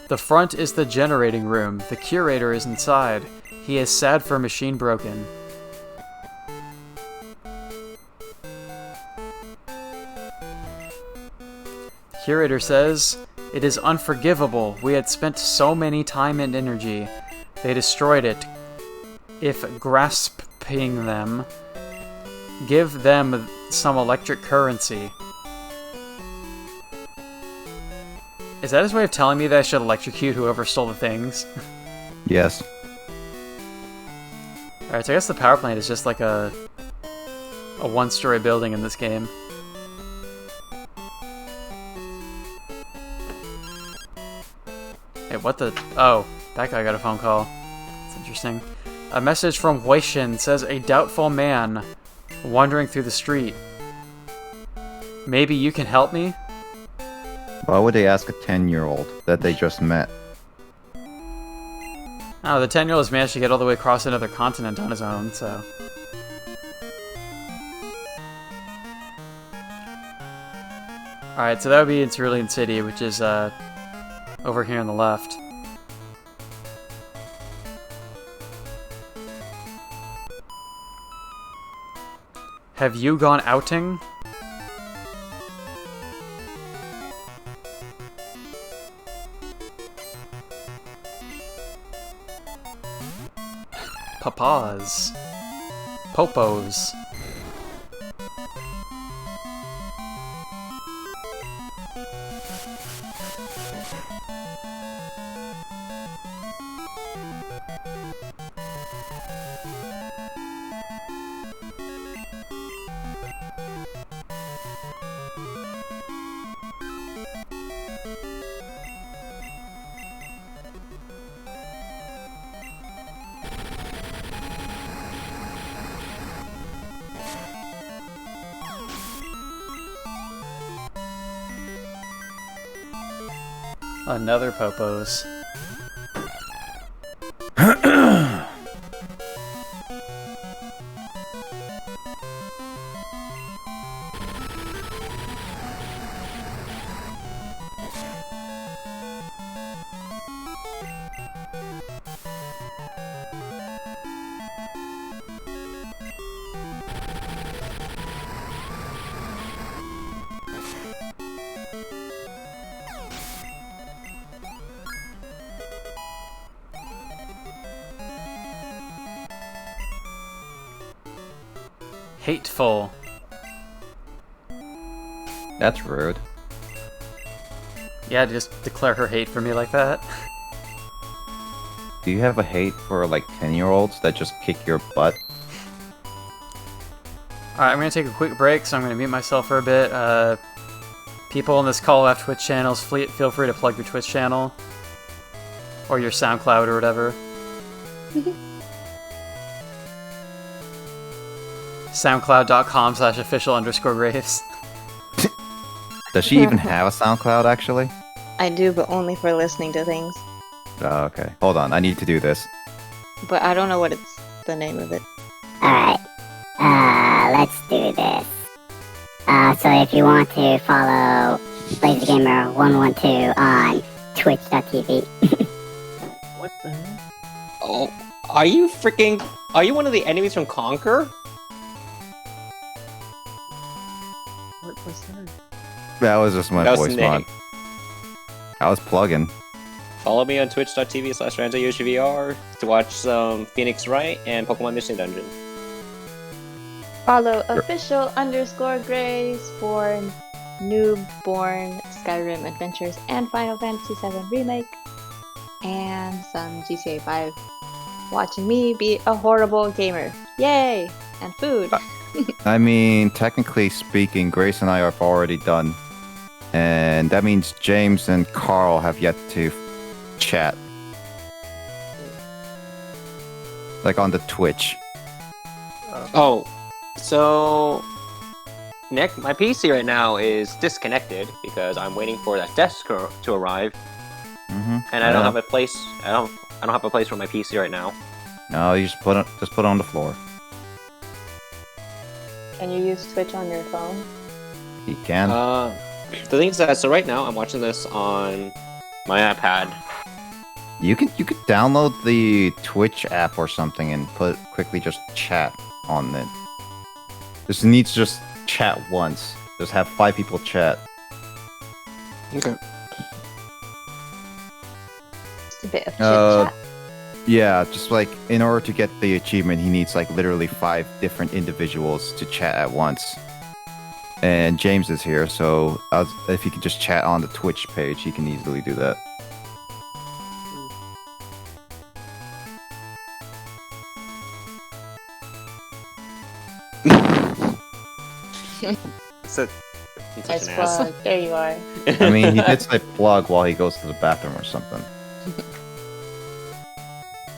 Speaker 1: The front is the generating room. The curator is inside. He is sad for machine broken. Curator says, "It is unforgivable. We had spent so many time and energy. They destroyed it. If grasping them, give them some electric currency." Is that his way of telling me that I should electrocute whoever stole the things?
Speaker 4: Yes.
Speaker 1: Alright, so I guess the power plant is just like a one-story building in this game. Hey, what the... Oh, that guy got a phone call. That's interesting. A message from Huishin says a doubtful man wandering through the street. Maybe you can help me?
Speaker 4: Why would they ask a 10-year-old that they just met?
Speaker 1: Oh, the 10-year-old has managed to get all the way across another continent on his own, so... Alright, so that would be in Cerulean City, which is, over here on the left. Have you gone outing? Papas. Popos. Another Popos. Hateful.
Speaker 4: That's rude.
Speaker 1: Yeah, to just declare her hate for me like that.
Speaker 4: Do you have a hate for like 10-year-olds that just kick your butt?
Speaker 1: Alright, I'm gonna take a quick break, so I'm gonna mute myself for a bit. People on this call have Twitch channels. Feel free to plug your Twitch channel. Or your SoundCloud or whatever. SoundCloud.com/official_Graves.
Speaker 4: Does she even have a SoundCloud, actually?
Speaker 3: I do, but only for listening to things.
Speaker 4: Oh, okay. Hold on, I need to do this.
Speaker 3: But I don't know what it's the name of it.
Speaker 6: Alright, let's do this. So if you want to follow LaserGamer112 on twitch.tv.
Speaker 2: What the hell? Oh, are you freaking... Are you one of the enemies from Conquer? What was that?
Speaker 4: That was just my
Speaker 2: That was
Speaker 4: voice
Speaker 2: Nick.
Speaker 4: mod. I was plugging.
Speaker 2: Follow me on twitch.tv/RanzoYoshiVR to watch some Phoenix Wright and Pokemon Mission Dungeon.
Speaker 3: Follow official_Grace for newborn Skyrim adventures and Final Fantasy VII Remake. And some GTA 5. Watching me be a horrible gamer. Yay! And food.
Speaker 4: I mean, technically speaking, Grace and I are already done. And that means James and Carl have yet to chat. Like on the Twitch.
Speaker 2: Oh, so... Nick, my PC right now is disconnected because I'm waiting for that desk to arrive. And I don't have a place... I don't have a place for my PC right now.
Speaker 4: No, you just put it on the floor.
Speaker 3: Can you use Twitch on your phone?
Speaker 4: He can.
Speaker 2: The thing is that, so right now I'm watching this on my iPad.
Speaker 4: You could download the Twitch app or something and quickly just chat on it. This needs to just chat once. Just have 5 people chat.
Speaker 2: Okay.
Speaker 3: Just a bit of chit chat.
Speaker 4: Yeah, just like in order to get the achievement, he needs like literally 5 different individuals to chat at once. And James is here, so if you could just chat on the Twitch page, he can easily do that.
Speaker 2: Such
Speaker 3: Nice
Speaker 2: an ass.
Speaker 3: plug. There you are.
Speaker 4: I mean, he did say plug while he goes to the bathroom or something.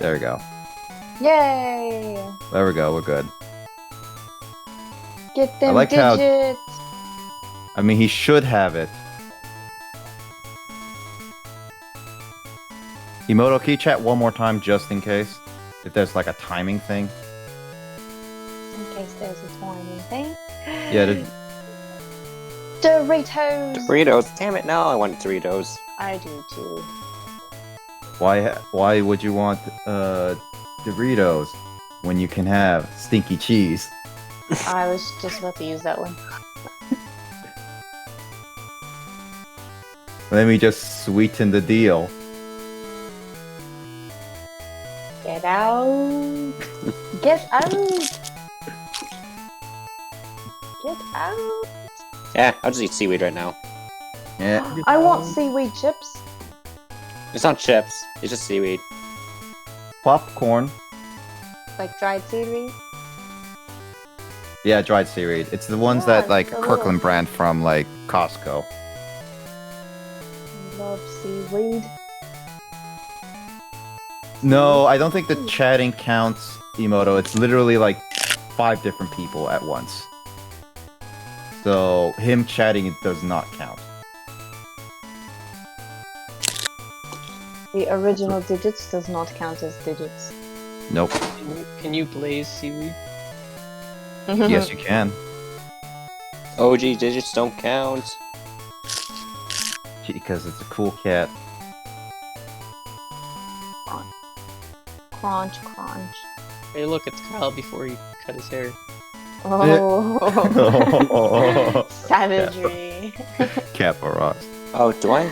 Speaker 4: There we go.
Speaker 3: Yay!
Speaker 4: There we go. We're good.
Speaker 3: Get them
Speaker 4: like how-
Speaker 3: digits.
Speaker 4: I mean, he should have it. Emoto, can you chat one more time just in case? If there's like a timing thing.
Speaker 3: In case there's a timing thing.
Speaker 4: Yeah,
Speaker 3: Doritos.
Speaker 2: Doritos. Damn it! No, I want Doritos.
Speaker 3: I do too.
Speaker 4: why would you want Doritos when you can have stinky cheese?
Speaker 3: I was just about to use that one.
Speaker 4: Let me just sweeten the deal.
Speaker 3: Get out. Get out. Get out.
Speaker 2: Yeah, I'll just eat seaweed right now.
Speaker 4: Yeah.
Speaker 3: I want seaweed chips.
Speaker 2: It's not chips. It's just seaweed.
Speaker 4: Popcorn.
Speaker 3: Like dried seaweed.
Speaker 4: Yeah, dried seaweed. It's the ones
Speaker 3: Yeah,
Speaker 4: that like
Speaker 3: the
Speaker 4: Kirkland
Speaker 3: little-
Speaker 4: brand from like Costco.
Speaker 3: Love seaweed.
Speaker 4: No, I don't think the chatting counts, Emoto. It's literally like 5 different people at once. So him chatting, it does not count.
Speaker 3: The original digits does not count as digits.
Speaker 4: Nope.
Speaker 5: Can you blaze seaweed?
Speaker 4: Yes, you can.
Speaker 2: OG digits don't count.
Speaker 4: Because it's a cool cat.
Speaker 3: Crunch, crunch.
Speaker 5: Hey, look, it's Kyle before he cut his hair.
Speaker 3: Oh, savagery.
Speaker 4: Cat for us.
Speaker 2: Oh, do I?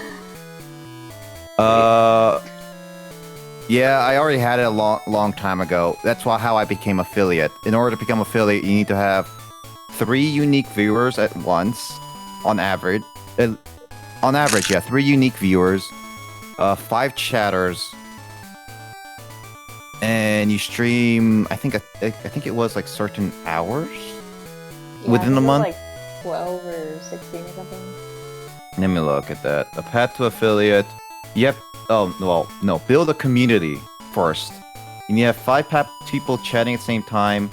Speaker 4: Yeah, I already had it a long time ago. That's how I became affiliate. In order to become affiliate, you need to have 3 unique viewers at once, on average. On average, yeah, 3 unique viewers, 5 chatters, and you stream. I think it was like certain hours within a month.
Speaker 3: Like 12 or 16 or something.
Speaker 4: Let me look at that. A path to affiliate. You have. Oh, well, no. Build a community first. You need to have 5 people chatting at the same time,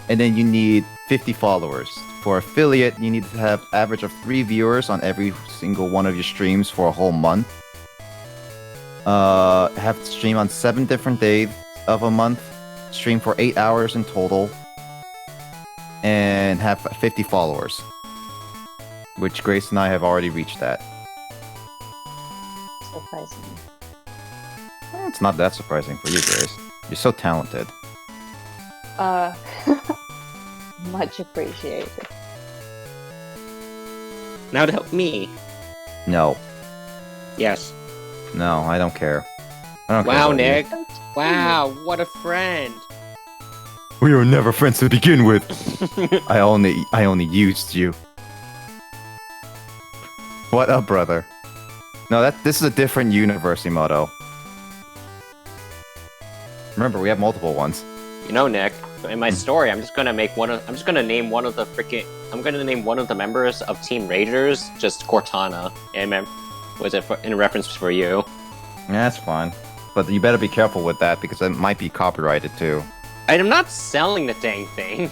Speaker 4: and then you need 50 followers. For affiliate, you need to have average of 3 viewers on every single one of your streams for a whole month. Have to stream on 7 different days of a month. Stream for 8 hours in total. And have 50 followers. Which Grace and I have already reached that.
Speaker 3: Surprising.
Speaker 4: It's not that surprising for you, Grace. You're so talented.
Speaker 3: Much appreciated.
Speaker 2: Now to help me.
Speaker 4: No.
Speaker 2: Yes.
Speaker 4: No, I don't care. I don't care
Speaker 2: Wow,
Speaker 4: about you.
Speaker 2: Nick. Wow, what a friend.
Speaker 4: We were never friends to begin with. I only used you. What up, brother? No, this is a different universe, Emoto. Remember, we have multiple ones.
Speaker 2: You know, Nick, in my story, I'm just gonna name one of the members of Team Ragers just Cortana. And in reference for you.
Speaker 4: Yeah, that's fine. But you better be careful with that because it might be copyrighted too.
Speaker 2: I'm not selling the dang thing.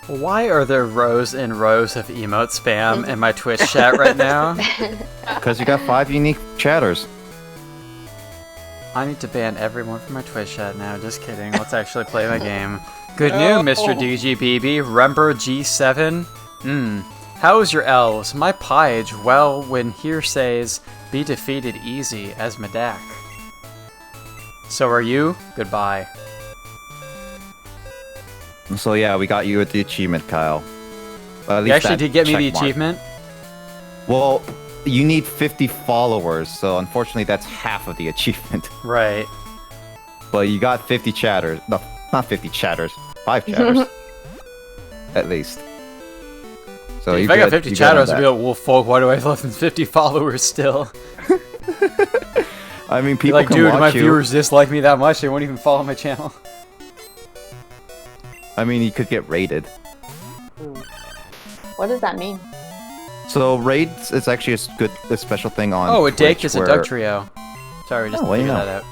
Speaker 1: Why are there rows and rows of emote spam in my Twitch chat right now?
Speaker 4: Because you got 5 unique chatters.
Speaker 1: I need to ban everyone from my Twitch chat now. Just kidding. Let's actually play my game. Good news, Mr. DGBB. Remember G7? How's your elves? My page, well, when hearsays be defeated easy as Medak. So are you? Goodbye.
Speaker 4: So yeah, we got you with the achievement, Kyle. At
Speaker 1: You
Speaker 4: least
Speaker 1: actually
Speaker 4: that
Speaker 1: did get me the
Speaker 4: check mark.
Speaker 1: achievement?
Speaker 4: Well, you need 50 followers, so unfortunately that's half of the achievement.
Speaker 1: Right.
Speaker 4: But you got 50 chatters. No, not 50 chatters. 5 chatters. At least. So
Speaker 1: if I got 50 chatters, I'd be like, well, fuck, why do I have less than 50 followers still?
Speaker 4: I mean,
Speaker 1: Be
Speaker 4: people
Speaker 1: like,
Speaker 4: can
Speaker 1: dude, my
Speaker 4: watch you.
Speaker 1: viewers dislike me that much, they won't even follow my channel.
Speaker 4: I mean, you could get raided.
Speaker 3: What does that mean?
Speaker 4: So raids is actually a special thing on
Speaker 1: Oh, a Dake
Speaker 4: Twitch
Speaker 1: is a
Speaker 4: where-
Speaker 1: Doug trio. Sorry, just
Speaker 4: Oh, well, you
Speaker 1: figured
Speaker 4: know.
Speaker 1: that out.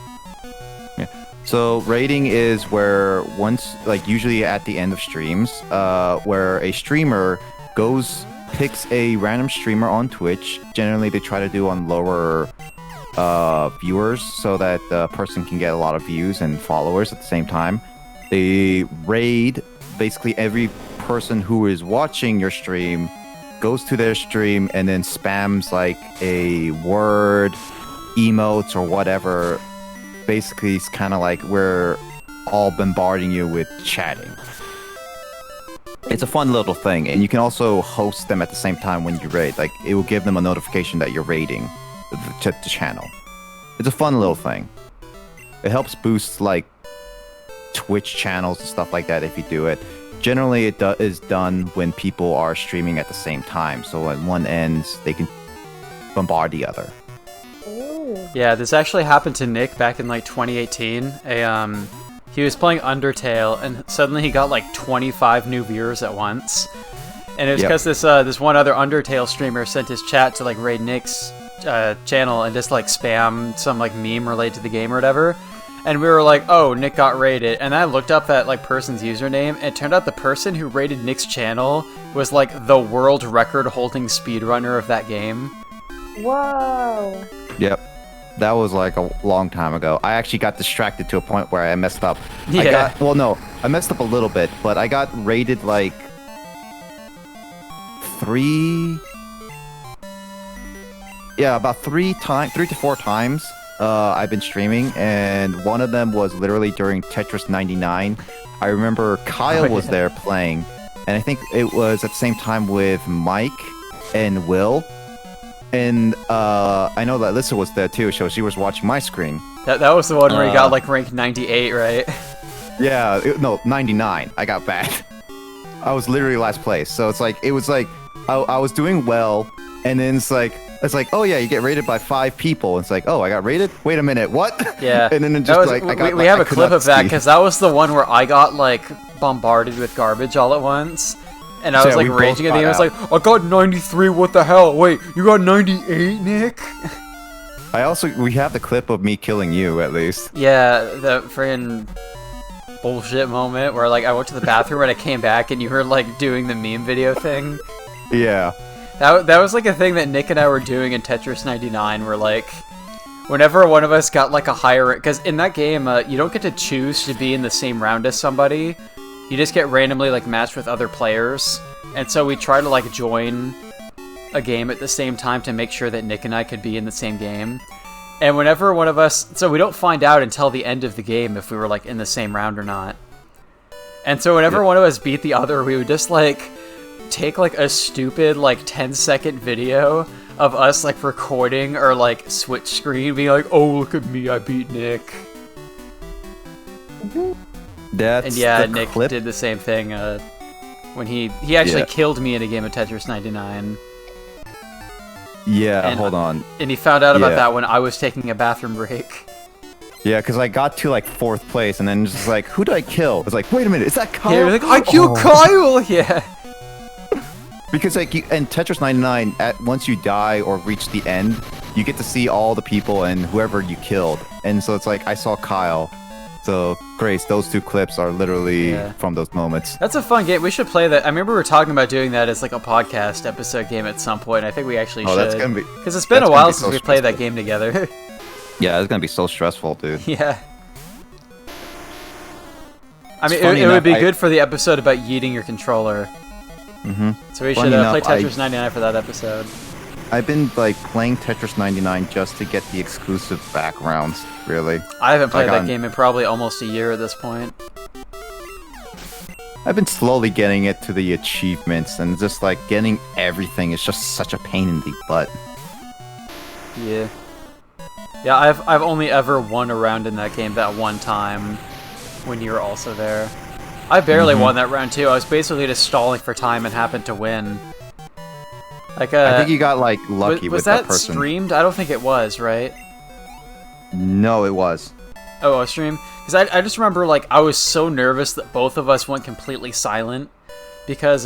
Speaker 4: So raiding is where once, like usually at the end of streams, where a streamer picks a random streamer on Twitch. Generally, they try to do on lower viewers so that the person can get a lot of views and followers at the same time. They raid basically every person who is watching your stream, goes to their stream and then spams like a word, emotes or whatever. Basically, it's kind of like we're all bombarding you with chatting. It's a fun little thing, and you can also host them at the same time when you raid. Like, it will give them a notification that you're raiding the channel. It's a fun little thing. It helps boost, like, Twitch channels and stuff like that if you do it. Generally, it is done when people are streaming at the same time, so when one ends, they can bombard the other.
Speaker 1: Yeah, this actually happened to Nick back in like 2018. He was playing Undertale, and suddenly he got like 25 new viewers at once. And it was because this one other Undertale streamer sent his chat to like raid Nick's channel and just like spam some like meme related to the game or whatever. And we were like, oh, Nick got raided. And I looked up that like person's username, and it turned out the person who raided Nick's channel was like the world record holding speedrunner of that game.
Speaker 3: Whoa.
Speaker 4: Yep. That was like a long time ago. I actually got distracted to a point where I messed up.
Speaker 1: Yeah.
Speaker 4: I messed up a little bit, but I got raided like 3 to 4 times. I've been streaming, and one of them was literally during Tetris 99. I remember Kyle was there playing, and I think it was at the same time with Mike and Will. And I know that Alyssa was there too, so she was watching my screen.
Speaker 1: That was the one where he got like rank 98, right?
Speaker 4: Yeah, no, 99. I got bad. I was literally last place. So it's like, it was like, I was doing well, and then it's like, oh yeah, you get rated by 5 people. It's like, oh, I got rated? Wait a minute, what?
Speaker 1: Yeah.
Speaker 4: And then it just like,
Speaker 1: we have a clip of that, because that was the one where I got like bombarded with garbage all at once. And I was like raging at the end. I was like, I got 93, what the hell? Wait, you got 98, Nick?
Speaker 4: we have the clip of me killing you, at least.
Speaker 1: Yeah, the friggin' bullshit moment where like I went to the bathroom and I came back and you were like doing the meme video thing.
Speaker 4: Yeah.
Speaker 1: That was like a thing that Nick and I were doing in Tetris 99, where like whenever one of us got like a higher, because in that game you don't get to choose to be in the same round as somebody. You just get randomly like matched with other players, and so we try to like join a game at the same time to make sure that Nick and I could be in the same game. And whenever one of us, so we don't find out until the end of the game if we were like in the same round or not. And so whenever one of us beat the other, we would just like take like a stupid like 10-second video of us like recording or like switch screen being like, oh, look at me, I beat Nick.
Speaker 4: That's
Speaker 1: and yeah,
Speaker 4: the
Speaker 1: Nick
Speaker 4: clip.
Speaker 1: did the same thing when he actually killed me in a game of Tetris 99.
Speaker 4: Yeah,
Speaker 1: And-
Speaker 4: hold on.
Speaker 1: And he found out about
Speaker 4: Yeah.
Speaker 1: that when I was taking a bathroom break.
Speaker 4: Yeah, because I got to like 4th place, and then just like, who did I kill? It's like, wait a minute, is that Kyle?
Speaker 1: Yeah, you're like, I killed Kyle! Yeah.
Speaker 4: Because like in Tetris 99, once you die or reach the end, you get to see all the people and whoever you killed. And so it's like, I saw Kyle. So, Grace, those 2 clips are literally from those moments.
Speaker 1: That's a fun game. We should play that. I remember we were talking about doing that as like a podcast episode game at some point. I think we actually should.
Speaker 4: That's gonna be.
Speaker 1: Because it's been a
Speaker 4: that's
Speaker 1: while
Speaker 4: gonna be
Speaker 1: since
Speaker 4: so
Speaker 1: we played that
Speaker 4: stressful.
Speaker 1: game together.
Speaker 4: Yeah, it's gonna be so stressful, dude.
Speaker 1: Yeah. I mean,
Speaker 4: funny
Speaker 1: it would
Speaker 4: enough,
Speaker 1: be good for the episode about yeeting your controller.
Speaker 4: Mm-hmm.
Speaker 1: So we
Speaker 4: Funny
Speaker 1: should
Speaker 4: enough,
Speaker 1: play Tetris 99 for that episode.
Speaker 4: I've been like playing Tetris 99 just to get the exclusive backgrounds, really.
Speaker 1: I haven't played
Speaker 4: Like
Speaker 1: that
Speaker 4: on-
Speaker 1: game in probably almost a year at this point.
Speaker 4: I've been slowly getting it to the achievements, and just like getting everything is just such a pain in the butt.
Speaker 1: Yeah. Yeah, I've only ever won a round in that game that one time when you were also there. I barely won that round too. I was basically just stalling for time and happened to win. Like,
Speaker 4: I think you got like lucky
Speaker 1: was
Speaker 4: with
Speaker 1: that
Speaker 4: person.
Speaker 1: streamed? I don't think it was, right?
Speaker 4: No, it was.
Speaker 1: Oh, a stream? Because I just remember, like, I was so nervous that both of us went completely silent. Because,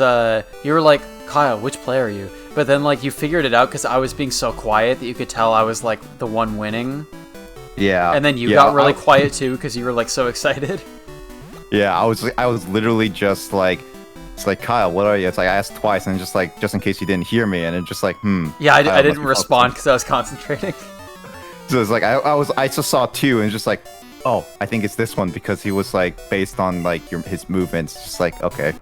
Speaker 1: you were like, Kyle, which player are you? But then, like, you figured it out because I was being so quiet that you could tell I was, like, the one winning.
Speaker 4: Yeah.
Speaker 1: And then you
Speaker 4: yeah,
Speaker 1: got really quiet, too, because you were, like, so excited.
Speaker 4: Yeah, I was literally just like, it's like, Kyle, what are you? It's like, I asked twice, and just like, just in case you didn't hear me, and it's just like,
Speaker 1: Yeah,
Speaker 4: Kyle
Speaker 1: I
Speaker 4: must
Speaker 1: didn't
Speaker 4: be
Speaker 1: respond
Speaker 4: focusing.
Speaker 1: because I was concentrating.
Speaker 4: So it's like, I just saw two, and just like, oh, I think it's this one, because he was like, based on like his movements, just like, okay.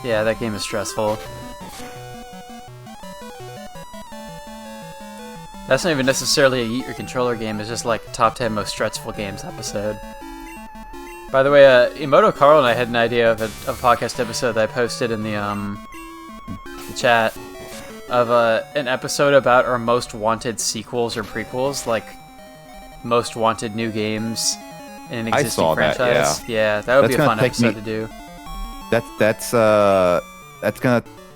Speaker 1: Yeah, that game is stressful. That's not even necessarily a Yeet Your Controller game, it's just like top 10 most stressful games episode. By the way, Emoto Carl and I had an idea of a podcast episode that I posted in the chat of an episode about our most wanted sequels or prequels, like most wanted new games in an
Speaker 4: I
Speaker 1: existing
Speaker 4: saw that,
Speaker 1: franchise. Yeah, that would
Speaker 4: That's
Speaker 1: be a
Speaker 4: gonna
Speaker 1: fun
Speaker 4: take
Speaker 1: episode
Speaker 4: me-
Speaker 1: to do.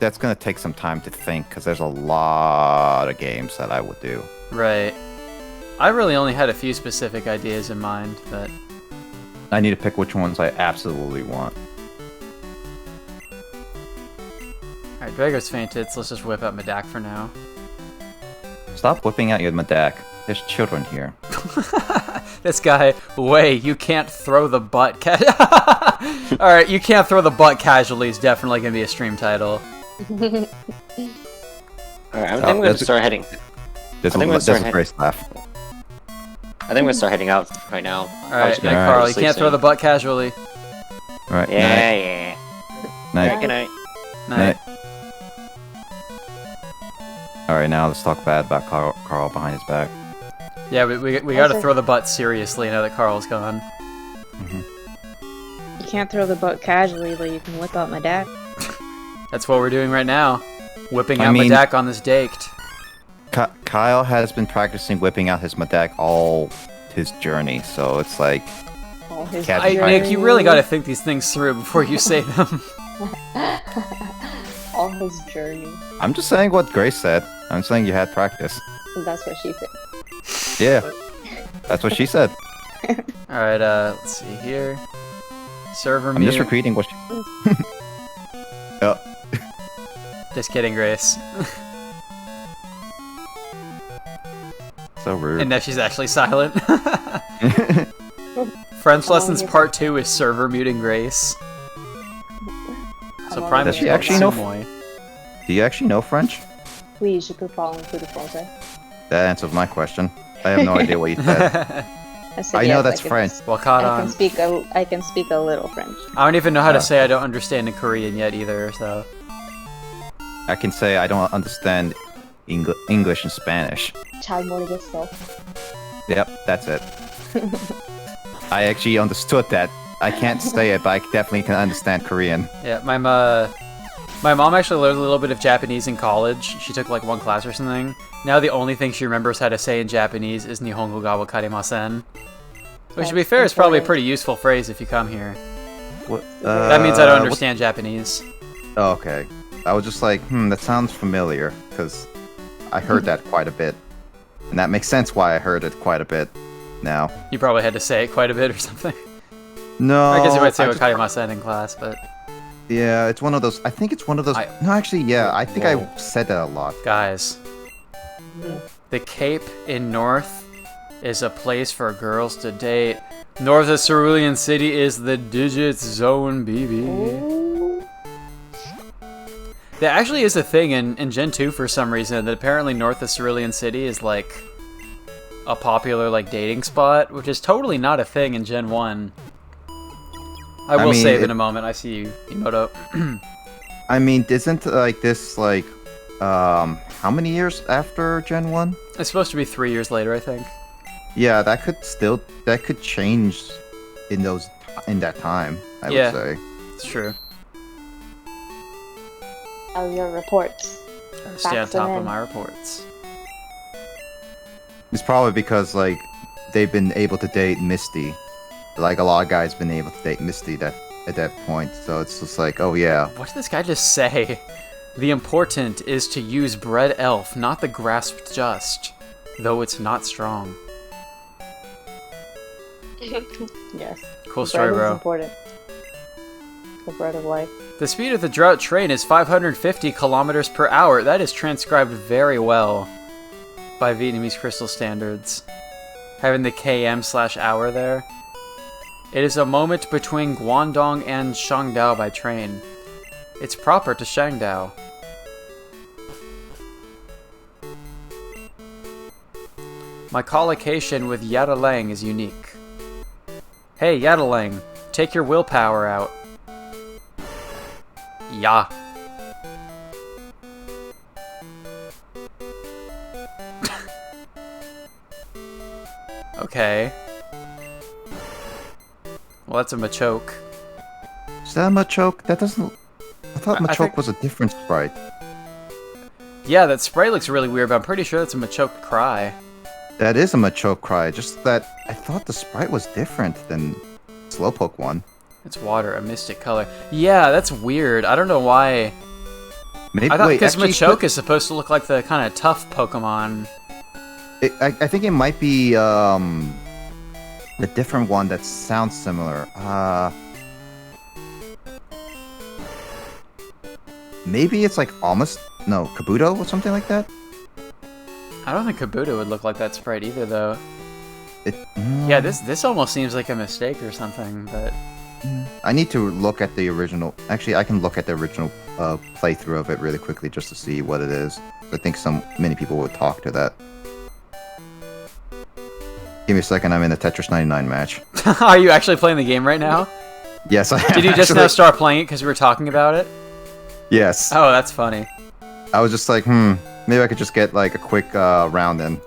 Speaker 4: That's gonna take some time to think, because there's a lot of games that I would do.
Speaker 1: Right. I really only had a few specific ideas in mind, but
Speaker 4: I need to pick which ones I absolutely want.
Speaker 1: alright, Drago's fainted, so let's just whip out Medak for now.
Speaker 4: Stop whipping out your Medak. There's children here.
Speaker 1: This guy, wait, you can't throw the butt Alright, you can't throw the butt casually is definitely gonna be a stream title.
Speaker 2: Alright, I think we're gonna start heading.
Speaker 4: There's
Speaker 2: I think
Speaker 4: a
Speaker 2: we'll start
Speaker 4: grace laugh.
Speaker 2: I think we're gonna start heading out right now.
Speaker 1: Alright,
Speaker 2: Probably
Speaker 4: Alright.
Speaker 1: Carl, you
Speaker 2: sleep
Speaker 1: can't throw
Speaker 2: soon.
Speaker 1: the butt casually.
Speaker 4: Alright,
Speaker 2: Yeah, yeah.
Speaker 4: night.
Speaker 2: Good night.
Speaker 1: Night.
Speaker 4: Alright, now let's talk bad about Carl behind his back.
Speaker 1: Yeah, we gotta
Speaker 3: Also-
Speaker 1: throw the butt seriously now that Carl's gone.
Speaker 3: You can't throw the butt casually, but you can whip out my dad.
Speaker 1: That's what we're doing right now. Whipping
Speaker 4: I
Speaker 1: out
Speaker 4: mean-
Speaker 1: Medak on this date.
Speaker 4: Kyle has been practicing whipping out his Medak all his journey, so it's like,
Speaker 3: All his
Speaker 4: Cat-
Speaker 1: Nick, you really gotta think these things through before you say them.
Speaker 3: all his journey.
Speaker 4: I'm just saying what Grace said. I'm saying you had practice.
Speaker 3: That's what she said.
Speaker 4: Yeah, that's what she said.
Speaker 1: Alright, let's see here. Server
Speaker 4: I'm just
Speaker 1: mute.
Speaker 4: repeating what she... Oh,
Speaker 1: Just kidding, Grace.
Speaker 4: so rude.
Speaker 1: And now she's actually silent. French lessons
Speaker 3: you're-
Speaker 1: part 2 is server muting Grace. So
Speaker 3: I'm
Speaker 1: prime
Speaker 4: Does
Speaker 1: is
Speaker 4: she
Speaker 1: called
Speaker 4: actually know
Speaker 1: Sumoy.
Speaker 4: Do you actually know French?
Speaker 3: Oui, je peux parler un peu de français.
Speaker 4: That answers my question. I have no idea what you said.
Speaker 3: I said
Speaker 4: I know
Speaker 3: yes,
Speaker 4: that's
Speaker 3: can-
Speaker 4: French.
Speaker 1: Well, caught
Speaker 3: I
Speaker 1: on.
Speaker 3: can speak a little French.
Speaker 1: I don't even know how to
Speaker 4: Uh.
Speaker 1: say I don't understand in Korean yet either, so.
Speaker 4: I can say I don't understand English and Spanish.
Speaker 3: 잘 모르겠어.
Speaker 4: Yep, that's it. I actually understood that. I can't say it, but I definitely can understand Korean.
Speaker 1: Yeah, my mom actually learned a little bit of Japanese in college. She took like one class or something. Now the only thing she remembers how to say in Japanese is Nihongo ga wakarimasen. Which, to be
Speaker 3: That's
Speaker 1: fair, is probably a
Speaker 3: important.
Speaker 1: pretty useful phrase if you come here.
Speaker 4: What,
Speaker 1: That means I don't understand Japanese.
Speaker 4: Oh, okay. I was just like, that sounds familiar, because I heard that quite a bit. And that makes sense why I heard it quite a bit now.
Speaker 1: You probably had to say it quite a bit or something.
Speaker 4: No,
Speaker 1: I guess you might say
Speaker 4: I just-
Speaker 1: wakarimasen in class, but
Speaker 4: Yeah, it's one of those. I think it's one of those.
Speaker 1: I-
Speaker 4: No, actually, yeah, I think
Speaker 1: Whoa.
Speaker 4: I said that a lot.
Speaker 1: guys, the Cape in North is a place for girls to date. North of Cerulean City is the Digits Zone, BB.
Speaker 3: Ooh.
Speaker 1: There actually is a thing in Gen 2 for some reason that apparently north of Cerulean City is like a popular like dating spot, which is totally not a thing in Gen 1. I will
Speaker 4: mean,
Speaker 1: save in
Speaker 4: it-
Speaker 1: a moment. I see you, Emoto.
Speaker 4: I mean, isn't like this like, how many years after Gen 1?
Speaker 1: It's supposed to be 3 years later, I think.
Speaker 4: Yeah, that could change in that time. I
Speaker 1: Yeah.
Speaker 4: would say.
Speaker 1: It's true.
Speaker 3: Oh, your reports.
Speaker 1: Gotta stay on
Speaker 3: Facts them
Speaker 1: top of
Speaker 3: in.
Speaker 1: my reports.
Speaker 4: It's probably because like they've been able to date Misty like a lot of guys been able to date Misty at that point. So it's just like, oh yeah.
Speaker 1: What did this guy just say? The important is to use bread elf, not the grasped just, though it's not strong.
Speaker 3: Yes.
Speaker 1: Cool story,
Speaker 3: Bread is
Speaker 1: bro.
Speaker 3: important. The bread of life.
Speaker 1: The speed of the drought train is 550 kilometers per hour. That is transcribed very well by Vietnamese Crystal standards. Having the km/hour there. It is a moment between Guangdong and Shangdao by train. It's proper to Shangdao. My collocation with Yadalang is unique. Hey, Yadalang, take your willpower out. Yeah. Okay. Well, that's a Machoke.
Speaker 4: Is that a Machoke? That doesn't. I thought
Speaker 1: I
Speaker 4: Machoke
Speaker 1: think-
Speaker 4: was a different sprite.
Speaker 1: Yeah, that sprite looks really weird, but I'm pretty sure that's a Machoke cry.
Speaker 4: That is a Machoke cry. Just that I thought the sprite was different than Slowpoke one.
Speaker 1: It's water, a mystic color. Yeah, that's weird. I don't know why.
Speaker 4: Maybe
Speaker 1: I thought
Speaker 4: wait,
Speaker 1: because
Speaker 4: actually,
Speaker 1: Machoke is supposed to look like the kind of tough Pokemon.
Speaker 4: I think it might be the different one that sounds similar. Maybe it's like almost Kabuto or something like that.
Speaker 1: I don't think Kabuto would look like that sprite either, though.
Speaker 4: It,
Speaker 1: Yeah, this almost seems like a mistake or something, but
Speaker 4: I need to look at the original. Actually, I can look at the original playthrough of it really quickly just to see what it is. I think many people would talk to that. Give me a second. I'm in a Tetris 99 match.
Speaker 1: are you actually playing the game right now?
Speaker 4: Yes, I am.
Speaker 1: Did you just
Speaker 4: actually.
Speaker 1: now start playing it because we were talking about it?
Speaker 4: Yes.
Speaker 1: Oh, that's funny.
Speaker 4: I was just like, maybe I could just get like a quick round in.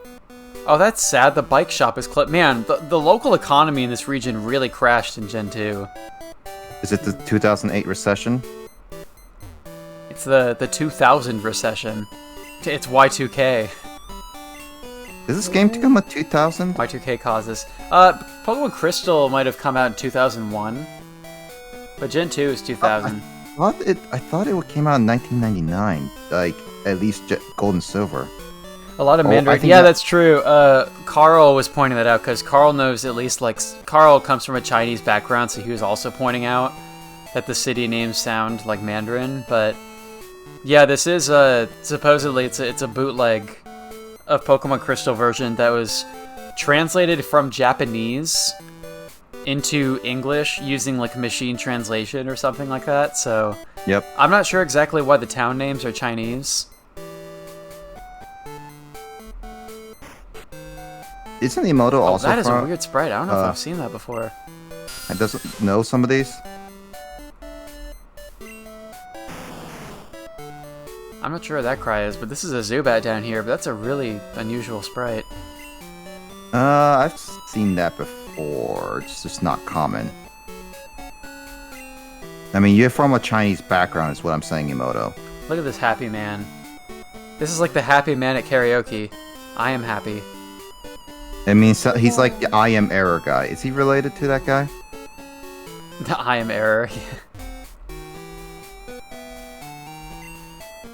Speaker 1: Oh, that's sad. The bike shop is closed. Man, the local economy in this region really crashed in Gen 2.
Speaker 4: Is it the 2008 recession?
Speaker 1: It's the 2000 recession. It's Y2K.
Speaker 4: Is this game to come with 2000?
Speaker 1: Y2K causes. Pokemon Crystal might have come out in 2001, but Gen 2 is 2000.
Speaker 4: I thought it came out in 1999. Like at least Gold and Silver.
Speaker 1: A lot of
Speaker 4: I
Speaker 1: Mandarin.
Speaker 4: think
Speaker 1: Yeah,
Speaker 4: that-
Speaker 1: that's true. Carl was pointing that out because Carl knows at least Carl comes from a Chinese background, so he was also pointing out that the city names sound like Mandarin. But yeah, this is supposedly it's a bootleg of Pokemon Crystal version that was translated from Japanese into English using like machine translation or something like that. So
Speaker 4: Yep.
Speaker 1: I'm not sure exactly why the town names are Chinese.
Speaker 4: Isn't Emoto
Speaker 1: Oh,
Speaker 4: also
Speaker 1: that is a
Speaker 4: from?
Speaker 1: weird sprite. I don't know if I've seen that before.
Speaker 4: I doesn't know some of these.
Speaker 1: I'm not sure what that cry is, but this is a Zubat down here, but that's a really unusual sprite.
Speaker 4: I've seen that before. It's just not common. I mean, you're from a Chinese background, is what I'm saying, Emoto.
Speaker 1: Look at this happy man. This is like the happy man at karaoke. I am happy.
Speaker 4: I mean, so he's like the I am error guy. Is he related to that guy?
Speaker 1: The I am error.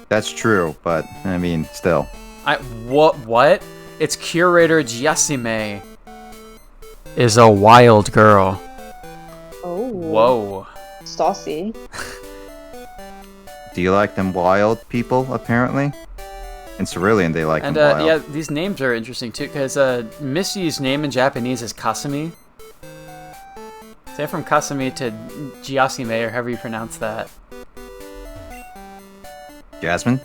Speaker 4: That's true, but I mean, still.
Speaker 1: What? It's curator Giasime is a wild girl.
Speaker 3: Oh.
Speaker 1: Whoa.
Speaker 3: Saucy.
Speaker 4: Do you like them wild people? Apparently, in Cerulean they like
Speaker 1: And
Speaker 4: them wild.
Speaker 1: yeah, these names are interesting too, because Misty's name in Japanese is Kasumi. Say from Kasumi to Giasime, or however you pronounce that.
Speaker 4: Jasmine.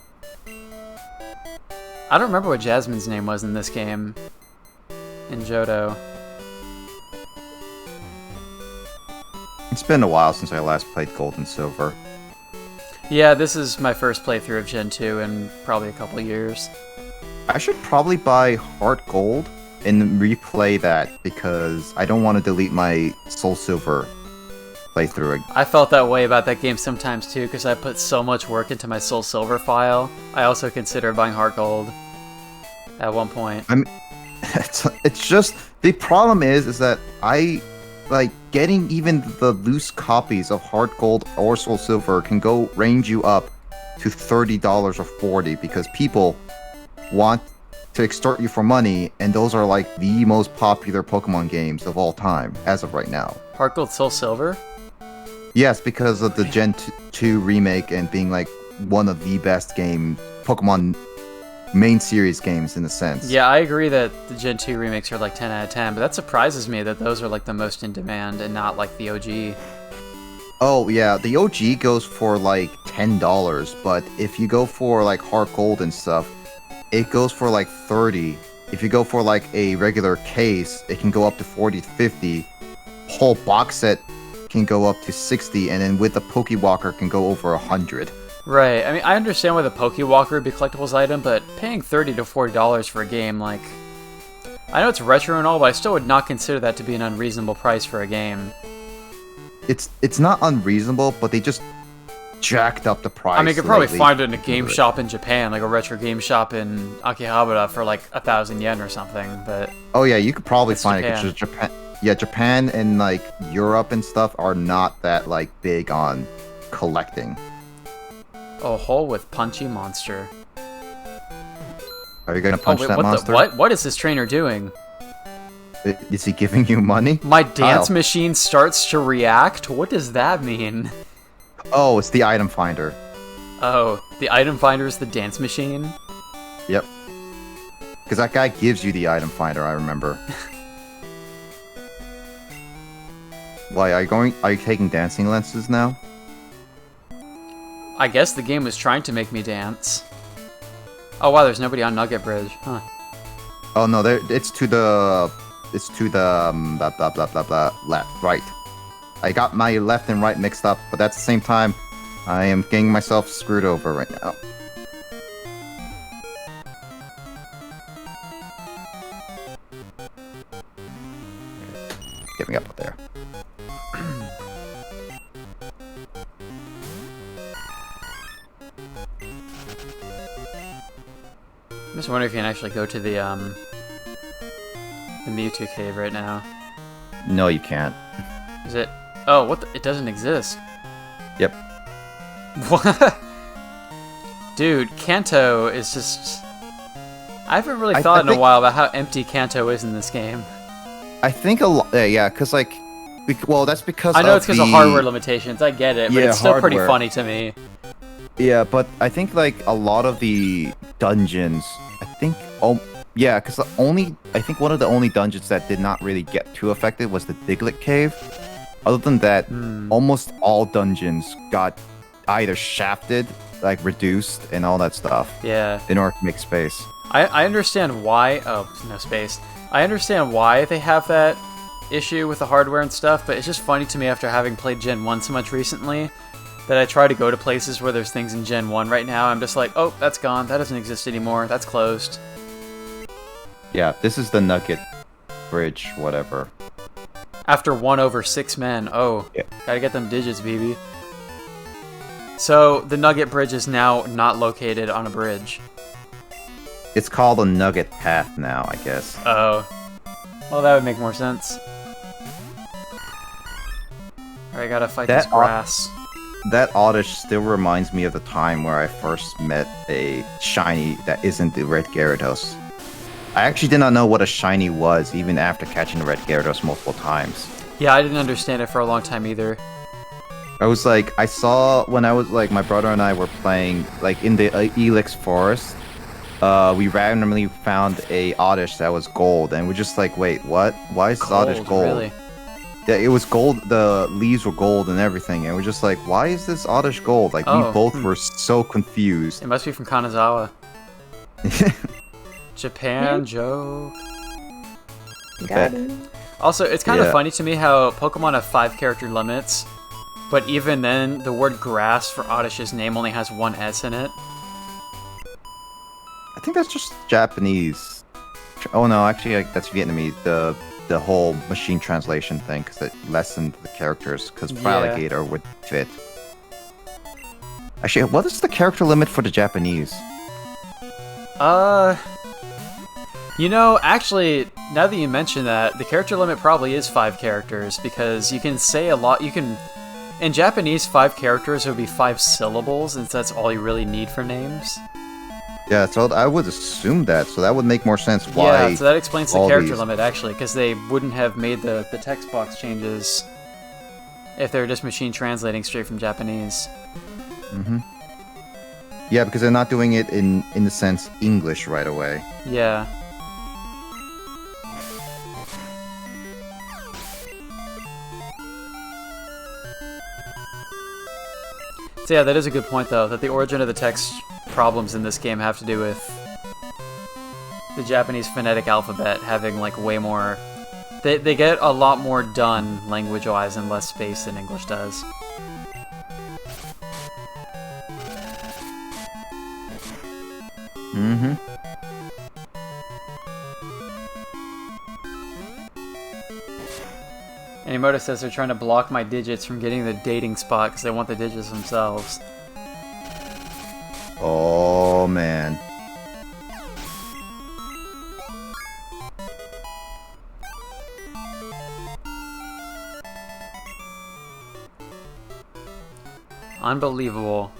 Speaker 1: I don't remember what Jasmine's name was in this game. In Johto.
Speaker 4: It's been a while since I last played Gold and Silver.
Speaker 1: Yeah, this is my first playthrough of Gen 2 in probably a couple years.
Speaker 4: I should probably buy Heart Gold and replay that because I don't want to delete my Soul Silver playthrough.
Speaker 1: I felt that way about that game sometimes too, because I put so much work into my Soul Silver file. I also considered buying Heart Gold at one point.
Speaker 4: It's just the problem is that I like getting even the loose copies of Hard Gold or Soul Silver can range you up to $30 or $40 because people want to extort you for money, and those are like the most popular Pokemon games of all time as of right now.
Speaker 1: Heart Gold, Soul Silver?
Speaker 4: Yes, because of the Gen 2 remake and being like one of the best Pokemon main series games in a sense.
Speaker 1: Yeah, I agree that the Gen 2 remakes are like 10 out of 10, but that surprises me that those are like the most in demand and not like the OG.
Speaker 4: Oh yeah, the OG goes for like $10, but if you go for like Heart Gold and stuff, it goes for like $30. If you go for like a regular case, it can go up to $40 to $50. Whole box set can go up to $60, and then with the Pokewalker can go over $100.
Speaker 1: Right, I mean, I understand why the Pokewalker would be a collectibles item, but paying $30 to $40 for a game, like... I know it's retro and all, but I still would not consider that to be an unreasonable price for a game.
Speaker 4: It's not unreasonable, but they just jacked up the price.
Speaker 1: I mean, you could probably
Speaker 4: lately.
Speaker 1: find it in a game shop in Japan, like a retro game shop in Akihabara for like 1,000 yen or something, but...
Speaker 4: Oh yeah, you could probably
Speaker 1: It's
Speaker 4: find
Speaker 1: Japan.
Speaker 4: it, 'cause Japan... Yeah, Japan and like Europe and stuff are not that like big on collecting.
Speaker 1: Oh, hole with punchy monster.
Speaker 4: Are you gonna punch
Speaker 1: wait,
Speaker 4: that
Speaker 1: what
Speaker 4: monster?
Speaker 1: What is this trainer doing?
Speaker 4: Is he giving you money?
Speaker 1: My dance
Speaker 4: Kyle.
Speaker 1: machine starts to react? What does that mean?
Speaker 4: Oh, it's the item finder.
Speaker 1: Oh, the item finder is the dance machine?
Speaker 4: Yep. Because that guy gives you the item finder, I remember. Why, are you taking dancing lenses now?
Speaker 1: I guess the game was trying to make me dance. Oh wow, there's nobody on Nugget Bridge. Huh.
Speaker 4: Oh no, it's to the blah blah blah blah blah left, right. I got my left and right mixed up, but at the same time, I am getting myself screwed over right now. Get me up there.
Speaker 1: I'm just wondering if you can actually go to the Mewtwo cave right now.
Speaker 4: No, you can't.
Speaker 1: Is it? Oh, what? It doesn't exist.
Speaker 4: Yep.
Speaker 1: What? Dude, Kanto is just... I haven't really
Speaker 4: I
Speaker 1: thought in a
Speaker 4: think-
Speaker 1: while about how empty Kanto is in this game.
Speaker 4: I think a lot. Yeah, because like, well, that's because
Speaker 1: I know
Speaker 4: of
Speaker 1: it's because of
Speaker 4: the-
Speaker 1: hardware limitations, I get it, but
Speaker 4: Yeah,
Speaker 1: it's still pretty
Speaker 4: hardware.
Speaker 1: funny to me.
Speaker 4: Yeah, but I think like a lot of the dungeons, I think, yeah, because I think one of the only dungeons that did not really get too affected was the Diglett Cave. Other than that, almost all dungeons got either shafted, like reduced, and all that stuff
Speaker 1: Yeah.
Speaker 4: in order to make space.
Speaker 1: I understand why... Oh, no space. I understand why they have that issue with the hardware and stuff, but it's just funny to me after having played Gen 1 so much recently that I try to go to places where there's things in Gen 1 right now. I'm just like, oh, that's gone. That doesn't exist anymore. That's closed.
Speaker 4: Yeah, this is the Nugget Bridge, whatever.
Speaker 1: After 1 over 6 men. Oh,
Speaker 4: Yeah.
Speaker 1: gotta get them digits, baby. So, the Nugget Bridge is now not located on a bridge.
Speaker 4: It's called a Nugget Path now, I guess.
Speaker 1: Oh. Well, that would make more sense. Alright, gotta fight this
Speaker 4: That
Speaker 1: grass.
Speaker 4: That Oddish still reminds me of the time where I first met a shiny that isn't the Red Gyarados. I actually did not know what a shiny was, even after catching the Red Gyarados multiple times.
Speaker 1: Yeah, I didn't understand it for a long time either.
Speaker 4: I was like, I saw when I was like, my brother and I were playing, like in the Elix Forest, we randomly found a Oddish that was gold, and we're just like, wait, what? Why is this Oddish gold?
Speaker 1: Really?
Speaker 4: Yeah, it was gold, the leaves were gold and everything, and we're just like, why is this Oddish gold? Like,
Speaker 1: Oh,
Speaker 4: we both were so confused.
Speaker 1: It must be from Kanazawa. Japan joke.
Speaker 3: Got him.
Speaker 1: Also, it's kind of
Speaker 4: Yeah.
Speaker 1: funny to me how Pokemon have 5 character limits, but even then, the word grass for Oddish's name only has 1 S in it.
Speaker 4: I think that's just Japanese. Oh no, actually, like, that's Vietnamese. The whole machine translation thing, because it lessened the characters, because
Speaker 1: Yeah.
Speaker 4: Alligator would fit. Actually, what is the character limit for the Japanese?
Speaker 1: You know, actually, now that you mention that, the character limit probably is 5 characters, because you can say a lot, in Japanese, 5 characters would be 5 syllables, and that's all you really need for names.
Speaker 4: Yeah, so I would assume that, so that would make more sense why...
Speaker 1: Yeah, so that explains the
Speaker 4: all
Speaker 1: character
Speaker 4: these-
Speaker 1: limit, actually, because they wouldn't have made the text box changes if they were just machine translating straight from Japanese.
Speaker 4: Mm-hmm. Yeah, because they're not doing it in the sense English right away.
Speaker 1: Yeah. So yeah, that is a good point, though, that the origin of the text problems in this game have to do with the Japanese phonetic alphabet having, like, way more... They get a lot more done, language-wise, in less space than English does.
Speaker 4: Mm-hmm.
Speaker 1: Animoto says they're trying to block my digits from getting the dating spot because they want the digits themselves.
Speaker 4: Oh, man.
Speaker 1: Unbelievable.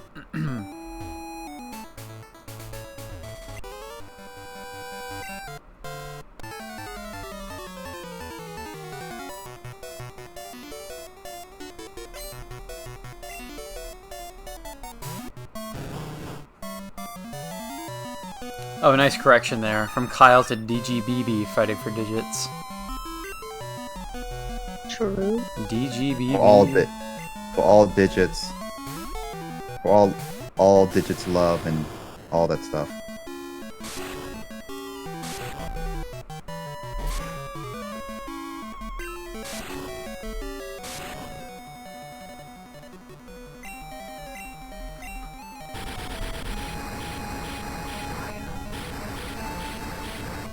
Speaker 1: Oh, nice correction there. From Kyle to DGBB fighting for digits.
Speaker 3: True.
Speaker 1: DGBB.
Speaker 4: For all digits. For all digits love and all that stuff.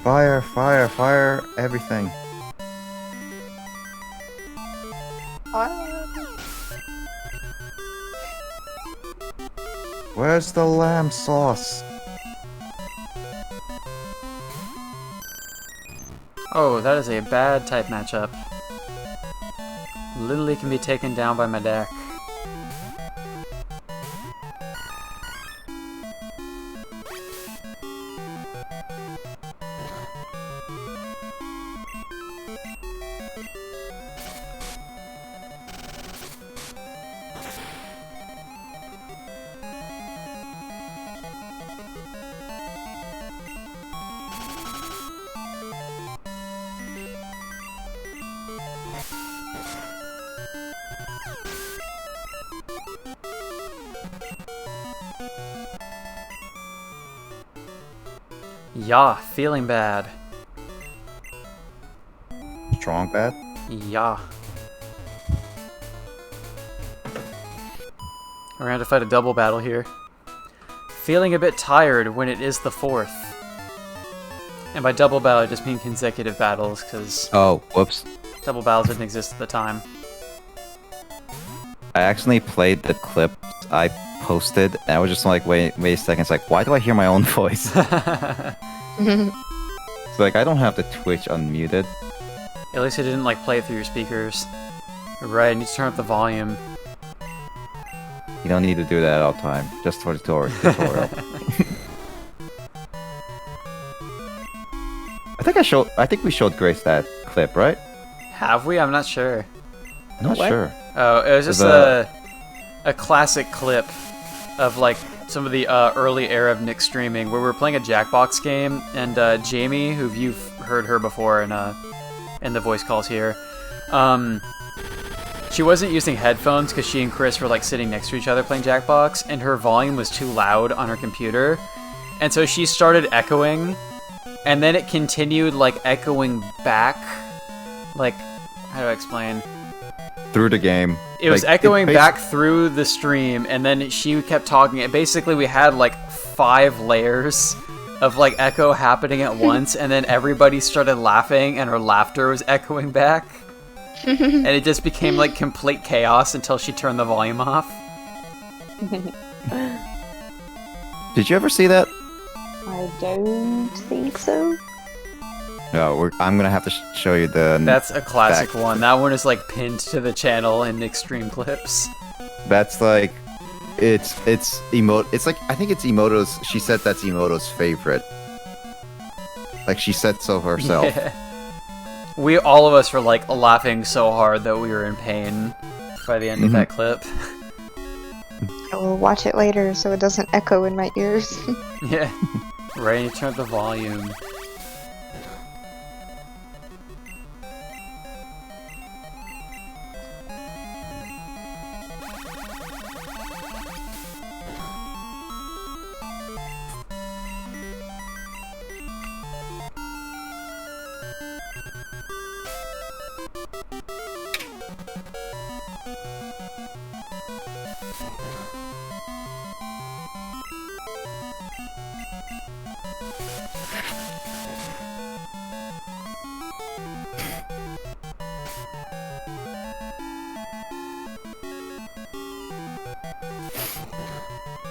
Speaker 4: Fire, fire, fire, everything. Where's the lamb sauce?
Speaker 1: Oh, that is a bad type matchup. Literally can be taken down by my deck. Yeah, feeling bad.
Speaker 4: Strong bad?
Speaker 1: Yeah. We're gonna have to fight a double battle here. Feeling a bit tired when it is the 4th. And by double battle, I just mean consecutive battles, because
Speaker 4: Oh, whoops.
Speaker 1: double battles didn't exist at the time.
Speaker 4: I accidentally played the clip I posted, and I was just like, wait a second. It's like, why do I hear my own voice? It's like, I don't have the Twitch unmuted.
Speaker 1: At least I didn't like play it through your speakers. Right, I need to turn up the volume.
Speaker 4: You don't need to do that all the time, just for the tutorial. I think we showed Grace that clip, right?
Speaker 1: Have we? I'm not sure.
Speaker 4: I'm not
Speaker 3: What?
Speaker 4: sure.
Speaker 1: Oh, it was just a classic clip of like some of the early era of Nick streaming where we were playing a Jackbox game, and Jamie, who you've heard her before in the voice calls here, she wasn't using headphones because she and Chris were like sitting next to each other playing Jackbox, and her volume was too loud on her computer, and so she started echoing, and then it continued like echoing back, like, how do I explain?
Speaker 4: Through the game.
Speaker 1: It was
Speaker 4: Like,
Speaker 1: echoing
Speaker 4: it
Speaker 1: back through the stream, and then she kept talking. And basically, we had like 5 layers of like echo happening at once, and then everybody started laughing, and her laughter was echoing back. And it just became like complete chaos until she turned the volume off.
Speaker 4: Did you ever see that?
Speaker 3: I don't think so.
Speaker 4: No, I'm gonna have to show you the.
Speaker 1: That's a classic
Speaker 4: back.
Speaker 1: one. That one is like pinned to the channel in extreme clips.
Speaker 4: That's like, it's emote. It's like I think it's Emoto's. She said that's Emoto's favorite. Like she said so herself.
Speaker 1: Yeah. We all of us were like laughing so hard that we were in pain by the end of that clip.
Speaker 3: I will watch it later so it doesn't echo in my ears.
Speaker 1: Yeah. Rainy, turn up the volume.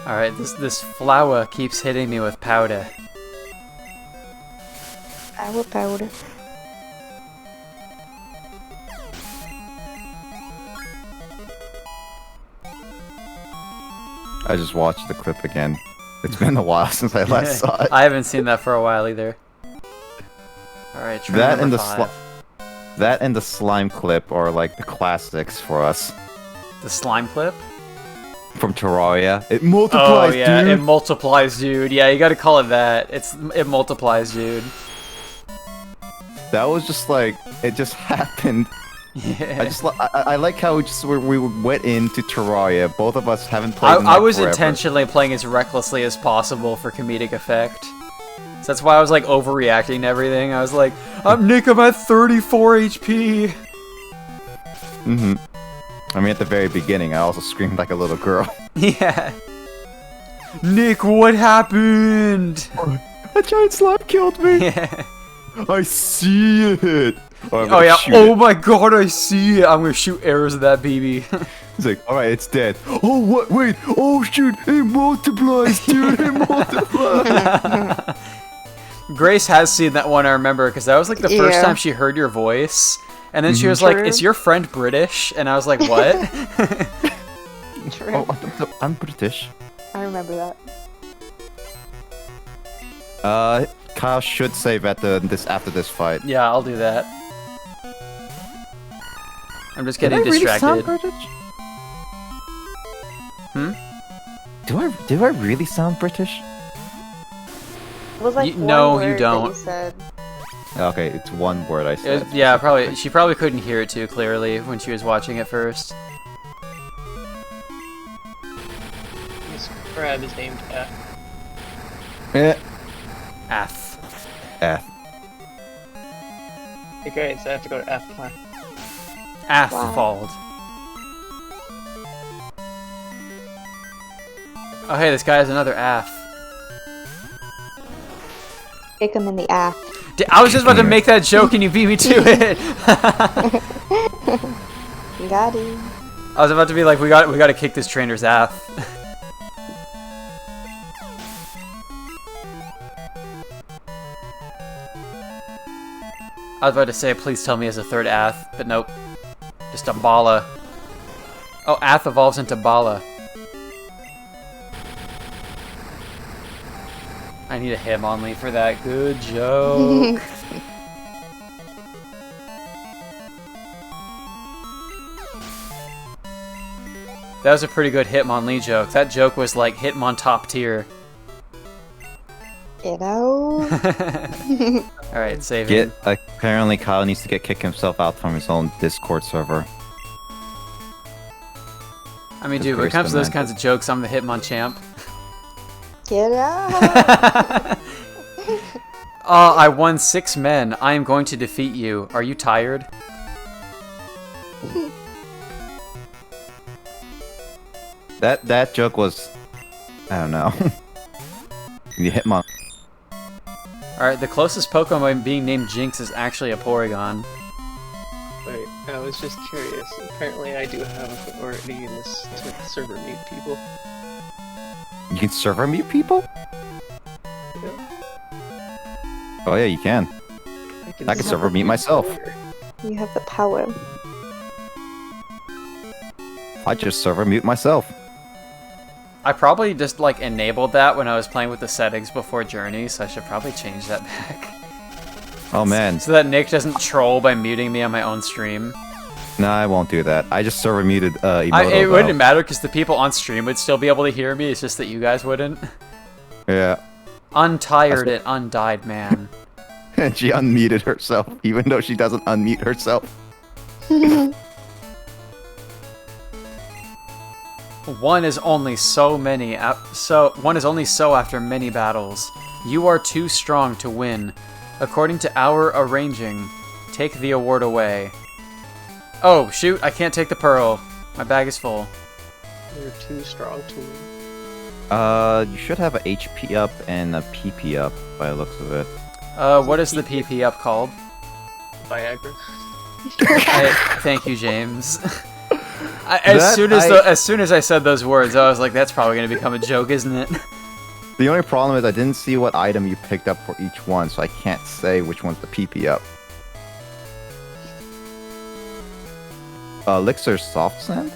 Speaker 1: Alright, this flower keeps hitting me with powder.
Speaker 3: Powder.
Speaker 4: I just watched the clip again. It's been a while since I last saw it.
Speaker 1: I haven't seen that for a while either. Alright, try
Speaker 4: That
Speaker 1: number
Speaker 4: and the
Speaker 1: 5.
Speaker 4: that and the slime clip are like the classics for us.
Speaker 1: The slime clip?
Speaker 4: From Terraria. It multiplies,
Speaker 1: Oh yeah,
Speaker 4: dude!
Speaker 1: it multiplies, dude. Yeah, you gotta call it that. It multiplies, dude.
Speaker 4: That was just like, it just happened.
Speaker 1: Yeah.
Speaker 4: I like how we went into Terraria. Both of us haven't played in
Speaker 1: I was
Speaker 4: forever.
Speaker 1: intentionally playing as recklessly as possible for comedic effect. So that's why I was like overreacting to everything. I was like, I'm Nick, I'm at 34 HP.
Speaker 4: Mm-hmm. I mean, at the very beginning, I also screamed like a little girl.
Speaker 1: Yeah. Nick, what happened?
Speaker 4: A giant slime killed me!
Speaker 1: Yeah.
Speaker 4: I see it!
Speaker 1: Oh yeah, oh my god, I see it! I'm gonna shoot arrows at that BB.
Speaker 4: He's like, alright, it's dead. Oh, what? Wait! Oh, shoot! It multiplies, dude! It multiplies!
Speaker 1: Grace has seen that one, I remember, because that was like the first
Speaker 3: Yeah.
Speaker 1: time she heard your voice. And then she was like,
Speaker 3: True.
Speaker 1: is your friend British? And I was like, what?
Speaker 3: True.
Speaker 4: Oh, I'm British.
Speaker 3: I remember that.
Speaker 4: Kyle should save at after this fight.
Speaker 1: Yeah, I'll do that. I'm just
Speaker 4: Did
Speaker 1: getting
Speaker 4: I really
Speaker 1: distracted.
Speaker 4: sound British?
Speaker 1: Hmm?
Speaker 4: Do I really sound British?
Speaker 3: It was like
Speaker 1: You-
Speaker 3: one
Speaker 1: no,
Speaker 3: word
Speaker 1: you
Speaker 3: that
Speaker 1: don't.
Speaker 3: you said.
Speaker 4: Okay, it's one word I said.
Speaker 1: Yeah, probably. She probably couldn't hear it too clearly when she was watching it first.
Speaker 5: This crab is named F.
Speaker 4: Eh.
Speaker 1: F.
Speaker 4: F.
Speaker 5: Okay, great, so I have to go to F class.
Speaker 1: Asphalt. Oh hey, this guy has another F.
Speaker 3: Kick him in the ass.
Speaker 1: I was just about to make that joke and you beat me to it.
Speaker 3: Got him.
Speaker 1: I was about to be like, we got to kick this trainer's ass. I was about to say, please tell me he has a third Ath, but nope. Just a Bala. Oh, Ath evolves into Bala. I need a Hitmonlee for that. Good joke. That was a pretty good Hitmonlee joke. That joke was like Hitmon top tier.
Speaker 3: You know?
Speaker 1: Alright, saving.
Speaker 4: Apparently Kyle needs to kick himself out from his own Discord server.
Speaker 1: I mean,
Speaker 4: Just
Speaker 1: dude, when it comes to those
Speaker 4: demanded.
Speaker 1: kinds of jokes, I'm the Hitmon champ.
Speaker 3: Get out!
Speaker 1: I won 6 men. I am going to defeat you. Are you tired?
Speaker 4: That joke was, I don't know. You hit my.
Speaker 1: Alright, the closest Pokemon being named Jinx is actually a Porygon.
Speaker 5: Wait, I was just curious. Apparently I do have authority in this to server mute people.
Speaker 4: You can server mute people? Oh yeah, you can.
Speaker 5: I can
Speaker 4: I could server mute myself.
Speaker 3: You have the power.
Speaker 4: I just server mute myself.
Speaker 1: I probably just like enabled that when I was playing with the settings before Journey, so I should probably change that back.
Speaker 4: Oh man.
Speaker 1: So that Nick doesn't troll by muting me on my own stream.
Speaker 4: No, I won't do that. I just server muted Emoto.
Speaker 1: It
Speaker 4: though.
Speaker 1: wouldn't matter because the people on stream would still be able to hear me, it's just that you guys wouldn't.
Speaker 4: Yeah.
Speaker 1: Untired and undied man.
Speaker 4: And she unmuted herself, even though she doesn't unmute herself.
Speaker 1: One is only so after many battles. You are too strong to win. According to our arranging, take the award away. Oh, shoot, I can't take the pearl. My bag is full.
Speaker 5: You're too strong to win.
Speaker 4: You should have a HP up and a PP up by the looks of it.
Speaker 1: What is the PP up called?
Speaker 5: Viagra.
Speaker 1: Thank you, James. As soon as I said those words, I was like, that's probably going to become a joke, isn't it?
Speaker 4: The only problem is I didn't see what item you picked up for each one, so I can't say which one's the PP up. Elixir Soft Sand?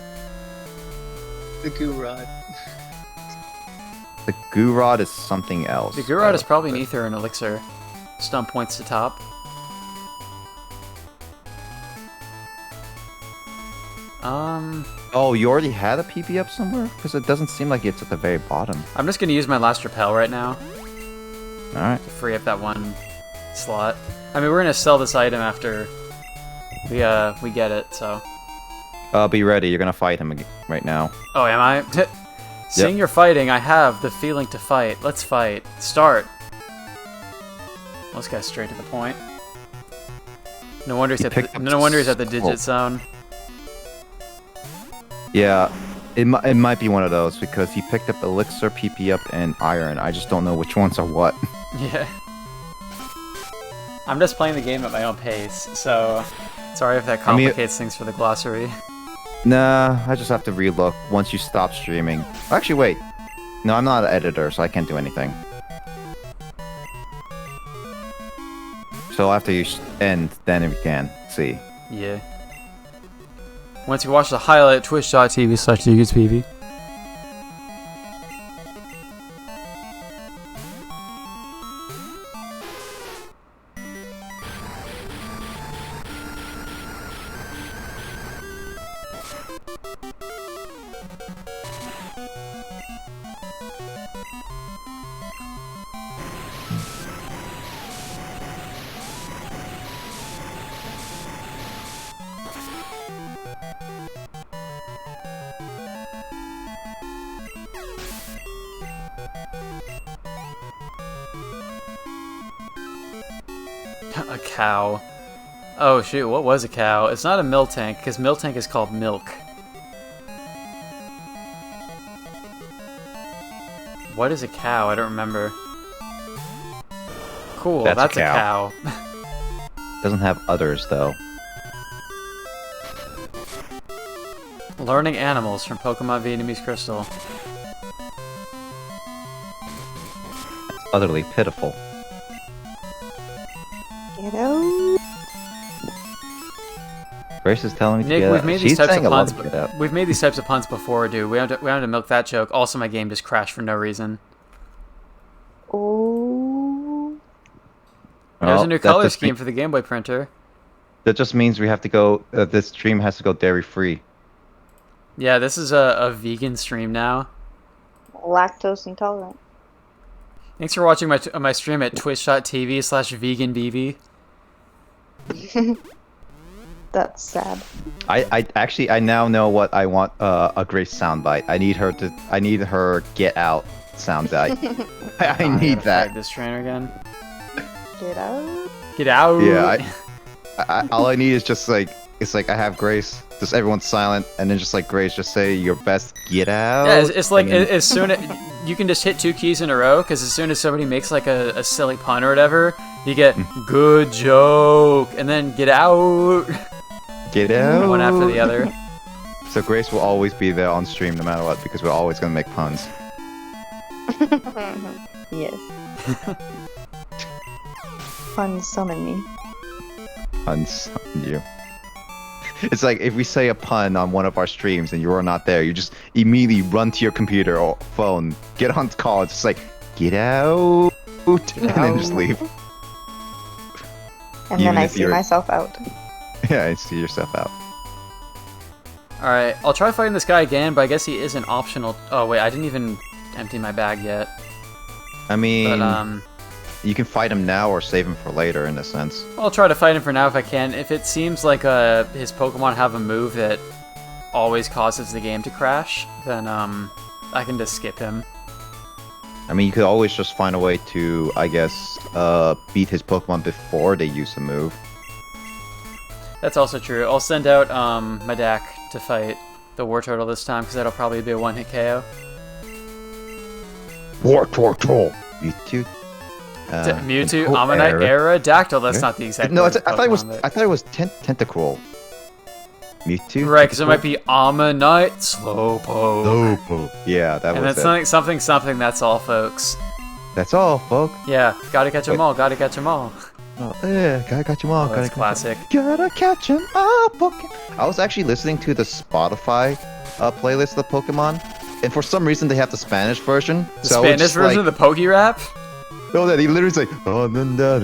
Speaker 5: The goo rod.
Speaker 4: The Goo Rod is something else.
Speaker 1: The Gurod is probably an ether and elixir. Stump points to top.
Speaker 4: Oh, you already had a PP up somewhere? Because it doesn't seem like it's at the very bottom.
Speaker 1: I'm just going to use my last repel right now
Speaker 4: Alright.
Speaker 1: to free up that one slot. I mean, we're going to sell this item after we get it, so...
Speaker 4: Be ready, you're gonna fight him right now.
Speaker 1: Oh, am I? Seeing you're fighting, I have the feeling to fight. Let's fight. Start. Well, this guy's straight to the point. No wonder he's at the digit zone.
Speaker 4: Yeah, it might be one of those because he picked up Elixir, PP up, and Iron. I just don't know which ones are what.
Speaker 1: Yeah. I'm just playing the game at my own pace, so sorry if that complicates things for the glossary.
Speaker 4: Nah, I just have to relook once you stop streaming. Actually, wait. No, I'm not an editor, so I can't do anything. So after you end, then we can see.
Speaker 1: Yeah. Once you watch the highlight, twitch.tv/DGSPB. A cow. Oh shoot, what was a cow? It's not a Miltank, because Miltank is called milk. What is a cow? I don't remember. Cool, that's a cow.
Speaker 4: Doesn't have others, though.
Speaker 1: Learning animals from Pokemon Vietnamese Crystal.
Speaker 4: Utterly pitiful.
Speaker 3: Get out.
Speaker 4: Grace is telling me to
Speaker 1: Nick,
Speaker 4: get
Speaker 1: we've
Speaker 4: out.
Speaker 1: made
Speaker 4: She's
Speaker 1: these types
Speaker 4: saying
Speaker 1: of
Speaker 4: a lot
Speaker 1: puns.
Speaker 4: to get out.
Speaker 1: We've made these types of puns before, dude. We have to milk that joke. Also, my game just crashed for no reason.
Speaker 3: Oh.
Speaker 1: There's a new
Speaker 4: that
Speaker 1: color
Speaker 4: just
Speaker 1: scheme for the Game Boy printer.
Speaker 4: That just means we have to go. This stream has to go dairy free.
Speaker 1: Yeah, this is a vegan stream now.
Speaker 3: Lactose intolerant.
Speaker 1: Thanks for watching my stream at twitch.tv/veganbb.
Speaker 3: That's sad.
Speaker 4: I actually I now know what I want. A Grace soundbite. I need her get out soundbite. I need that.
Speaker 1: This trainer again.
Speaker 3: Get out.
Speaker 1: Get out.
Speaker 4: Yeah. All I need is just like it's like I have Grace. Just everyone's silent, and then just like Grace, just say your best get out.
Speaker 1: Yeah, it's like
Speaker 4: and then-
Speaker 1: as soon as you can just hit 2 keys in a row, because as soon as somebody makes like a silly pun or whatever, you get good joke, and then get out.
Speaker 4: Get out.
Speaker 1: One after the other.
Speaker 4: So Grace will always be there on stream no matter what because we're always gonna make puns.
Speaker 3: Yes. Fun summon me.
Speaker 4: puns on you. It's like if we say a pun on one of our streams and you're not there, you just immediately run to your computer or phone, get on call, it's just like, get out, and then just leave.
Speaker 3: And
Speaker 4: Even
Speaker 3: then I
Speaker 4: if
Speaker 3: see
Speaker 4: you're-
Speaker 3: myself out.
Speaker 4: Yeah, I see yourself out.
Speaker 1: Alright, I'll try fighting this guy again, but I guess he is an optional... Oh, wait, I didn't even empty my bag yet.
Speaker 4: I mean,
Speaker 1: But,
Speaker 4: you can fight him now or save him for later, in a sense.
Speaker 1: I'll try to fight him for now if I can. If it seems like his Pokemon have a move that always causes the game to crash, then I can just skip him.
Speaker 4: I mean, you could always just find a way to, I guess, beat his Pokemon before they use a move.
Speaker 1: That's also true. I'll send out Madak to fight the War Turtle this time, because that'll probably be a one-hit KO.
Speaker 4: War Turtle! Mewtwo?
Speaker 1: Mewtwo,
Speaker 4: Cool
Speaker 1: Ammonite,
Speaker 4: era.
Speaker 1: Aerodactyl, that's not the exact
Speaker 4: No,
Speaker 1: word
Speaker 4: I thought it was.
Speaker 1: Pokemon, but-
Speaker 4: I thought it was Tentacruel. Mewtwo.
Speaker 1: Right, because it
Speaker 4: Tentacruel?
Speaker 1: might be Ammonite, Slowpoke.
Speaker 4: Slowpoke. Yeah, that
Speaker 1: And
Speaker 4: was
Speaker 1: then
Speaker 4: it.
Speaker 1: something, that's all, folks.
Speaker 4: That's all, folks.
Speaker 1: Yeah, gotta catch 'em
Speaker 4: Wait.
Speaker 1: all, gotta catch 'em all.
Speaker 4: Oh, yeah, gotta catch 'em all.
Speaker 1: Oh, that's classic.
Speaker 4: Gotta catch 'em all, Pokemon. I was actually listening to the Spotify playlist of Pokemon, and for some reason they have the Spanish version.
Speaker 1: The
Speaker 4: so I was
Speaker 1: Spanish
Speaker 4: just
Speaker 1: version of the Poke Rap?
Speaker 4: No, that he literally say, "Oh, na na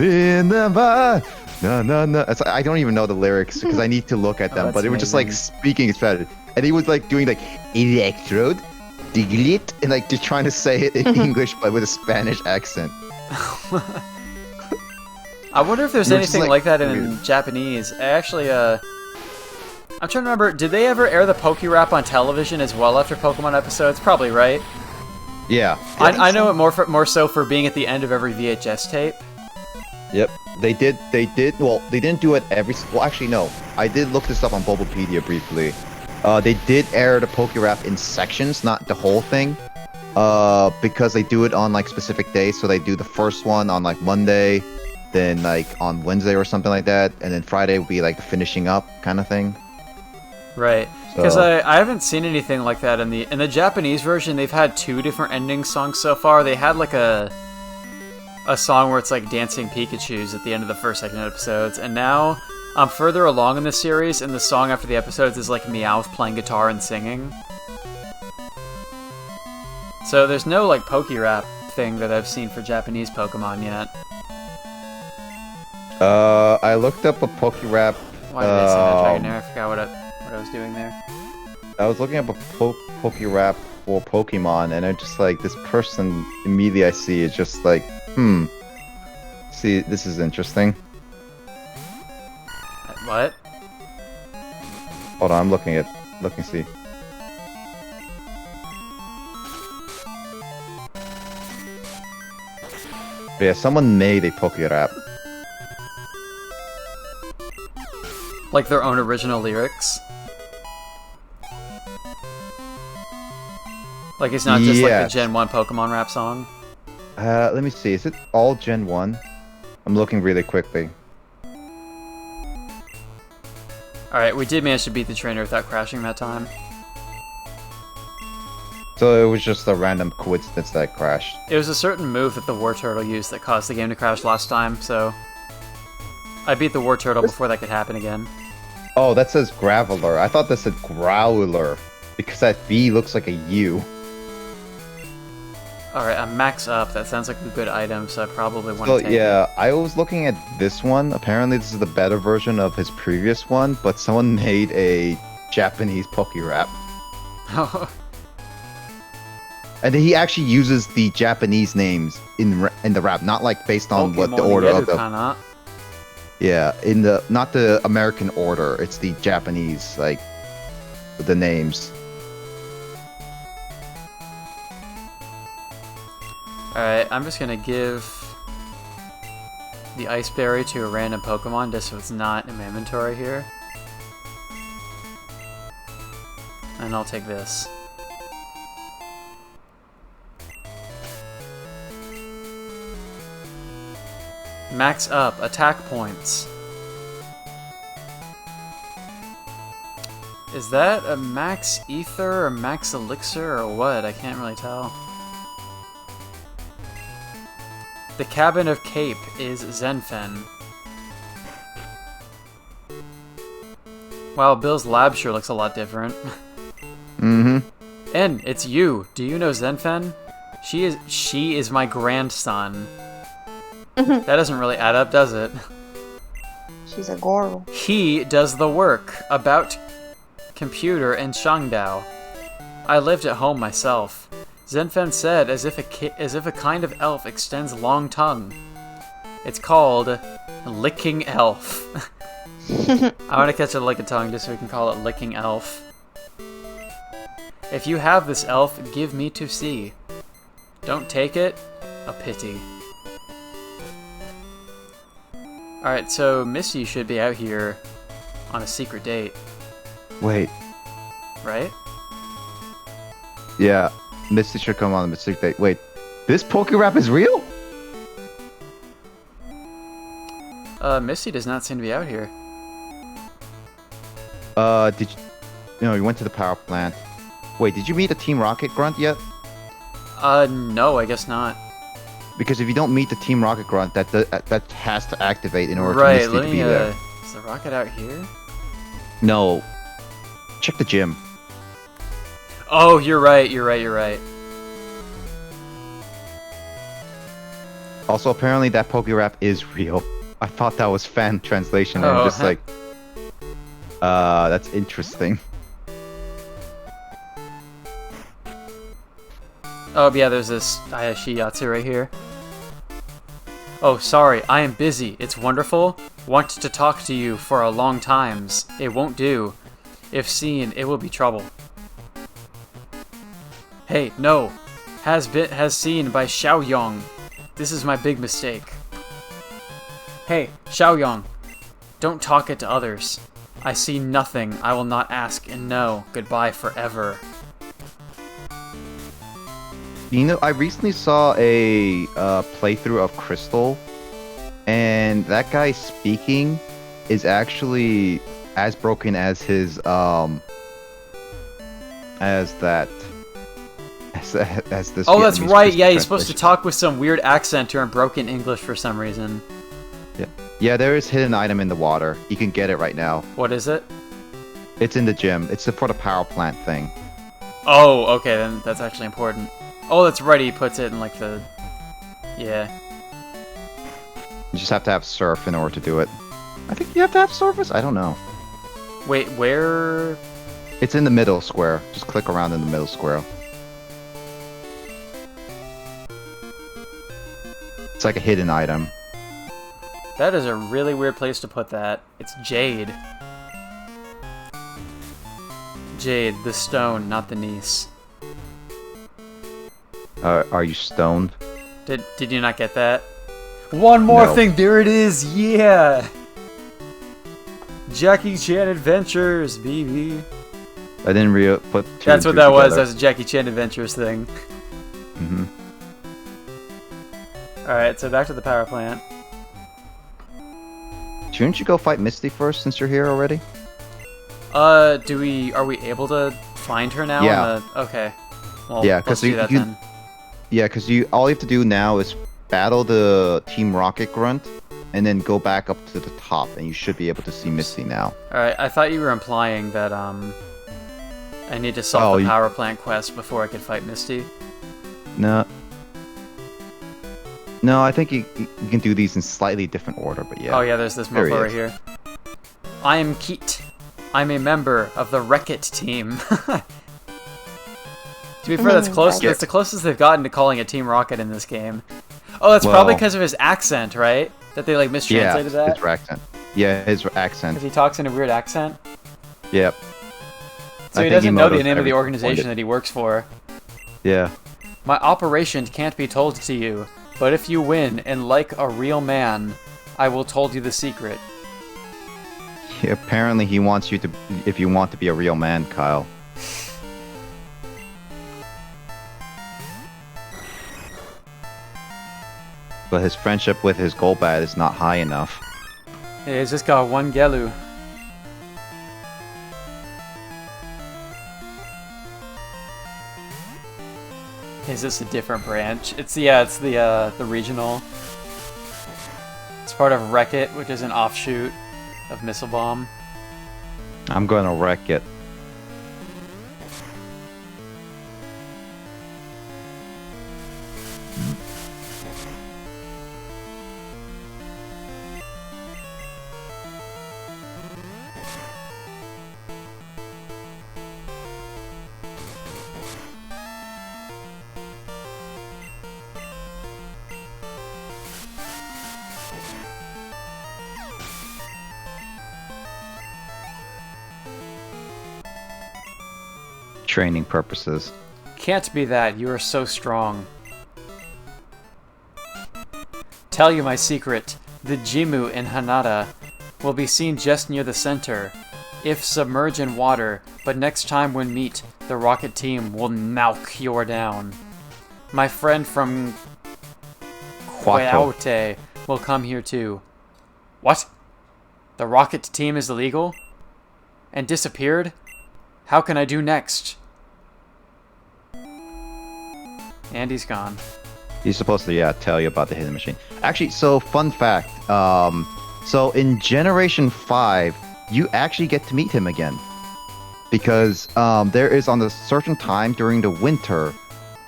Speaker 4: na." It's like, I don't even know the lyrics because I need to look at them.
Speaker 1: that's
Speaker 4: But they were just like
Speaker 1: amazing.
Speaker 4: speaking Spanish, and he was like doing like electrode, Diglett, and like just trying to say it in English but with a Spanish accent.
Speaker 1: I wonder if there's
Speaker 4: You were just,
Speaker 1: anything
Speaker 4: like,
Speaker 1: like that in
Speaker 4: weird.
Speaker 1: Japanese. I actually, I'm trying to remember, did they ever air the Poke Rap on television as well after Pokemon episodes? Probably, right?
Speaker 4: Yeah,
Speaker 1: I know it more so for being at the end of every VHS tape.
Speaker 4: Yep, they did. They did. Well, they didn't do it every. Well, actually, no. I did look this up on Bulbapedia briefly. They did air the Poke Rap in sections, not the whole thing. Because they do it on like specific days. So they do the first one on like Monday, then like on Wednesday or something like that, and then Friday would be like the finishing up kind of thing.
Speaker 1: Right. Because
Speaker 4: So-
Speaker 1: I haven't seen anything like that in the Japanese version. They've had 2 different ending songs so far. They had like a song where it's like dancing Pikachus at the end of the first second episodes, and now I'm further along in the series, and the song after the episodes is like Meowth playing guitar and singing. So there's no like Poke Rap thing that I've seen for Japanese Pokemon yet.
Speaker 4: I looked up a Poke Rap.
Speaker 1: Why did I say that Dragonair? I forgot what I was doing there.
Speaker 4: I was looking up a Poke Rap for Pokemon, and I'm just like, this person immediately I see is just like, see, this is interesting.
Speaker 1: What?
Speaker 4: Hold on, I'm looking, see. But yeah, someone made a Poke Rap.
Speaker 1: Like their own original lyrics? Like it's not just like the
Speaker 4: Yes.
Speaker 1: Gen 1 Pokemon rap song?
Speaker 4: Let me see, is it all Gen 1? I'm looking really quickly.
Speaker 1: Alright, we did manage to beat the trainer without crashing that time.
Speaker 4: So it was just a random coincidence that it crashed.
Speaker 1: It was a certain move that the War Turtle used that caused the game to crash last time, so... I beat the War Turtle before that could happen again.
Speaker 4: Oh, that says Graveler. I thought that said Growler, because that V looks like a U.
Speaker 1: Alright, I'm max up. That sounds like a good item, so I probably want
Speaker 4: So
Speaker 1: to take it.
Speaker 4: yeah, I was looking at this one. Apparently this is the better version of his previous one, but someone made a Japanese Poke Rap. And he actually uses the Japanese names in the rap, not like based on what the
Speaker 1: Pokemon
Speaker 4: order of the...
Speaker 1: Yeru-kana.
Speaker 4: Yeah, in the not the American order. It's the Japanese, like the names.
Speaker 1: Alright, I'm just gonna give the Ice Berry to a random Pokemon just so it's not in my inventory here. And I'll take this. Max up, attack points. Is that a max ether or max elixir or what? I can't really tell. The Cabin of Cape is Zenfen. Wow, Bill's lab sure looks a lot different.
Speaker 4: Mm-hmm.
Speaker 1: And it's you. Do you know Zenfen? She is my grandson. That doesn't really add up, does it?
Speaker 3: She's a girl.
Speaker 1: He does the work about computer and Shangdao. I lived at home myself. Zenfen said as if a kind of elf extends long tongue. It's called Licking Elf. I want to catch a lick of tongue just so we can call it Licking Elf. If you have this elf, give me to see. Don't take it, a pity. Alright, so Misty should be out here on a secret date,
Speaker 4: Wait.
Speaker 1: right?
Speaker 4: Yeah. Misty should come on a mistake date. Wait. This Pokérap is real?
Speaker 1: Misty does not seem to be out here.
Speaker 4: Did you... No, you went to the power plant. Wait, did you meet a Team Rocket grunt yet?
Speaker 1: No, I guess not.
Speaker 4: Because if you don't meet the Team Rocket grunt, that has to activate in order
Speaker 1: Right,
Speaker 4: for Misty
Speaker 1: let
Speaker 4: to
Speaker 1: me,
Speaker 4: be there.
Speaker 1: is the rocket out here?
Speaker 4: No. Check the gym.
Speaker 1: Oh, you're right.
Speaker 4: Also, apparently that Pokérap is real. I thought that was fan translation, and
Speaker 1: Oh,
Speaker 4: I'm just like... that's interesting.
Speaker 1: Oh, yeah, there's this Ayashi Yatsu right here. Oh, sorry, I am busy. It's wonderful. Want to talk to you for a long times. It won't do. If seen, it will be trouble. Hey, no. Has seen by Xiaoyong. This is my big mistake. Hey, Xiaoyong. Don't talk it to others. I see nothing I will not ask and know. Goodbye forever.
Speaker 4: You know, I recently saw a playthrough of Crystal, and that guy speaking is actually as broken as his as this.
Speaker 1: Oh, that's
Speaker 4: Vietnamese
Speaker 1: right.
Speaker 4: Crystal
Speaker 1: Yeah, he's supposed to
Speaker 4: translation.
Speaker 1: talk with some weird accent or in broken English for some reason.
Speaker 4: Yeah, there is hidden item in the water. You can get it right now.
Speaker 1: What is it?
Speaker 4: It's in the gym. It's for the power plant thing.
Speaker 1: Oh, okay, then that's actually important. Oh, that's right. He puts it in like the. Yeah.
Speaker 4: You just have to have surf in order to do it. I think you have to have surface. I don't know.
Speaker 1: Wait, where?
Speaker 4: It's in the middle square. Just click around in the middle square. It's like a hidden item.
Speaker 1: That is a really weird place to put that. It's Jade. Jade, the stone, not the niece.
Speaker 4: Are you stoned?
Speaker 1: Did you not get that? One more
Speaker 4: No.
Speaker 1: thing, there it is, yeah! Jackie Chan Adventures, BB.
Speaker 4: I didn't put two
Speaker 1: That's
Speaker 4: and
Speaker 1: what
Speaker 4: two
Speaker 1: that was,
Speaker 4: together.
Speaker 1: that's a Jackie Chan Adventures thing.
Speaker 4: Mhm.
Speaker 1: Alright, so back to the power plant.
Speaker 4: Shouldn't you go fight Misty first since you're here already?
Speaker 1: Are we able to find her now?
Speaker 4: Yeah.
Speaker 1: Okay. Well,
Speaker 4: Yeah,
Speaker 1: let's
Speaker 4: 'cause
Speaker 1: do
Speaker 4: you-
Speaker 1: that
Speaker 4: you-
Speaker 1: then.
Speaker 4: Yeah, because all you have to do now is battle the Team Rocket Grunt, and then go back up to the top, and you should be able to see Misty now.
Speaker 1: Alright, I thought you were implying that, I need to solve
Speaker 4: Oh,
Speaker 1: the
Speaker 4: you-
Speaker 1: power plant quest before I could fight Misty.
Speaker 4: No. No, I think you can do these in slightly different order, but yeah.
Speaker 1: Oh yeah, there's this
Speaker 4: There he
Speaker 1: mofo right
Speaker 4: is.
Speaker 1: here. I am Keat. I'm a member of the Wreck-It team. To be fair, that's close.
Speaker 3: Wreck-It.
Speaker 1: That's the closest they've gotten to calling it Team Rocket in this game. Oh, that's probably
Speaker 4: Well-
Speaker 1: because of his accent, right? That they like
Speaker 4: Yeah,
Speaker 1: mistranslated that.
Speaker 4: his accent. Yeah, his accent.
Speaker 1: Because he talks in a weird accent.
Speaker 4: Yep.
Speaker 1: So he
Speaker 4: I think
Speaker 1: doesn't know the
Speaker 4: Emoto's
Speaker 1: name of the
Speaker 4: every
Speaker 1: organization
Speaker 4: pointed.
Speaker 1: that he works for.
Speaker 4: Yeah.
Speaker 1: My operation can't be told to you, but if you win and like a real man, I will told you the secret.
Speaker 4: Apparently he wants you to, if you want to be a real man, Kyle. But his friendship with his Golbat is not high enough.
Speaker 1: Yeah, he's just got one Gelu. Is this a different branch? It's the regional. It's part of Wreck-It, which is an offshoot of Missile Bomb.
Speaker 4: I'm gonna wreck it. Training purposes.
Speaker 1: Can't be that. You are so strong. Tell you my secret. The Jimu in Hanada will be seen just near the center. If submerged in water, but next time when meet, the rocket team will knock your down. My friend from Quaote will come here too. What? The rocket team is illegal? And disappeared? How can I do next? And he's gone.
Speaker 4: He's supposed to, tell you about the hidden machine. Actually, so fun fact. So in Generation 5, you actually get to meet him again. Because there is on a certain time during the winter,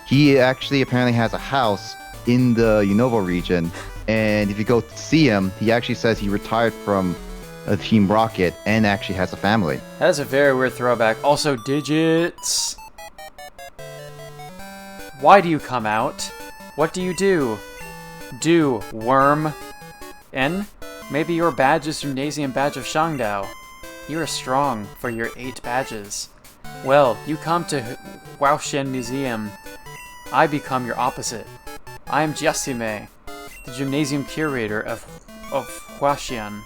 Speaker 4: he actually apparently has a house in the Unova region. And if you go to see him, he actually says he retired from Team Rocket and actually has a family.
Speaker 1: That is a very weird throwback. Also, digits. Why do you come out? What do you do? Do, worm. N? Maybe your badge is Gymnasium Badge of Shangdao. You are strong for your 8 badges. Well, you come to Huaoshen Museum. I become your opposite. I am Jiasume, the Gymnasium Curator of Huaxian.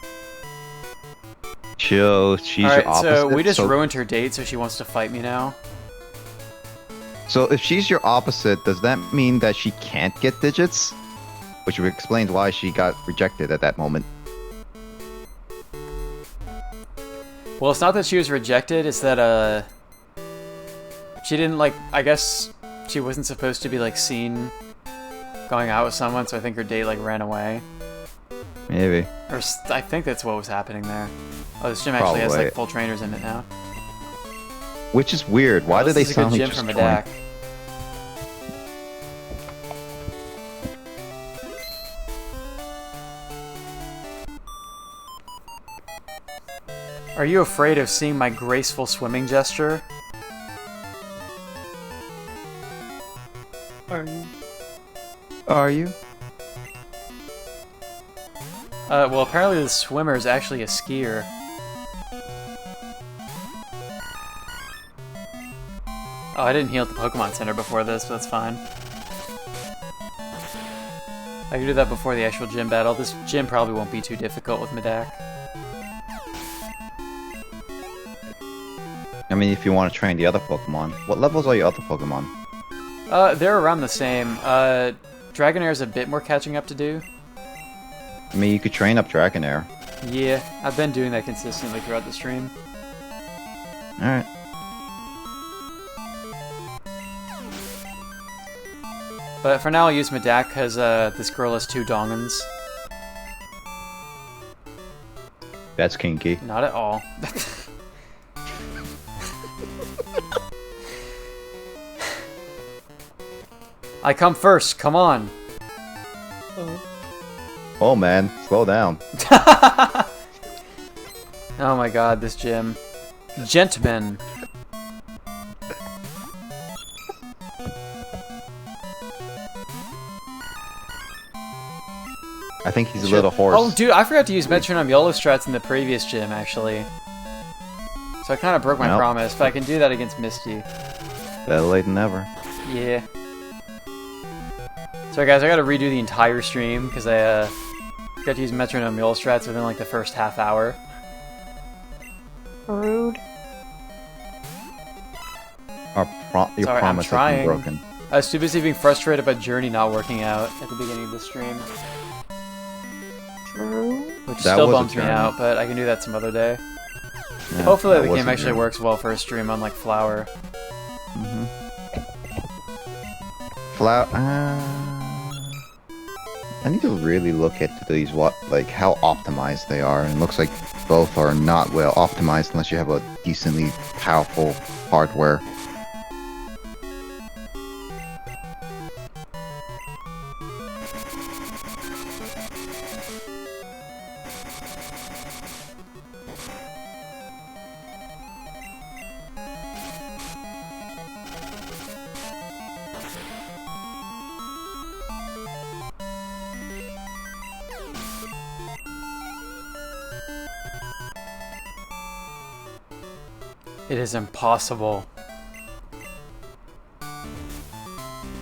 Speaker 4: Chill, she's your opposite.
Speaker 1: So we just ruined her date, so she wants to fight me now.
Speaker 4: So if she's your opposite, does that mean that she can't get digits? Which explains why she got rejected at that moment.
Speaker 1: Well, it's not that she was rejected, it's that, she didn't, like, I guess she wasn't supposed to be, like, seen going out with someone, so I think her date, like, ran away.
Speaker 4: Maybe.
Speaker 1: Or, I think that's what was happening there. Oh, this gym actually has,
Speaker 4: Probably.
Speaker 1: like, full trainers in it now.
Speaker 4: Which is weird. Why do they suddenly
Speaker 1: This is a good gym for
Speaker 4: just
Speaker 1: Medak. Are you afraid of seeing my graceful swimming gesture?
Speaker 5: Are you?
Speaker 4: Are you?
Speaker 1: Well, apparently the swimmer is actually a skier. Oh, I didn't heal at the Pokemon Center before this, but that's fine. I can do that before the actual gym battle. This gym probably won't be too difficult with Medak.
Speaker 4: I mean, if you want to train the other Pokemon. What levels are your other Pokemon?
Speaker 1: They're around the same. Dragonair's a bit more catching up to do.
Speaker 4: I mean, you could train up Dragonair.
Speaker 1: Yeah, I've been doing that consistently throughout the stream.
Speaker 4: Alright.
Speaker 1: But for now, I'll use Medak because this girl has 2 Dongans.
Speaker 4: That's kinky.
Speaker 1: Not at all. I come first, come on.
Speaker 4: Oh man, slow down.
Speaker 1: Oh my god, this gym. Gentlemen.
Speaker 4: I think he's a little hoarse.
Speaker 1: Oh, dude, I forgot to use Metronome YOLO strats in the previous gym, actually. So I kind of broke my
Speaker 4: Well.
Speaker 1: promise, but I can do that against Misty.
Speaker 4: Better late than never.
Speaker 1: Yeah. Sorry guys, I gotta redo the entire stream, because I got to use Metronome YOLO strats within like the first half hour.
Speaker 3: Rude.
Speaker 4: Your
Speaker 1: Sorry, I'm
Speaker 4: promise has
Speaker 1: trying.
Speaker 4: been broken.
Speaker 1: I was too busy being frustrated about Journey not working out at the beginning of the stream,
Speaker 3: True.
Speaker 1: which
Speaker 4: That
Speaker 1: still
Speaker 4: was a
Speaker 1: bums me
Speaker 4: Journey.
Speaker 1: out, but I can do that some other day.
Speaker 4: Yeah,
Speaker 1: Hopefully
Speaker 4: that
Speaker 1: the
Speaker 4: was
Speaker 1: game
Speaker 4: a
Speaker 1: actually
Speaker 4: Journey.
Speaker 1: works well for a stream on like Flower.
Speaker 4: Mm-hmm. I need to really look at these how optimized they are, and it looks like both are not well optimized unless you have a decently powerful hardware.
Speaker 1: It is impossible.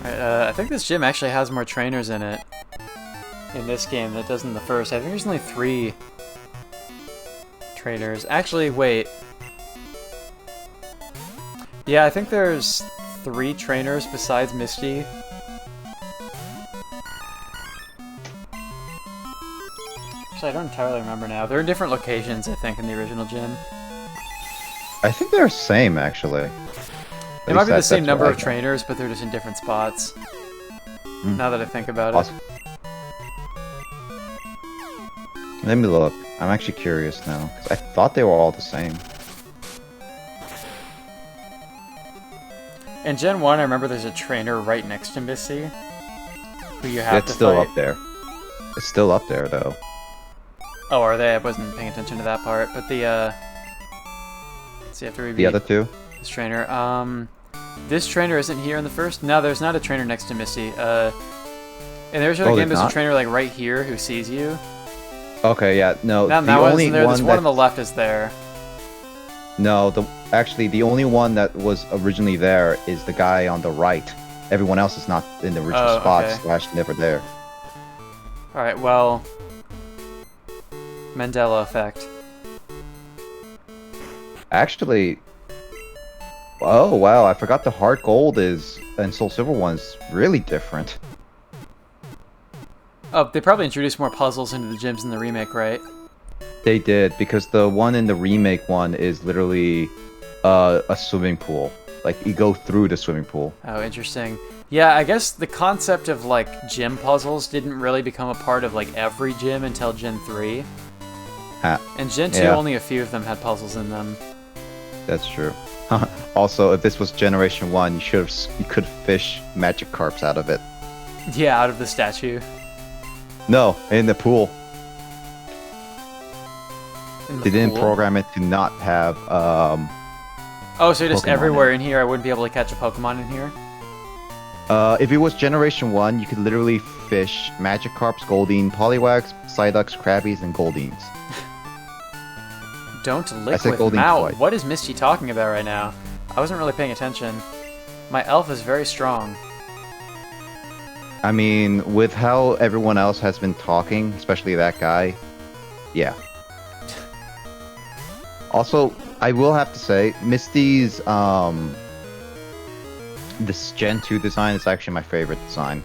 Speaker 1: I think this gym actually has more trainers in it in this game than it does in the first. I think there's only 3 trainers. Actually, wait. Yeah, I think there's 3 trainers besides Misty. Actually, I don't entirely remember now. They're in different locations, I think, in the original gym.
Speaker 4: I think they're the same, actually.
Speaker 1: It might be the same number of trainers, but they're just in different spots. Now that I think about it.
Speaker 4: Let me look. I'm actually curious now, because I thought they were all the same.
Speaker 1: In Gen 1, I remember there's a trainer right next to Misty, who you have to
Speaker 4: It's still
Speaker 1: fight.
Speaker 4: up there. It's still up there, though.
Speaker 1: Oh, are they? I wasn't paying attention to that part, but the, let's see, after we beat
Speaker 4: The other 2?
Speaker 1: this trainer, this trainer isn't here in the first? No, there's not a trainer next to Misty. In the original game, there's a trainer, like, right here who sees you.
Speaker 4: Okay, yeah, no,
Speaker 1: Now,
Speaker 4: the only
Speaker 1: there.
Speaker 4: one
Speaker 1: This one on the left is there.
Speaker 4: No, actually, the only one that was originally there is the guy on the right. Everyone else is not in the original spots, / never there.
Speaker 1: Alright, well... Mandela effect.
Speaker 4: Actually... Oh, wow, I forgot the Heart Gold and Soul Silver one's really different.
Speaker 1: Oh, they probably introduced more puzzles into the gyms in the remake, right?
Speaker 4: They did, because the one in the remake one is literally a swimming pool. Like, you go through the swimming pool.
Speaker 1: Oh, interesting. Yeah, I guess the concept of, like, gym puzzles didn't really become a part of, like, every gym until Gen 3. And Gen 2, only a few of them had puzzles in them.
Speaker 4: That's true. Also, if this was Generation 1, you could fish magic carps out of it.
Speaker 1: Yeah, out of the statue.
Speaker 4: No, in the pool. They didn't
Speaker 1: pool?
Speaker 4: program it to not have,
Speaker 1: Oh, so just
Speaker 4: Pokemon
Speaker 1: everywhere in here, I wouldn't be able to catch a Pokemon in here?
Speaker 4: if it was Generation 1, you could literally fish Magikarps, Goldeen, Poliwags, Psyducks, Krabbies, and Goldeen's.
Speaker 1: Don't lick
Speaker 4: said
Speaker 1: with
Speaker 4: Goldeen
Speaker 1: mouth.
Speaker 4: twice.
Speaker 1: What is Misty talking about right now? I wasn't really paying attention. My elf is very strong.
Speaker 4: I mean, with how everyone else has been talking, especially that guy, yeah. Also, I will have to say, Misty's, this Gen 2 design is actually my favorite design.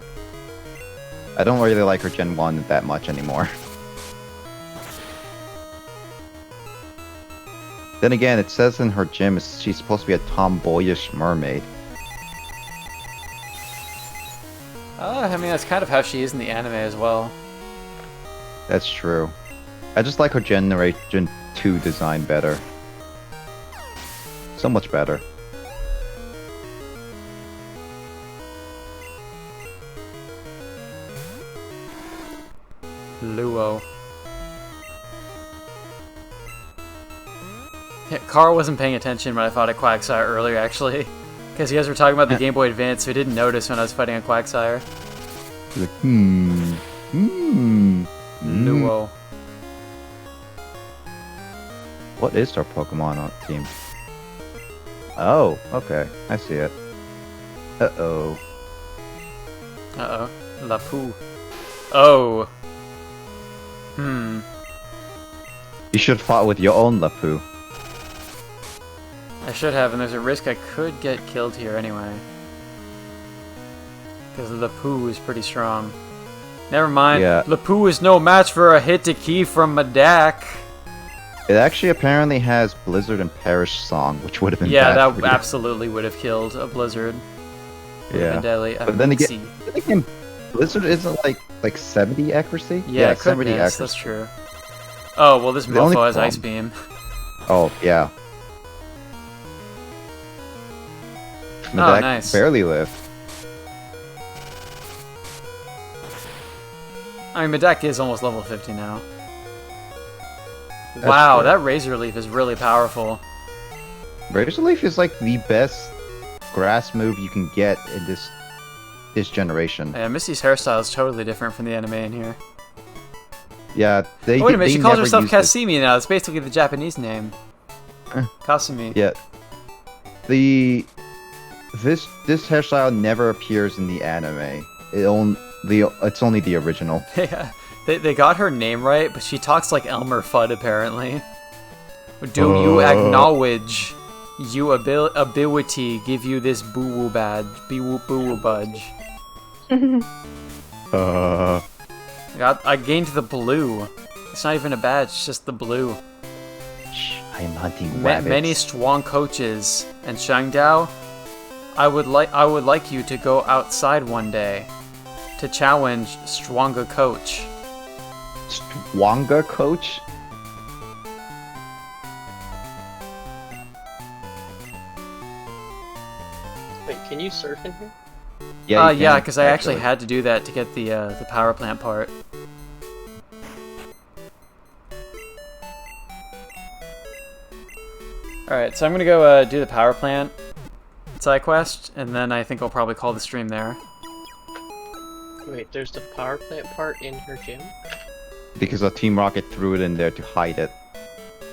Speaker 4: I don't really like her Gen 1 that much anymore. Then again, it says in her gym she's supposed to be a tomboyish mermaid.
Speaker 1: I mean, that's kind of how she is in the anime as well.
Speaker 4: That's true. I just like her Generation 2 design better. So much better.
Speaker 1: Luo. Yeah, Carl wasn't paying attention when I fought a Quagsire earlier, actually. Because you guys were talking about the Game Boy Advance, so he didn't notice when I was fighting a Quagsire.
Speaker 4: He's like,
Speaker 1: Luo.
Speaker 4: What is our Pokemon on team? Oh, okay. I see it. Uh-oh.
Speaker 1: Uh-oh. Lapu. Oh.
Speaker 4: You should have fought with your own Lapu.
Speaker 1: I should have, and there's a risk I could get killed here anyway. Because Lapu is pretty strong. Never mind.
Speaker 4: Yeah.
Speaker 1: Lapu is no match for a Hit-to-Key from Madak.
Speaker 4: It actually apparently has Blizzard and Perish song, which would have been
Speaker 1: Yeah,
Speaker 4: bad
Speaker 1: that
Speaker 4: for you.
Speaker 1: absolutely would have killed a Blizzard. Would have been deadly.
Speaker 4: But then again, Blizzard isn't like 70 accuracy?
Speaker 1: Yeah, it could
Speaker 4: 70
Speaker 1: miss,
Speaker 4: accuracy.
Speaker 1: that's true. Oh, well, this
Speaker 4: The only
Speaker 1: mofo has Ice
Speaker 4: problem-
Speaker 1: Beam.
Speaker 4: Oh yeah.
Speaker 1: Oh,
Speaker 4: Medak
Speaker 1: nice.
Speaker 4: barely lived.
Speaker 1: I mean, Medak is almost level 50 now.
Speaker 4: That's
Speaker 1: Wow,
Speaker 4: true.
Speaker 1: that Razor Leaf is really powerful.
Speaker 4: Razor Leaf is like the best grass move you can get in this generation.
Speaker 1: Yeah, Missy's hairstyle is totally different from the anime in here.
Speaker 4: Yeah, they.
Speaker 1: Oh, wait a minute,
Speaker 4: they
Speaker 1: she calls
Speaker 4: never
Speaker 1: herself
Speaker 4: used it.
Speaker 1: Kasumi now. It's basically the Japanese name. Kasumi.
Speaker 4: Yeah. This hairstyle never appears in the anime. It's only the original.
Speaker 1: Yeah, they got her name right, but she talks like Elmer Fudd apparently. Do you acknowledge you ability give you this boo woo badge? Boo woo budge. I gained the blue. It's not even a badge, it's just the blue.
Speaker 4: I am hunting rabbits.
Speaker 1: Many strong coaches, and Shangdao, I would like you to go outside one day to challenge stronger coach.
Speaker 4: Wanga coach?
Speaker 5: Wait, can you surf in here?
Speaker 4: Yeah, you
Speaker 1: Yeah,
Speaker 4: can,
Speaker 1: because I actually had to do that to get the power plant part. Alright, so I'm gonna go do the power plant side quest, and then I think I'll probably call the stream there.
Speaker 5: Wait, there's the power plant part in her gym?
Speaker 4: because a Team Rocket threw it in there to hide it.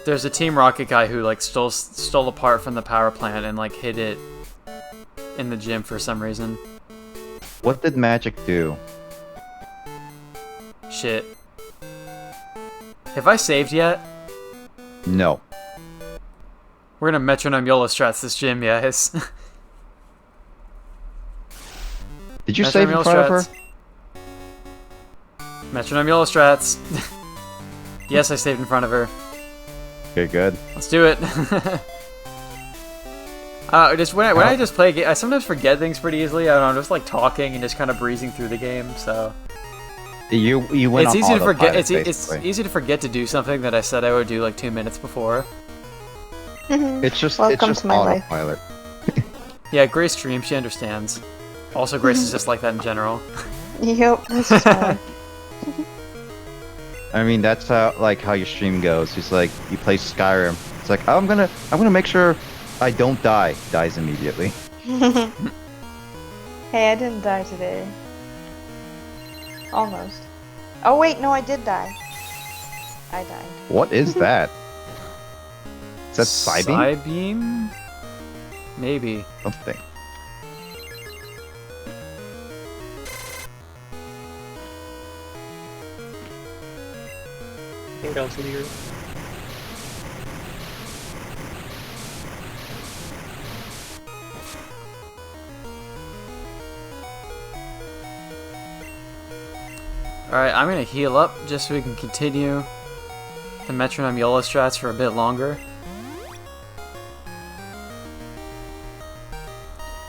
Speaker 1: There's a Team Rocket guy who like stole a part from the power plant and like hid it in the gym for some reason.
Speaker 4: What did Magic do?
Speaker 1: Shit. Have I saved yet?
Speaker 4: No.
Speaker 1: We're gonna metronome YOLO strats this gym, guys.
Speaker 4: Did you save in front of her?
Speaker 1: Metronome YOLO strats. Yes, I saved in front of her.
Speaker 4: Okay, good.
Speaker 1: Let's do it. Just when I just play a game, I sometimes forget things pretty easily. I don't know, I'm just like talking and just kind of breezing through the game. So
Speaker 4: You went
Speaker 1: it's
Speaker 4: on
Speaker 1: easy to forget.
Speaker 4: autopilot,
Speaker 1: It's
Speaker 4: basically.
Speaker 1: easy to forget to do something that I said I would do like 2 minutes before.
Speaker 4: It's just
Speaker 3: Welcome to my life.
Speaker 4: autopilot.
Speaker 1: Yeah, Grace streams. She understands. Also, Grace is just like that in general.
Speaker 3: Yep, that's just my life.
Speaker 4: I mean, that's how your stream goes. It's like you play Skyrim. It's like I'm gonna make sure I don't die. Dies immediately.
Speaker 3: Hey, I didn't die today. Almost. Oh wait, no, I did die. I died.
Speaker 4: What is that? Is that Psybeam?
Speaker 1: Psybeam? Maybe.
Speaker 4: Something.
Speaker 5: I think that was weird.
Speaker 1: Alright, I'm gonna heal up just so we can continue the metronome YOLO strats for a bit longer.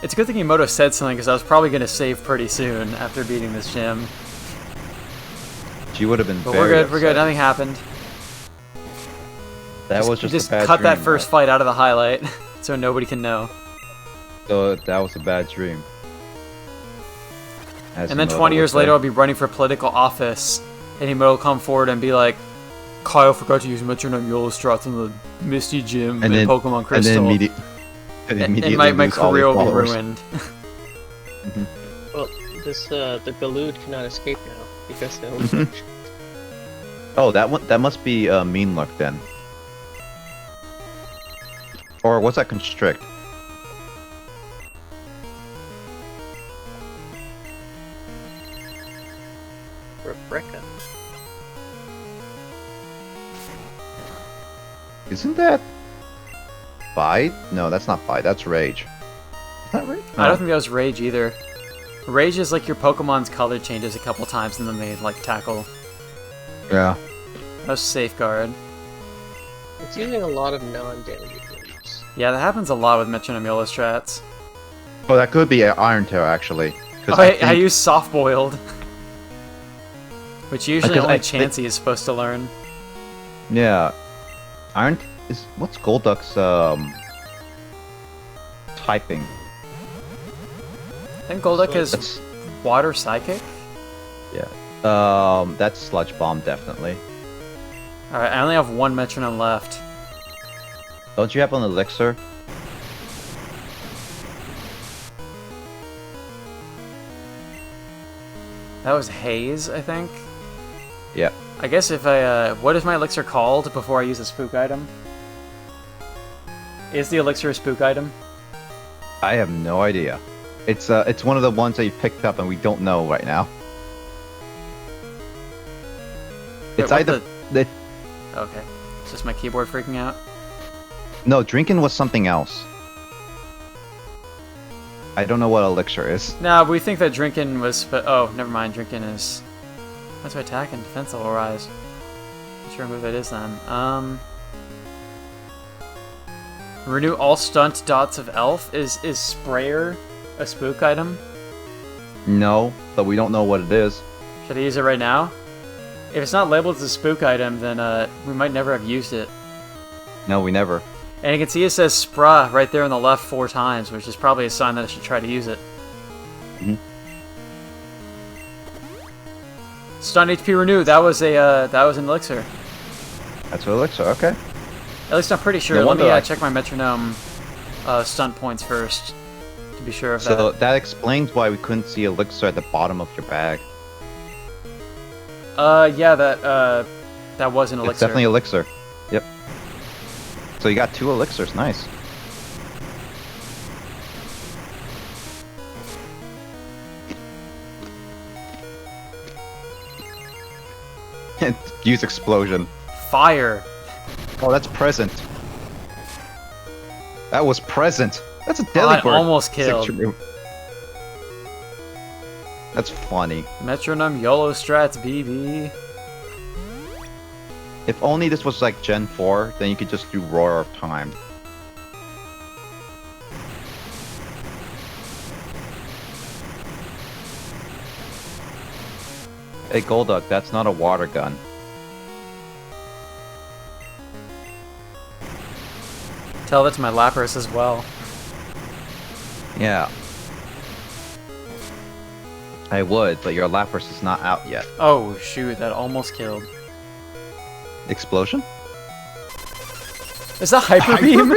Speaker 1: It's a good thing Emoto said something because I was probably gonna save pretty soon after beating this gym.
Speaker 4: She would have been.
Speaker 1: But
Speaker 4: very
Speaker 1: we're good, we're good,
Speaker 4: upset.
Speaker 1: nothing happened.
Speaker 4: That was just a bad
Speaker 1: cut that
Speaker 4: dream,
Speaker 1: first fight out of the highlight so nobody can know.
Speaker 4: So that was a bad dream. As
Speaker 1: And then
Speaker 4: Emoto
Speaker 1: 20
Speaker 4: would
Speaker 1: years
Speaker 4: say.
Speaker 1: later I'll be running for political office and Emoto will come forward and be like, Kyle forgot to use metronome YOLO strats in the Misty Gym
Speaker 4: And
Speaker 1: in
Speaker 4: then-
Speaker 1: Pokemon Crystal.
Speaker 4: And
Speaker 1: And
Speaker 4: immediately
Speaker 1: my
Speaker 4: lose all
Speaker 1: career
Speaker 4: your
Speaker 1: will be
Speaker 4: followers.
Speaker 1: ruined.
Speaker 5: Well, the Galoot cannot escape now because they don't
Speaker 4: Oh, that must be Mean Luck then. Or what's that Constrict?
Speaker 5: Rebecca.
Speaker 4: Isn't that Bite? No, that's not Bite. That's Rage. Is that Rage?
Speaker 1: I don't think that was Rage either. Rage is like your Pokemon's color changes a couple times and then they like tackle.
Speaker 4: Yeah.
Speaker 1: That was Safeguard.
Speaker 5: It's using a lot of non-damaging moves.
Speaker 1: Yeah, that happens a lot with metronome YOLO strats.
Speaker 4: Oh, that could be Iron Tail actually. 'Cause
Speaker 1: Oh,
Speaker 4: I
Speaker 1: I
Speaker 4: think-
Speaker 1: used Soft Boiled. Which usually
Speaker 4: Because
Speaker 1: only
Speaker 4: I think-
Speaker 1: Chansey is supposed to learn.
Speaker 4: Yeah. What's Golduck's typing?
Speaker 1: I think Golduck is
Speaker 4: That's
Speaker 1: water psychic.
Speaker 4: that's Sludge Bomb definitely.
Speaker 1: Alright, I only have one metronome left.
Speaker 4: Don't you have an elixir?
Speaker 1: That was Haze, I think.
Speaker 4: Yeah.
Speaker 1: I guess if I, what is my elixir called before I use a spook item? Is the elixir a spook item?
Speaker 4: I have no idea. It's one of the ones that you picked up and we don't know right now.
Speaker 1: Wait,
Speaker 4: It's
Speaker 1: what
Speaker 4: either
Speaker 1: Okay. Is this my keyboard freaking out?
Speaker 4: no, drinking was something else. I don't know what elixir is.
Speaker 1: No, we think that drinking was, oh, never mind, drinking is... That's why attack and defense will rise. Not sure what move it is then. Renew all stunt dots of elf. Is sprayer a spook item?
Speaker 4: No, but we don't know what it is.
Speaker 1: Should I use it right now? If it's not labeled as a spook item, then we might never have used it.
Speaker 4: No, we never.
Speaker 1: And you can see it says Spra right there on the left 4 times, which is probably a sign that I should try to use it.
Speaker 4: Mhm.
Speaker 1: Stun HP renew. That was an elixir.
Speaker 4: That's an elixir. Okay.
Speaker 1: At least I'm pretty sure.
Speaker 4: No
Speaker 1: Let
Speaker 4: wonder
Speaker 1: me
Speaker 4: I-
Speaker 1: check my metronome stunt points first to be sure of
Speaker 4: So
Speaker 1: that.
Speaker 4: that explains why we couldn't see elixir at the bottom of your bag.
Speaker 1: Yeah, that was an elixir.
Speaker 4: It's definitely elixir. Yep. So you got 2 elixirs. Nice. Use explosion.
Speaker 1: Fire.
Speaker 4: Oh, that's present. That was present. That's a
Speaker 1: Oh,
Speaker 4: deadly
Speaker 1: I
Speaker 4: bird.
Speaker 1: almost killed.
Speaker 4: That's funny.
Speaker 1: Metronome YOLO strats, BB.
Speaker 4: If only this was like Gen 4, then you could just do Roar of Time. Hey Golduck, that's not a water gun.
Speaker 1: Tell that to my Lapras as well.
Speaker 4: Yeah. I would, but your Lapras is not out yet.
Speaker 1: Oh shoot, that almost killed.
Speaker 4: Explosion?
Speaker 1: Is that Hyper Beam?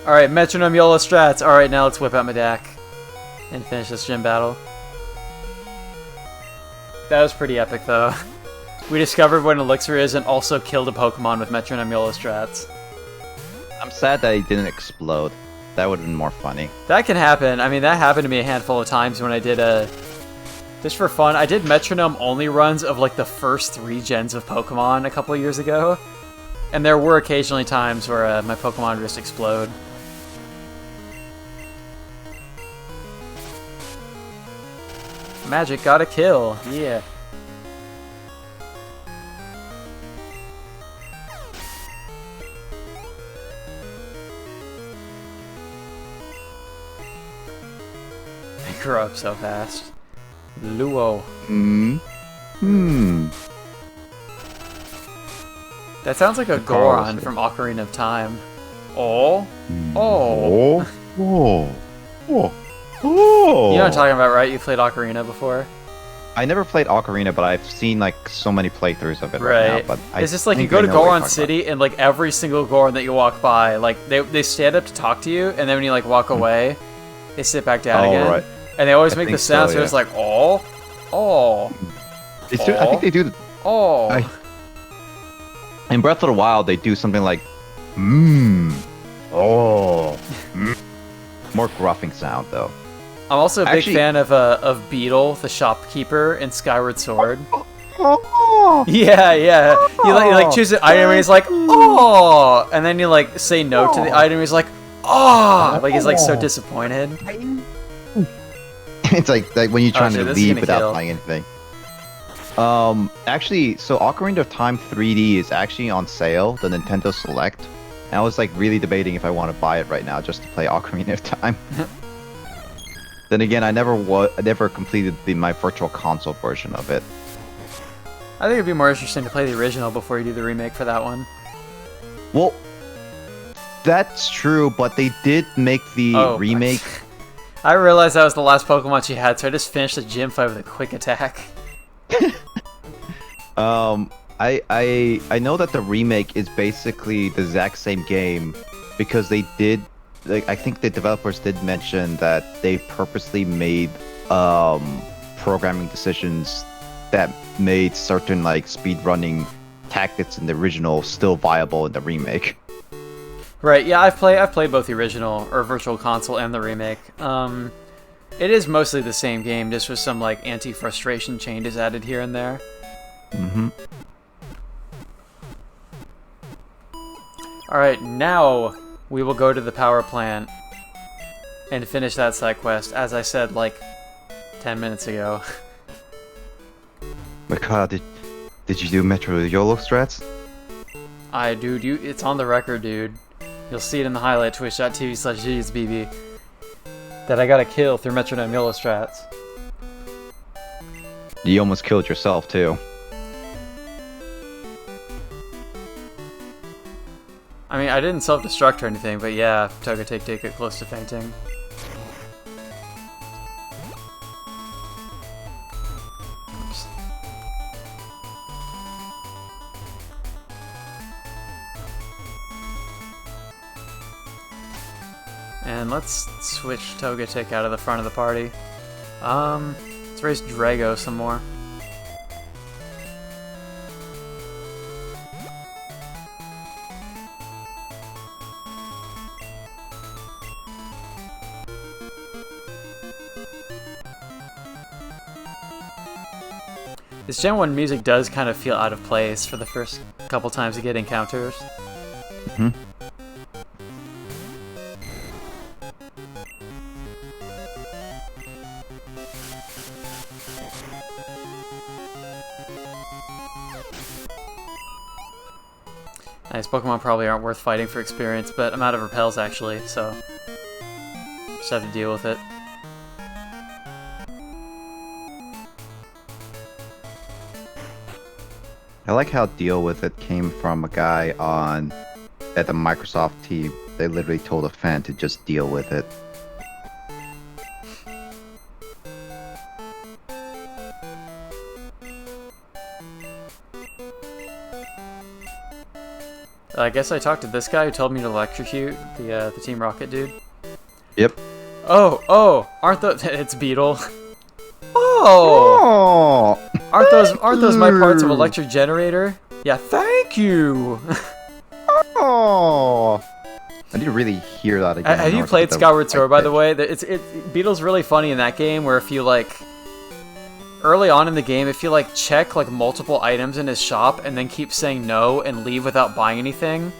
Speaker 1: Alright, Metronome YOLO strats. Alright, now let's whip out my deck and finish this gym battle. That was pretty epic though. We discovered what an elixir is and also killed a Pokemon with Metronome YOLO strats.
Speaker 4: I'm sad that he didn't explode. That would have been more funny.
Speaker 1: That can happen. I mean, that happened to me a handful of times when I did just for fun, I did metronome only runs of like the first 3 gens of Pokemon a couple of years ago. And there were occasionally times where my Pokemon would just explode. Magic got a kill. Yeah. They grew up so fast. Luo. That sounds like a Goron from Ocarina of Time. Oh. Oh.
Speaker 4: Oh. Oh. Oh.
Speaker 1: You know what I'm talking about, right? You played Ocarina before?
Speaker 4: I never played Ocarina, but I've seen like so many playthroughs of it right,
Speaker 1: Right.
Speaker 4: now. But
Speaker 1: It's just like you
Speaker 4: think
Speaker 1: go
Speaker 4: I
Speaker 1: to
Speaker 4: know what you're
Speaker 1: Goron
Speaker 4: talking
Speaker 1: City and like every single Goron that you walk by, like they stand up to talk to you, and then when you like walk away, they sit back down
Speaker 4: Oh,
Speaker 1: again.
Speaker 4: right.
Speaker 1: And they always
Speaker 4: I
Speaker 1: make the
Speaker 4: think
Speaker 1: sound,
Speaker 4: so,
Speaker 1: so it's
Speaker 4: yeah.
Speaker 1: like, oh, oh,
Speaker 4: They do, I think they do.
Speaker 1: oh.
Speaker 4: In Breath of the Wild, they do something like, oh, more gruffing sound though.
Speaker 1: I'm also a big
Speaker 4: Actually-
Speaker 1: fan of Beetle, the shopkeeper in Skyward Sword.
Speaker 4: Oh,
Speaker 1: Yeah, yeah. You like choose an item and he's like, oh, and then you like say no to the item. And he's like, oh, like he's like so disappointed.
Speaker 4: it's like when you're trying
Speaker 1: shit,
Speaker 4: to
Speaker 1: this is
Speaker 4: leave
Speaker 1: gonna
Speaker 4: without
Speaker 1: kill.
Speaker 4: playing anything. Actually, so Ocarina of Time 3D is actually on sale, the Nintendo Select. And I was like really debating if I want to buy it right now just to play Ocarina of Time. Then again, I never completed my virtual console version of it.
Speaker 1: I think it'd be more interesting to play the original before you do the remake for that one.
Speaker 4: Well, that's true, but they did make the remake.
Speaker 1: I realized that was the last Pokemon she had, so I just finished the gym fight with a quick attack.
Speaker 4: I know that the remake is basically the exact same game because they did. Like, I think the developers did mention that they purposely made programming decisions that made certain like speedrunning tactics in the original still viable in the remake.
Speaker 1: Right, yeah, I've played both the original or Virtual Console and the remake. It is mostly the same game, just with some like anti-frustration changes added here and there.
Speaker 4: Mm-hmm.
Speaker 1: Alright, now we will go to the power plant and finish that side quest, as I said like 10 minutes ago.
Speaker 4: My God, did you do Metro YOLO strats?
Speaker 1: Dude, it's on the record, dude. You'll see it in the highlight, twitch.tv/GSBB, that I got a kill through Metronome YOLO strats.
Speaker 4: You almost killed yourself, too.
Speaker 1: I mean, I didn't self-destruct or anything, but yeah, Togetic did get close to fainting. Oops. And let's switch Togetic out of the front of the party. Let's race Drago some more. This Gen 1 music does kind of feel out of place for the first couple times you get encounters.
Speaker 4: Mm-hmm.
Speaker 1: Nice, Pokemon probably aren't worth fighting for experience, but I'm out of repels actually, so just have to deal with it.
Speaker 4: I like how Deal With It came from a guy at the Microsoft team. They literally told a fan to just deal with it.
Speaker 1: I guess I talked to this guy who told me to electrocute the Team Rocket dude.
Speaker 4: Yep.
Speaker 1: Oh, aren't those... It's Beetle. Oh! Aren't those my parts of electric generator? Yeah, thank you!
Speaker 4: Oh! I need to really hear that again.
Speaker 1: Have you played Skyward Sword, by the way? Beetle's really funny in that game, where if you, like... Early on in the game, if you, like, check, like, multiple items in his shop, and then keep saying no and leave without buying anything...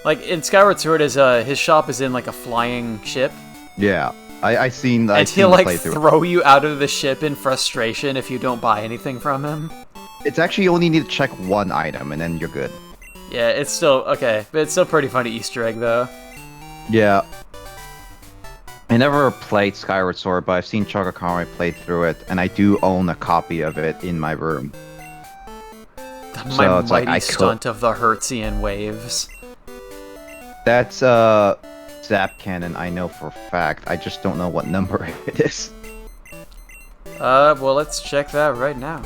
Speaker 1: Like, in Skyward Sword, his shop is in, like, a flying ship.
Speaker 4: Yeah. I seen
Speaker 1: and he'll like throw you out of the ship in frustration if you don't buy anything from him.
Speaker 4: It's actually you only need to check one item and then you're good.
Speaker 1: Yeah, it's still okay, but it's still pretty funny Easter egg though.
Speaker 4: Yeah. I never played Skyward Sword, but I've seen Chocokame play through it, and I do own a copy of it in my room.
Speaker 1: My mighty stunt of the Hertzian waves.
Speaker 4: That's Zap Cannon, I know for a fact. I just don't know what number it is.
Speaker 1: Well, let's check that right now.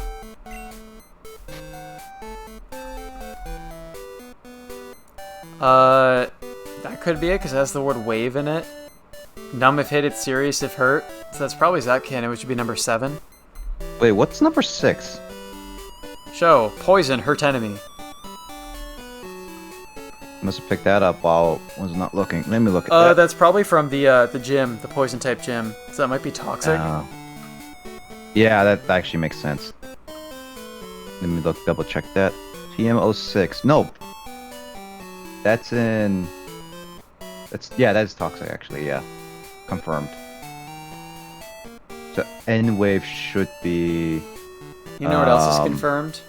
Speaker 1: That could be it, because it has the word wave in it. Numb if hit, it's serious if hurt. So that's probably Zap Cannon, which would be number 7.
Speaker 4: Wait, what's number 6?
Speaker 1: Show, poison, hurt enemy.
Speaker 4: Must have picked that up while I was not looking. Let me look at that.
Speaker 1: That's probably from the gym, the poison type gym. So that might be toxic.
Speaker 4: Yeah, that actually makes sense. Let me double check that. TM06. No. That's in... that is toxic actually, yeah. Confirmed. So N-Wave should be...
Speaker 1: You know what else is confirmed?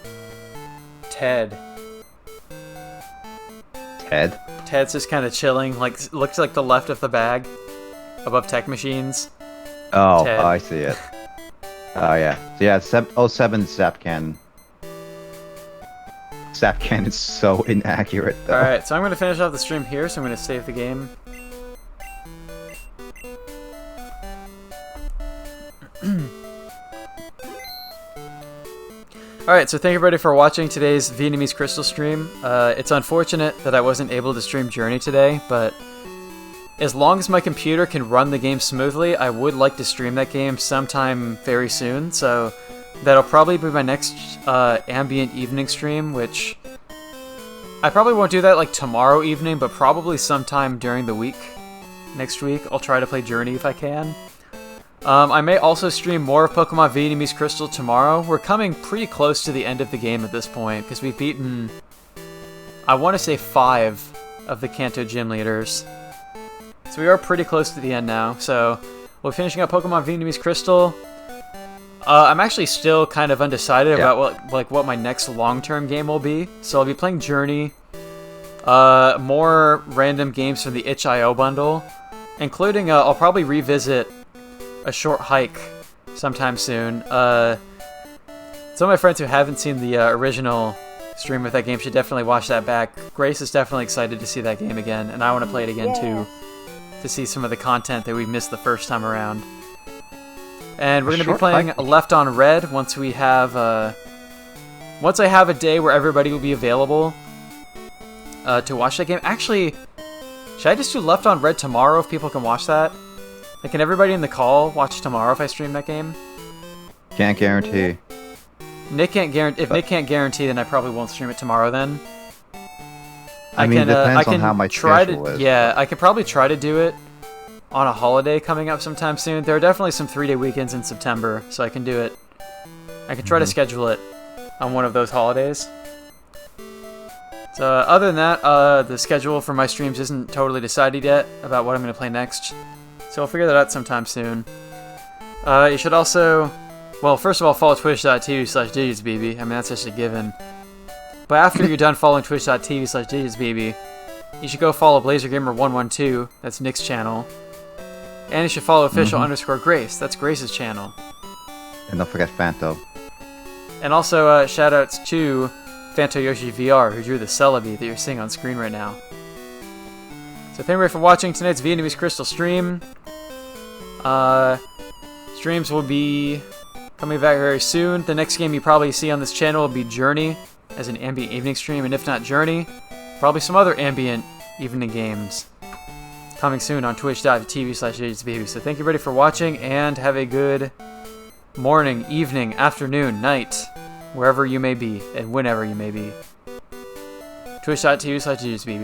Speaker 1: Ted.
Speaker 4: Ted?
Speaker 1: Ted's just kind of chilling, like, looks like the left of the bag, above Tech Machines.
Speaker 4: Oh,
Speaker 1: Ted.
Speaker 4: I see it. Oh yeah. So yeah, 07 Zapcan. Zapcan is so inaccurate though.
Speaker 1: Alright, so I'm going to finish off the stream here, so I'm going to save the game. Alright, so thank you everybody for watching today's Vietnamese Crystal stream. It's unfortunate that I wasn't able to stream Journey today, but as long as my computer can run the game smoothly, I would like to stream that game sometime very soon, so that'll probably be my next ambient evening stream, which I probably won't do that like tomorrow evening, but probably sometime during the week. Next week, I'll try to play Journey if I can. I may also stream more of Pokemon Vietnamese Crystal tomorrow. We're coming pretty close to the end of the game at this point, because we've beaten, I want to say 5 of the Kanto gym leaders. So we are pretty close to the end now, so we're finishing up Pokemon Vietnamese Crystal. I'm actually still kind of undecided about what my next long-term game will be. So I'll be playing Journey, more random games from the itch.io bundle, including I'll probably revisit a short hike sometime soon. Some of my friends who haven't seen the original stream of that game should definitely watch that back. Grace is definitely excited to see that game again, and I want to play it again too, to see some of the content that we missed the first time around. And we're going to be playing Left on Red once we have once I have a day where everybody will be available to watch that game. Actually, should I just do Left on Red tomorrow if people can watch that? Like, can everybody in the call watch tomorrow if I stream that game?
Speaker 4: Can't guarantee.
Speaker 1: Nick can't guarantee. If Nick can't guarantee, then I probably won't stream it tomorrow. Then
Speaker 4: I mean, depends on how my schedule is.
Speaker 1: Yeah, I could probably try to do it on a holiday coming up sometime soon. There are definitely some 3-day weekends in September, so I can do it. I can try to schedule it on one of those holidays. So other than that, the schedule for my streams isn't totally decided yet about what I'm going to play next. So I'll figure that out sometime soon. You should also, well, first of all, follow twitch.tv/digitsbb. I mean, that's just a given. But after you're done following twitch.tv/digitsbb, you should go follow BlazerGamer112. That's Nick's channel. And you should follow official_Grace. That's Grace's channel.
Speaker 4: And don't forget Fanto.
Speaker 1: And also, shoutouts to Fantoyoshi VR, who drew the Celebi that you're seeing on screen right now. So thank you for watching tonight's Vietnamese Crystal stream. Streams will be coming back very soon. The next game you probably see on this channel will be Journey as an ambient evening stream, and if not Journey, probably some other ambient evening games coming soon on twitch.tv/digitsbb. So thank you everybody for watching, and have a good morning, evening, afternoon, night, wherever you may be, and whenever you may be. twitch.tv/digitsbb.